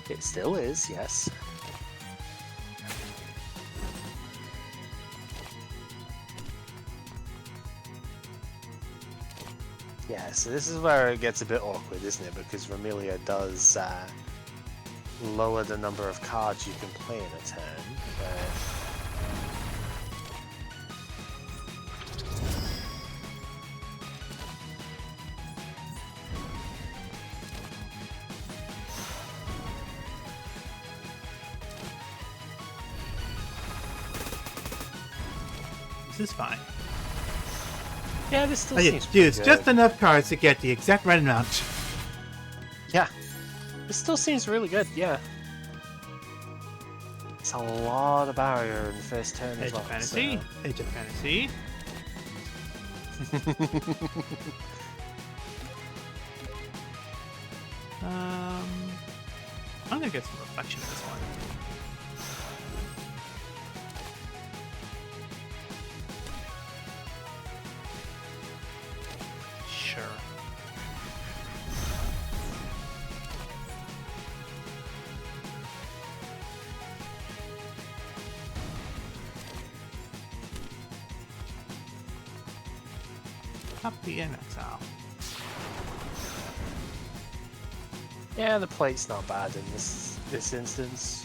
It still is, yes. Yeah, so this is where it gets a bit awkward, isn't it? Because Romelia does lower the number of cards you can play in a turn, but... This is fine. Yeah, this still seems use good. just enough cards to get the exact right amount. Yeah. This still seems really good, yeah. It's a lot of barrier in the first turn as Age well. of Fantasy. So... Age of Fantasy. I'm gonna get some reflection in this one. Sure. Copy and exile. Yeah, the plate's not bad in this instance.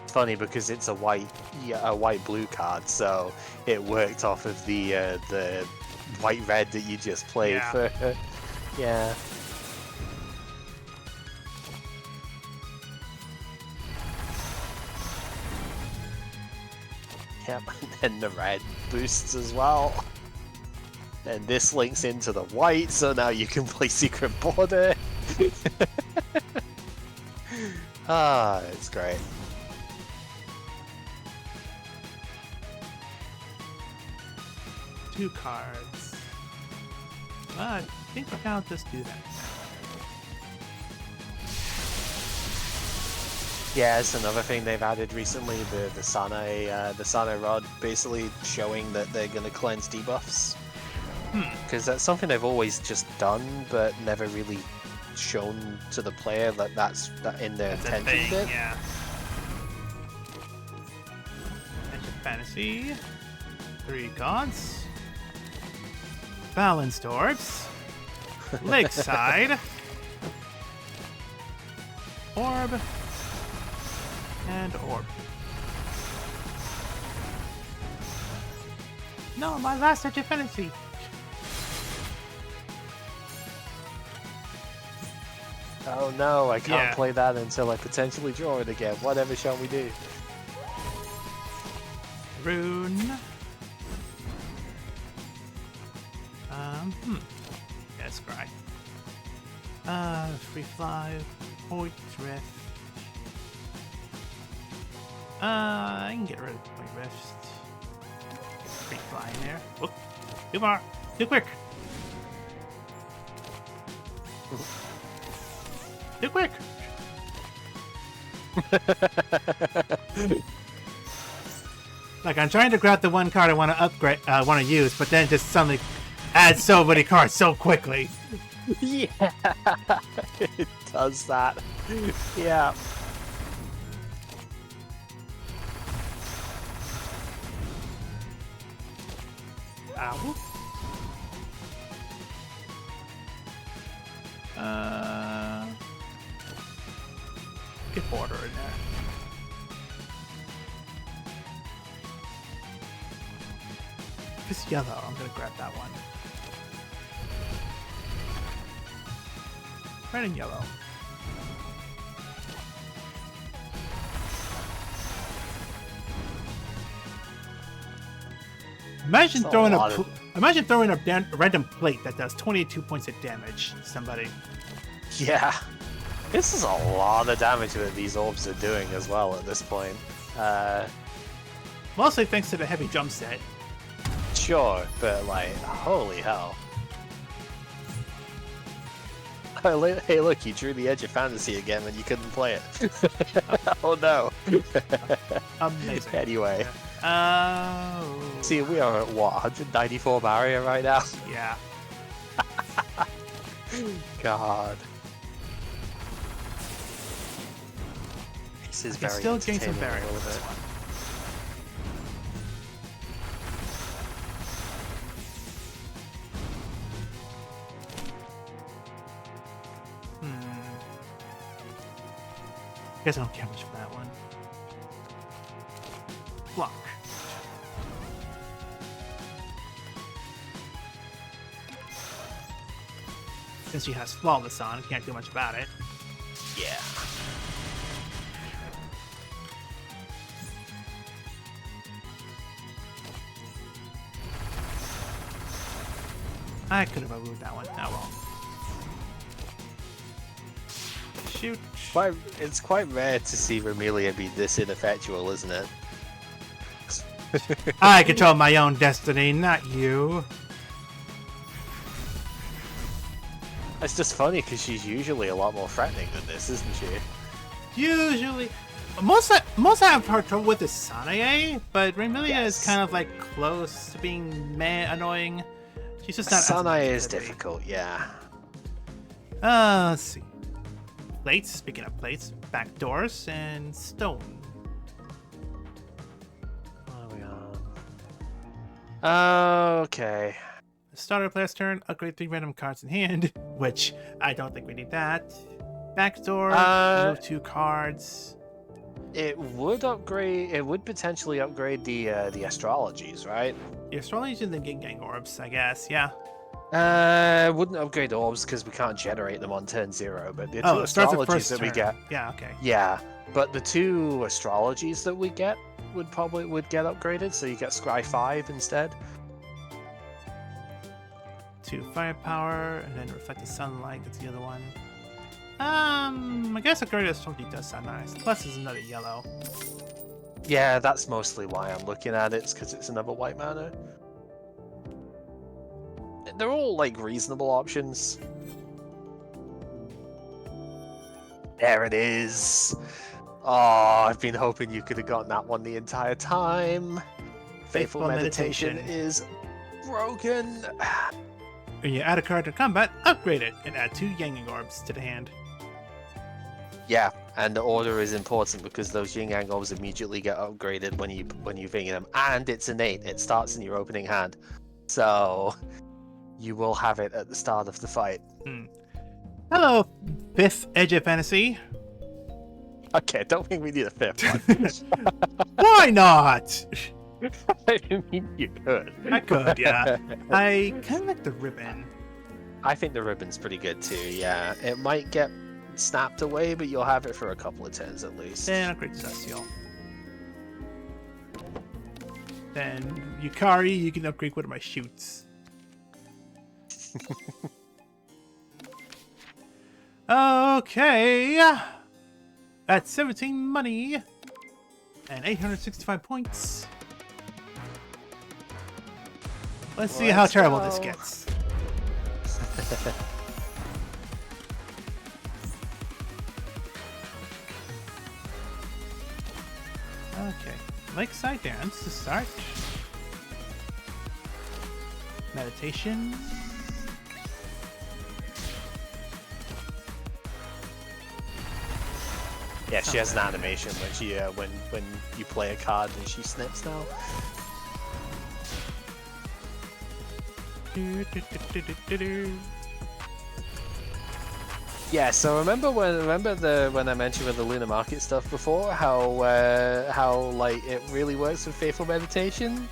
It's funny because it's a white blue card, so it worked off of the white red that you just played. Yeah. For yeah. Yep, and the red boosts as well. And this links into the white, so now you can play Secret Border. Ah, it's great. Two cards. But I think I can just do that. Yeah, it's another thing they've added recently, the Sane Rod, basically showing that they're going to cleanse debuffs. Because that's something they've always just done, but never really shown to the player that that's in their intention bit. Yeah. Age of Fantasy. 3 gods. Balanced orbs. Lakeside. Orb. And orb. No, my last Age of Fantasy. Oh no, I can't play that until I potentially draw it again. Whatever shall we do? Rune. Yeah, scry. Free fly. Point rift. I can get rid of point rift. Free fly in there. Oh, too far. Too quick. Too quick. Like, I'm trying to grab the one card I want to upgrade, want to use, but then just suddenly add so many cards so quickly. Yeah, it does that. Yeah. Ow. Get border in there. If it's yellow, I'm gonna grab that one. Red and yellow. Imagine throwing a random plate that does 22 points of damage to somebody. Yeah. This is a lot of damage that these orbs are doing as well at this point. Mostly thanks to the heavy jump set. Sure, but like, holy hell. Hey look, you drew the Edge of Fantasy again when you couldn't play it. Oh no. Amazing. Anyway. Yeah. Oh. See, we are at what, 194 barrier right now? Yeah. God. This is very still gain some barrier entertaining, with this one. I guess I don't care much for that one. Block. Since she has flawless on, can't do much about it. Yeah. I could have removed that one. Oh well. Shoot. It's quite rare to see Vermilion be this ineffectual, isn't it? I control my own destiny, not you. It's just funny because she's usually a lot more threatening than this, isn't she? Usually, most I have hard trouble with is Sanae, but Remilia is kind of like close to being annoying. She's just not. Sanae is difficult, yeah. Let's see. Plates. Speaking of plates, back doors and stone. What are we on? Okay. Starter player's turn. Upgrade 3 random cards in hand, which I don't think we need that. Back door. Remove 2 cards. It would upgrade. It would potentially upgrade the astrologies, right? The astrology and the Gang orbs, I guess. Yeah. Wouldn't upgrade orbs because we can't generate them on turn 0. But the two it starts at astrologies first that we turn. get. Yeah. Okay. Yeah, but the 2 astrologies that we get would get upgraded. So you get Scry 5 instead. 2 firepower, and then reflect the sunlight. That's the other one. I guess upgraded astrology does sound nice. Plus, is another yellow. Yeah, that's mostly why I'm looking at it. It's because it's another white mana. They're all like reasonable options. There it is. Oh, I've been hoping you could have gotten that one the entire time. Faithful Meditation is broken. When you add a card to combat, upgrade it and add 2 Yang orbs to the hand. Yeah, and the order is important because those Yin Yang orbs immediately get upgraded when you bring them, and it's innate. It starts in your opening hand, so you will have it at the start of the fight. Hello, 5th Edge of Fantasy. Okay, I don't think we need a 5th one. Why not? I mean, you could. I could, yeah. I kind of like the ribbon. I think the ribbon's pretty good too. Yeah, it might get snapped away, but you'll have it for a couple of turns at least. Then upgrade Celestial. Then Yukari, you can upgrade one of my shoots. Okay. That's 17 money and 865 points. Let's see how terrible this gets. Okay, Lakeside Dance to start. Meditation. Yeah, she has an animation when she when you play a card and she snips now. Yeah, so remember when I mentioned with the Lunar Market stuff before, how like it really works with Faithful Meditation?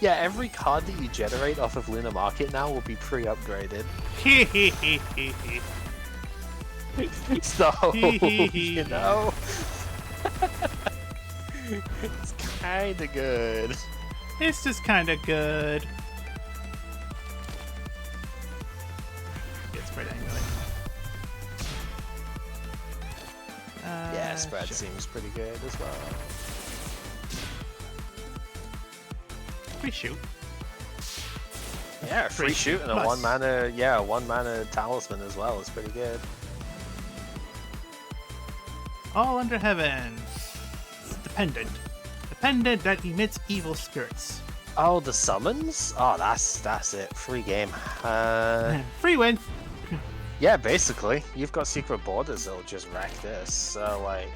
Yeah, every card that you generate off of Lunar Market now will be pre-upgraded. So, you know, it's kind of good. It's just kind of good. Get spread angrily. Yeah, spread sure. seems pretty good as well. Free shoot. Yeah, free shoot and a plus. 1-mana talisman as well is pretty good. All under heaven. Dependent. Dependent that emits evil spirits. Oh, the summons? Oh, that's it. Free game. Free win. Yeah, basically. You've got secret borders that'll just wreck this. So, like...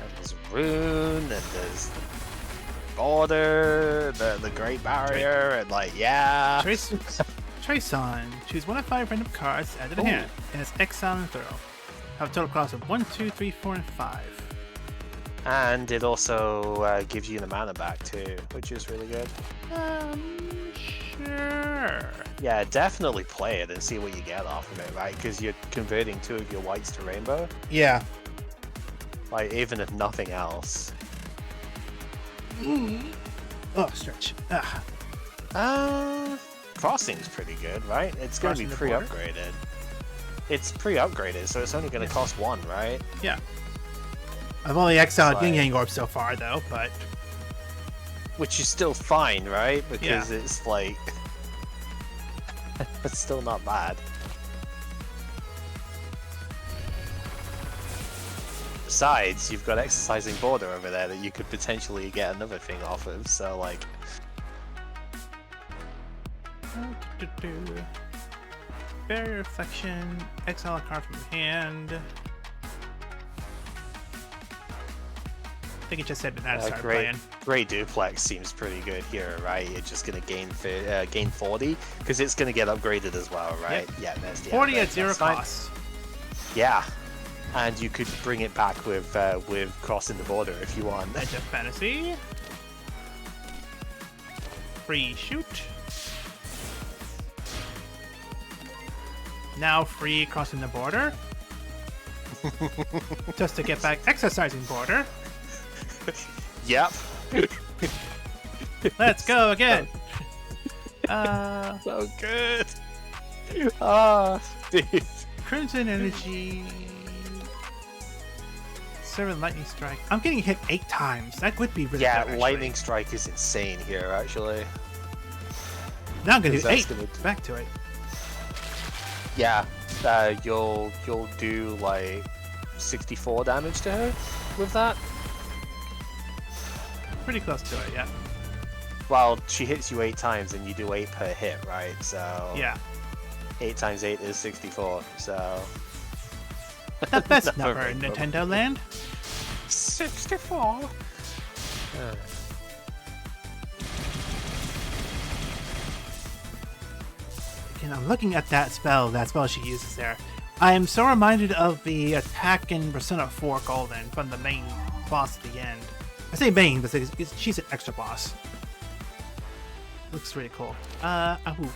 And there's Rune, and there's Border, the Great Barrier, and like, yeah. Trace on. Choose one of 5 random cards added to the hand. It has exile and throw. Have a total cost of 1, 2, 3, 4, and 5. And it also gives you the mana back too, which is really good. Sure. Yeah, definitely play it and see what you get off of it, right? Because you're converting 2 of your whites to rainbow. Yeah. Like, even if nothing else. Oh, stretch. Crossing's pretty good, right? It's going to be pre-upgraded. It's pre-upgraded, so it's only going to cost 1, right? Yeah. I've only exiled Like- Yin Yang Orb so far, though, but... Which is still fine, right? Because it's like... it's still not bad. Besides, you've got Exercising Border over there that you could potentially get another thing off of, so like... Barrier Reflection, exile a card from your hand. I think it just said that started playing. Great Duplex seems pretty good here, right? You're just gonna gain 40 because it's gonna get upgraded as well, right? Yep. Yeah, there's the 40 upgrade. at 0 That's fine. cost. Yeah, and you could bring it back with Crossing the Border if you want. Edge of Fantasy. Free shoot. Now free Crossing the Border. Just to get back Exercising Border. Yep. Let's go again. So good. Ah, dude. Crimson Energy. Servant Lightning Strike. I'm getting hit 8 times. That would be really Yeah, good, Lightning Strike is insane here, actually. Now I'm gonna do 'Cause 8. that's Back to it. Yeah, you'll do like 64 damage to her with that. Pretty close to it, yeah. Well, she hits you 8 times and you do 8 per hit, right? So Yeah. 8 times 8 is 64. So The best Never number in mind. Nintendo Land. 64. And I'm looking at that spell she uses there. I am so reminded of the attack in Persona 4 Golden from the main boss at the end. I say main, but she's an extra boss. Looks really cool. Ooh.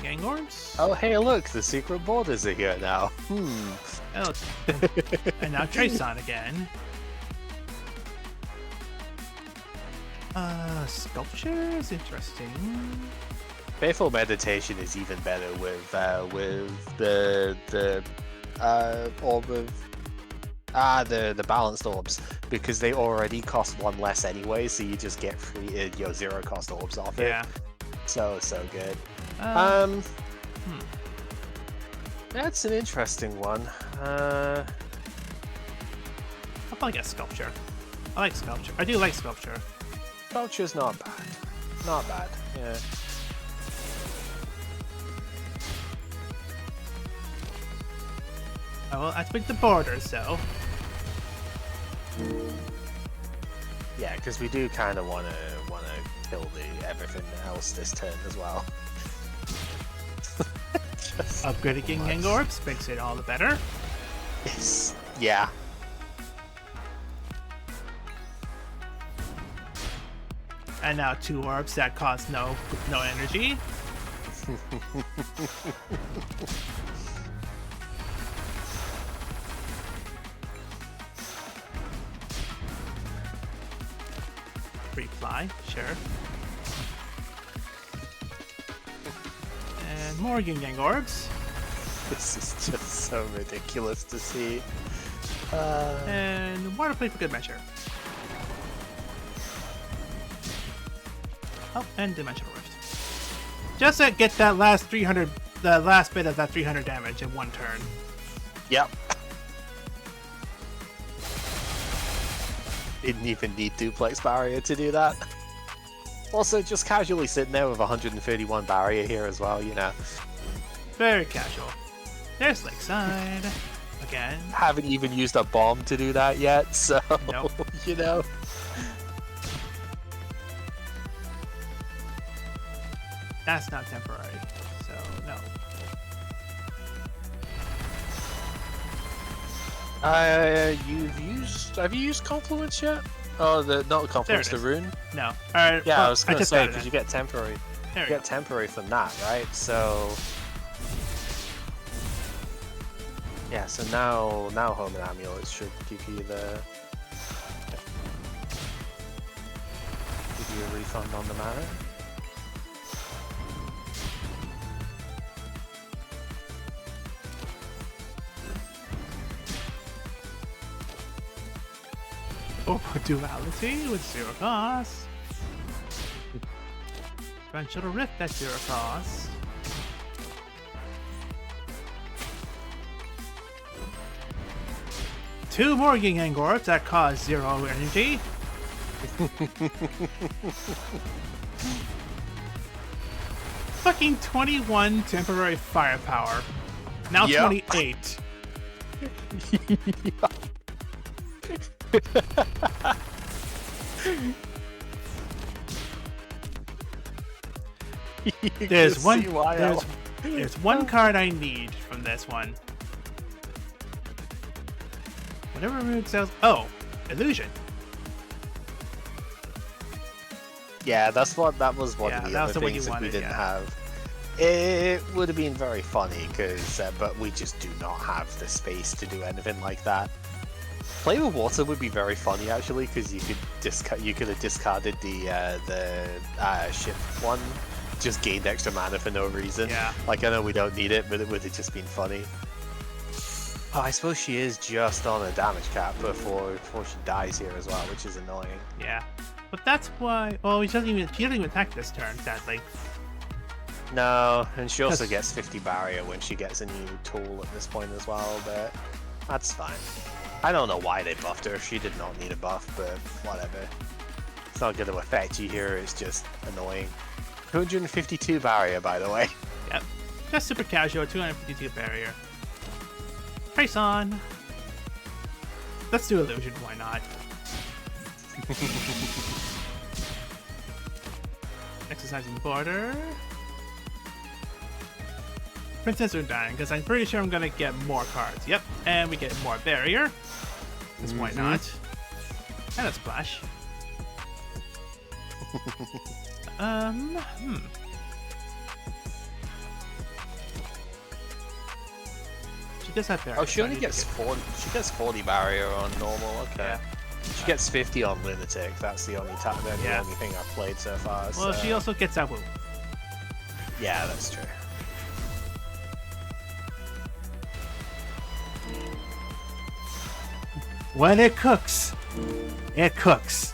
Gang Orbs. Oh, hey, look, the secret borders are here now. Oh, and now Trace on again. Sculptures, interesting. Faithful Meditation is even better with the orb of the balanced orbs, because they already cost 1 less anyway, so you just get free your 0 cost orbs off it. Yeah. So good. That's an interesting one. I'll probably get Sculpture. I like Sculpture. I do like Sculpture. Sculpture's not bad. Not bad. Yeah. Oh, well, I picked the borders, though. Yeah, because we do kind of want to kill the everything else this turn as well. Upgrading Yin Yang Orbs makes it all the better. Yes. Yeah. And now 2 orbs that cost no energy. Free fly, sure. And more Yin Yang orbs. This is just so ridiculous to see. And water plate for good measure. Oh, and Dimensional Rift. Just to get that last 300, the last bit of that 300 damage in one turn. Yep. Didn't even need Duplex Barrier to do that. Also, just casually sitting there with 131 Barrier here as well, you know. Very casual. There's Lakeside. Again. Haven't even used a bomb to do that yet, so, Nope. you know. That's not temporary, so no. Have you used Confluence yet? Oh, not Confluence, the rune? No. Alright, Yeah, well, I was gonna just say, got it because in. you get temporary. There You we get go. temporary from that, right? So... Yeah, so now Home and Amulets should give you the... Give you a refund on the mana. Oh, duality with 0 cost. Dimensional Rift at 0 cost. Two more Yin Yang orbs that cost 0 energy. Fucking 21 temporary firepower. Now Yep. 28. There's one card I need from this one. Whatever mood sells. Oh, illusion. Yeah, that was one of the that was other the one you things that we wanted, didn't yeah. have. It would have been very funny, but we just do not have the space to do anything like that. Play with water would be very funny actually, because you could have discarded the ship one, just gained extra mana for no reason. Yeah. Like, I know we don't need it, but it would have just been funny. Oh, I suppose she is just on a damage cap before she dies here as well, which is annoying. Yeah. But that's why. Well, she doesn't even attack this turn, sadly. No, and she also 'Cause- gets 50 barrier when she gets a new tool at this point as well, but that's fine. I don't know why they buffed her. She did not need a buff, but whatever. It's not going to affect you here, it's just annoying. 252 barrier, by the way. Yep. Just super casual, 252 barrier. Price on. Let's do illusion, why not? Exercising border. Princess Undyne, because I'm pretty sure I'm gonna get more cards. Yep, and we get more barrier. Because why not? And a splash. She does have barrier. Oh, she so I only need to gets get- 40. She gets 40 barrier on normal. Okay. Yeah. She gets 50 on lunatic. That's the only Yeah. only thing I've played so far. Well, so... she also gets that woo. Yeah, that's true. When it cooks, it cooks.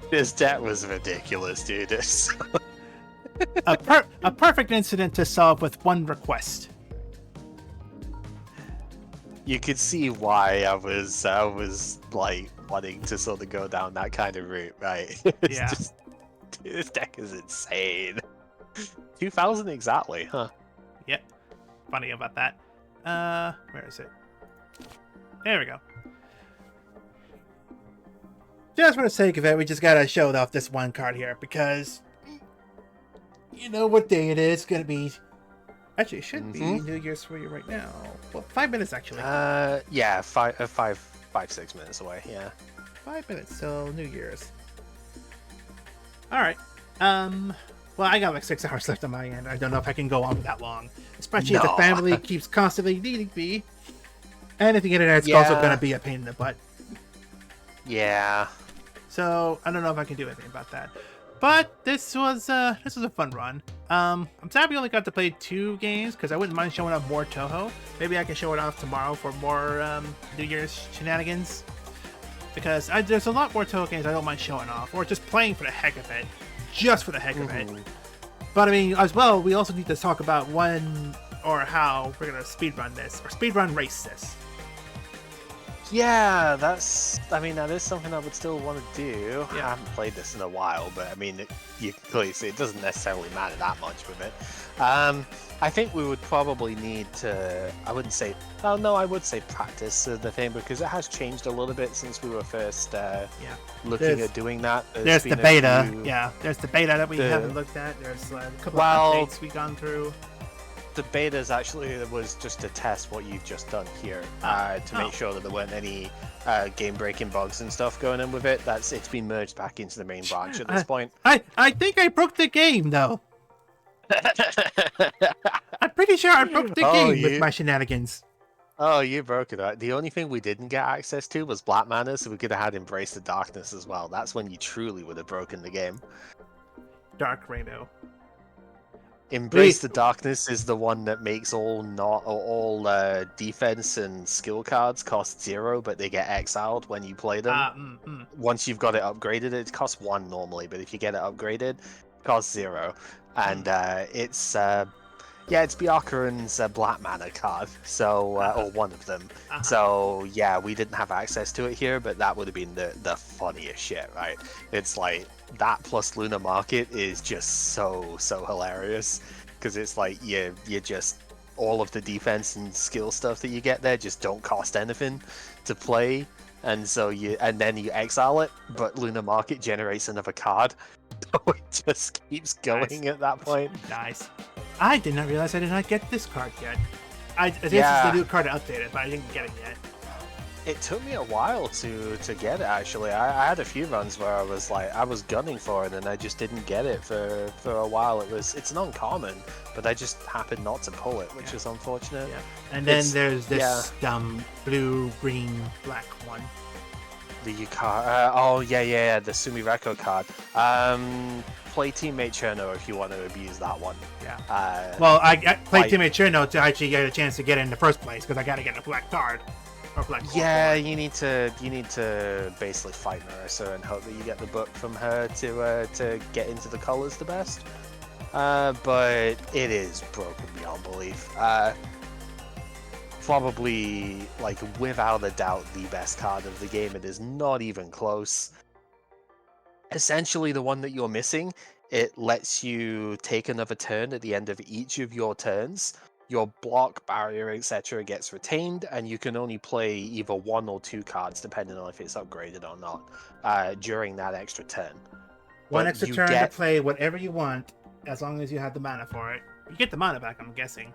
This deck was ridiculous, dude. It's... A perfect incident to solve with one request. You could see why I was like wanting to sort of go down that kind of route, right? It's Yeah. just, dude, this deck is insane. 2000 exactly, huh? Yep. Funny about that. Where is it? There we go. Just for the sake of it, we just gotta show off this one card here because you know what day it is. It's gonna be Actually, it should be New Year's for you right now. Well, 5 minutes actually. Yeah, 6 minutes away. Yeah. 5 minutes till New Year's. All right. Well, I got like 6 hours left on my end. I don't know if I can go on for that long, especially if the family keeps constantly needing me. And if the internet's also going to be a pain in the butt. Yeah. So I don't know if I can do anything about that. But this was a fun run. I'm sad we only got to play 2 games because I wouldn't mind showing off more Touhou. Maybe I can show it off tomorrow for more New Year's shenanigans. Because there's a lot more Touhou games I don't mind showing off, or just playing for the heck of it, just for the heck of it. But I mean, as well, we also need to talk about when or how we're gonna speedrun this or speedrun race this. Yeah, that is something I would still want to do. Yeah. I haven't played this in a while, but I mean, you can clearly see it doesn't necessarily matter that much with it. I think we would probably need to, I would say practice the thing, because it has changed a little bit since we were first looking at doing that. There's the beta, there's the beta that we haven't looked at. There's a couple of updates we've gone through. The betas actually was just to test what you've just done here, to make sure that there weren't any game-breaking bugs and stuff going in with it. It's been merged back into the main branch at this point. I think I broke the game though. I'm pretty sure I broke the game with my shenanigans. Oh, you broke it. The only thing we didn't get access to was Black Mana, so we could have had Embrace the Darkness as well. That's when you truly would have broken the game. Dark Rainbow. Embrace the Darkness is the one that makes all defense and skill cards cost 0, but they get exiled when you play them. Once you've got it upgraded, it costs 1 normally, but if you get it upgraded, it costs 0. And it's Byakuran's Black Mana card, so or one of them. So yeah, we didn't have access to it here, but that would have been the funniest shit, right? It's like that plus Lunar Market is just so hilarious, because it's like you just all of the defense and skill stuff that you get there just don't cost anything to play, and so then you exile it, but Lunar Market generates another card. So it just keeps going at that point. Nice. I did not realize I did not get this card yet. This is the new card to update it, but I didn't get it yet. It took me a while to get it, actually. I had a few runs where I was gunning for it and I just didn't get it for a while. It's an uncommon, but I just happened not to pull it, which is unfortunate. Yeah. And then there's this blue, green, black one. The Yukari, the Sumireko card. Play Teammate Cherno if you want to abuse that one. Yeah. Well, I played Teammate Cherno to actually get a chance to get it in the first place, because I got to get a black card. Or black card. You need to basically fight Marissa and hope that you get the book from her to get into the colors the best. But it is broken beyond belief. Probably, like, without a doubt, the best card of the game. It is not even close. Essentially, the one that you're missing, it lets you take another turn at the end of each of your turns. Your block, barrier, etc. gets retained, and you can only play either 1 or 2 cards, depending on if it's upgraded or not, during that extra turn. One extra turn to play whatever you want, as long as you have the mana for it. You get the mana back, I'm guessing.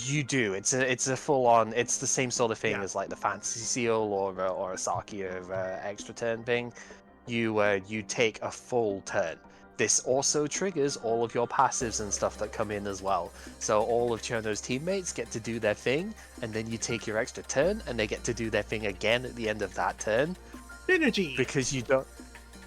You do. It's a full-on. It's the same sort of thing as like the Fantasy Seal or a Saki of extra turn thing. You take a full turn. This also triggers all of your passives and stuff that come in as well. So all of Cherno's teammates get to do their thing, and then you take your extra turn, and they get to do their thing again at the end of that turn. Synergy! Because you don't...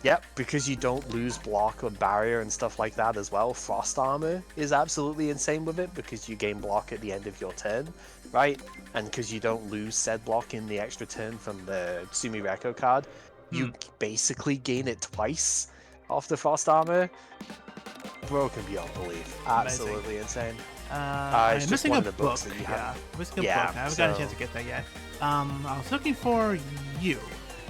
Yep, because you don't lose block or barrier and stuff like that as well. Frost Armor is absolutely insane with it, because you gain block at the end of your turn, right? And because you don't lose said block in the extra turn from the Sumireko card, you basically gain it twice off the Frost Armor. Broken beyond belief. Absolutely insane. I'm just missing one a of the books book. that you have. Missing a book. I haven't got a chance to get that yet. I was looking for you.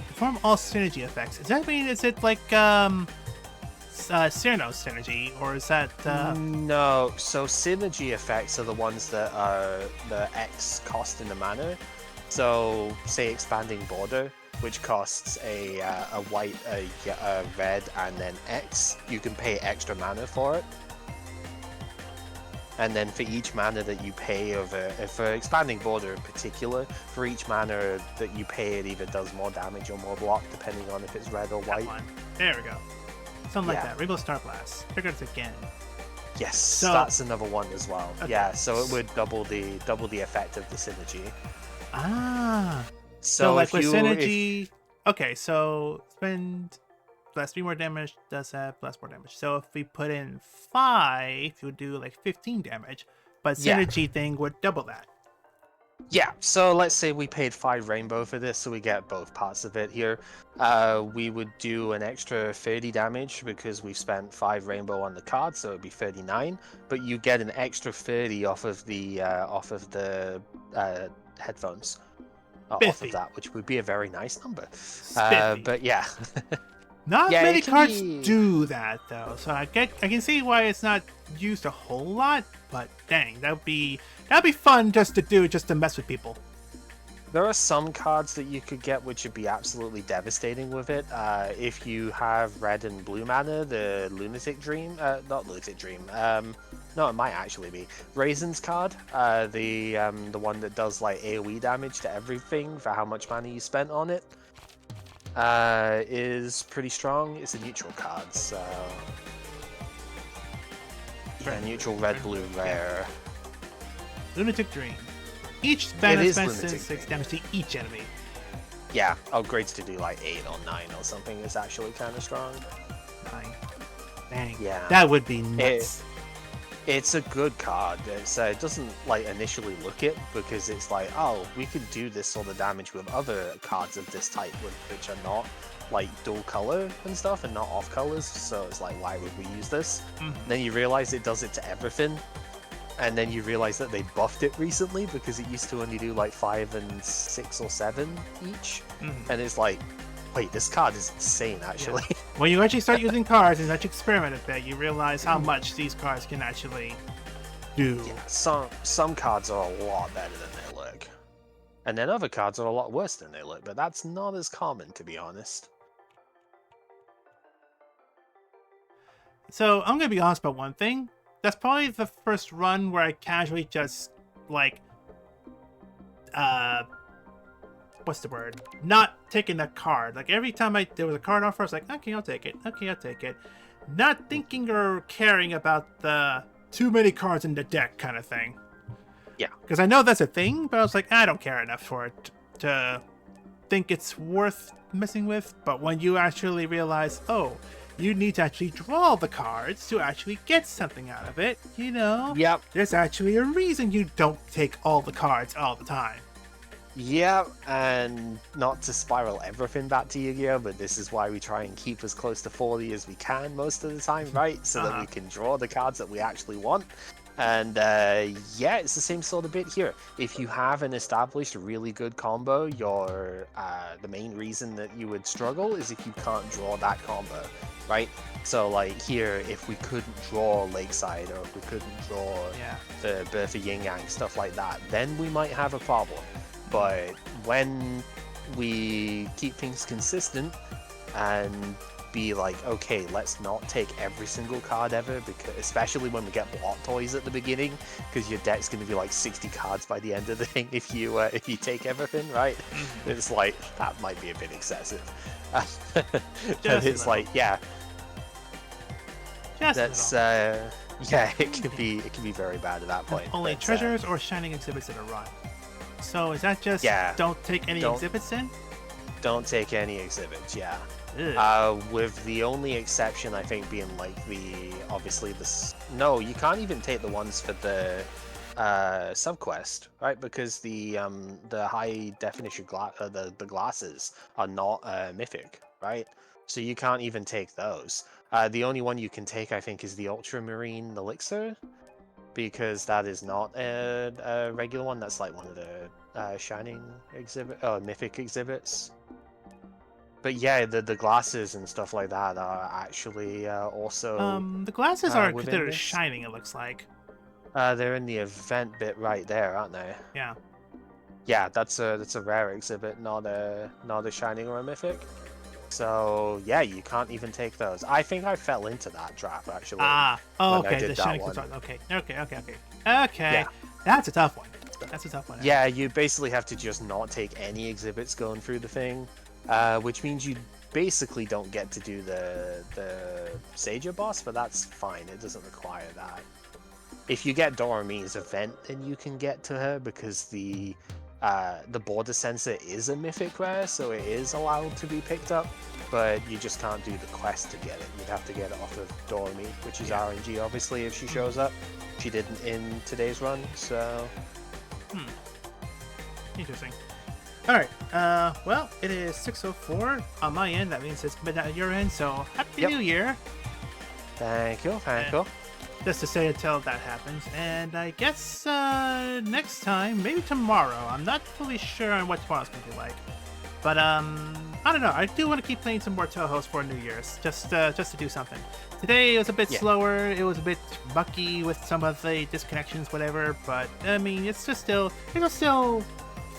Perform all synergy effects. Does that mean, is it like Cyrano's synergy, or is that No, so synergy effects are the ones that are the X cost in the mana. So say Expanding Border, which costs a white, a red, and then X. You can pay extra mana for it. And then for each mana that you pay for Expanding Border in particular, for each mana that you pay, it either does more damage or more block, depending on if it's red or white. There we go. Something like that. Rainbow Star Blast. Triggers again. Yes, so, that's another one as well. Okay. Yeah, so it would double the effect of the synergy. Ah. So like with synergy. Okay, so spend plus 3 more damage, does have plus more damage. So if we put in 5, you would do like 15 damage, but synergy thing would double that. Yeah, so let's say we paid 5 rainbow for this, so we get both parts of it here. We would do an extra 30 damage because we've spent 5 rainbow on the card, so it'd be 39. But you get an extra 30 off of the headphones. Off of that, which would be a very nice number. But yeah. Not many cards do that though, so I can see why it's not used a whole lot. But dang, that'd be fun just to mess with people. There are some cards that you could get which would be absolutely devastating with it. If you have red and blue mana, the Lunatic Dream, not Lunatic Dream. No, it might actually be Raisin's card. The one that does like AOE damage to everything for how much mana you spent on it. Is pretty strong. It's a neutral card, so yeah, neutral red, blue, rare. Lunatic Dream. Each banner spends 6 damage to each enemy. Yeah, upgrades to do like 8 or 9 or something is actually kind of strong. 9. Dang. Yeah. That would be nuts. It's a good card. It doesn't like initially look it because it's like, oh, we could do this sort of damage with other cards of this type, which are not like dual color and stuff and not off colors. So it's like, why would we use this? Then you realize it does it to everything, and then you realize that they buffed it recently because it used to only do like 5 and 6 or 7 each, and it's like, wait, this card is insane, actually. Yeah. When you actually start using cards and actually experiment a bit, you realize how much these cards can actually do. Yeah, some cards are a lot better than they look. And then other cards are a lot worse than they look, but that's not as common, to be honest. So, I'm going to be honest about one thing. That's probably the first run where I casually just, like, what's the word? Not taking a card. Like every time there was a card offer, I was like, okay, I'll take it. Okay, I'll take it. Not thinking or caring about the too many cards in the deck kind of thing. Yeah. Because I know that's a thing, but I was like, I don't care enough for it to think it's worth messing with. But when you actually realize, oh, you need to actually draw the cards to actually get something out of it, you know? Yep. There's actually a reason you don't take all the cards all the time. Yeah, and not to spiral everything back to Yu-Gi-Oh, but this is why we try and keep as close to 40 as we can most of the time, right? So that we can draw the cards that we actually want. And yeah, it's the same sort of bit here. If you have an established really good combo, the main reason that you would struggle is if you can't draw that combo, right? So like here, if we couldn't draw Lakeside, or if we couldn't draw the Birth of Yin Yang, stuff like that, then we might have a problem. But when we keep things consistent and be like, okay, let's not take every single card ever, because especially when we get block toys at the beginning, because your deck's going to be like 60 cards by the end of the thing if you take everything, right? It's like, that might be a bit excessive. And it's like, yeah, that's yeah, it can be very bad at that point. Only treasures or shining exhibits in a run. So is that just don't take any exhibits in? Don't take any exhibits, yeah. With the only exception, I think, being like no, you can't even take the ones for the subquest, right? Because the high definition the glasses are not mythic, right? So you can't even take those. The only one you can take, I think, is the ultramarine elixir, because that is not a regular one. That's like one of the shining mythic exhibits. But yeah, the glasses and stuff like that are actually also the glasses are considered shining, it looks like. They're in the event bit right there, aren't they? Yeah, that's a rare exhibit, not a shining or a mythic. So yeah, you can't even take those. I think I fell into that trap actually. Ah, oh, when I okay, did the that shiny one. control. Okay, okay. Yeah. That's a tough one. That's a tough one. Yeah, you basically have to just not take any exhibits going through the thing, which means you basically don't get to do the Sager boss, but that's fine. It doesn't require that. If you get Dorami's event, then you can get to her because the border sensor is a mythic rare, so it is allowed to be picked up. But you just can't do the quest to get it. You'd have to get it off of Dorami, which is RNG, obviously, if she shows up. She didn't in today's run, so. Interesting. All right. Well, it is 6:04 on my end. That means it's midnight at your end. So happy New Year. Thank you. Thank you. Just to say until that happens, and I guess next time, maybe tomorrow. I'm not fully sure on what tomorrow's gonna be like, but I don't know. I do want to keep playing some more Touhou for New Year's, just to do something. Today it was a bit slower. It was a bit mucky with some of the disconnections, whatever. But I mean, it was still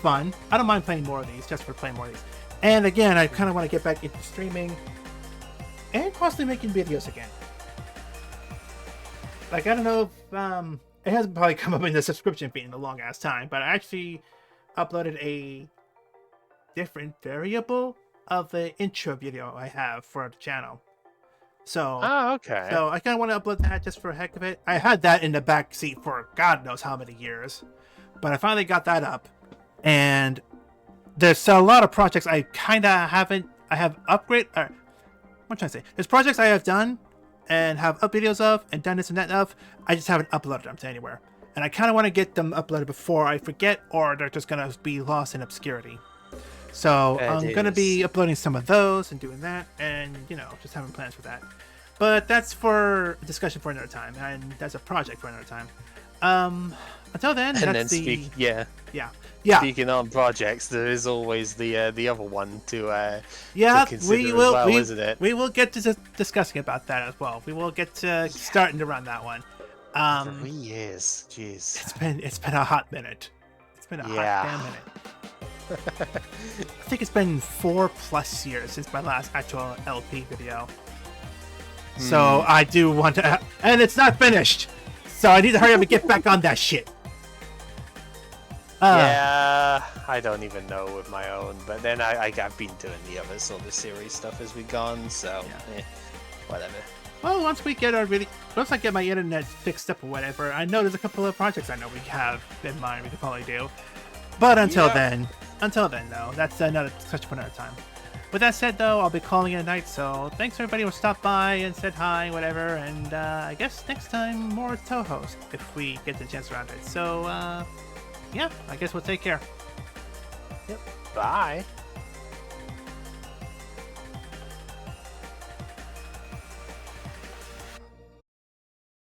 fun. I don't mind playing more of these, just for playing more of these. And again, I kind of want to get back into streaming and possibly making videos again. Like, I don't know if, it hasn't probably come up in the subscription feed in a long ass time, but I actually uploaded a different variable of the intro video I have for the channel. So, okay. So I kind of want to upload that just for the heck of it. I had that in the back seat for God knows how many years, but I finally got that up, and there's a lot of projects I kind of haven't. I have upgrade. What am I trying to say? There's projects I have done and have up videos of and done this and that of. I just haven't uploaded them to anywhere, and I kind of want to get them uploaded before I forget, or they're just gonna be lost in obscurity. So I'm gonna be uploading some of those and doing that, and just having plans for that. But that's for a discussion for another time, and that's a project for another time. Until then, Speaking on projects, there is always the other one to consider we will, as well, isn't it? We will get to discussing about that as well. We will get to starting to run that one. 3 years, jeez. It's been a hot minute. It's been a hot damn minute. I think it's been 4+ years since my last actual LP video. So I do want to, and it's not finished. So I need to hurry up and get back on that shit. Yeah, I don't even know with my own, but then I've been doing the other sort of series stuff as we gone, so whatever. Well, once I get my internet fixed up or whatever, I know there's a couple of projects I know we have in mind we could probably do. But until then, though, that's another discussion for another time. With that said, though, I'll be calling it a night, so thanks everybody who stopped by and said hi, whatever, and I guess next time more Touhou if we get the chance around it. So, yeah, I guess we'll take care. Yep. Bye.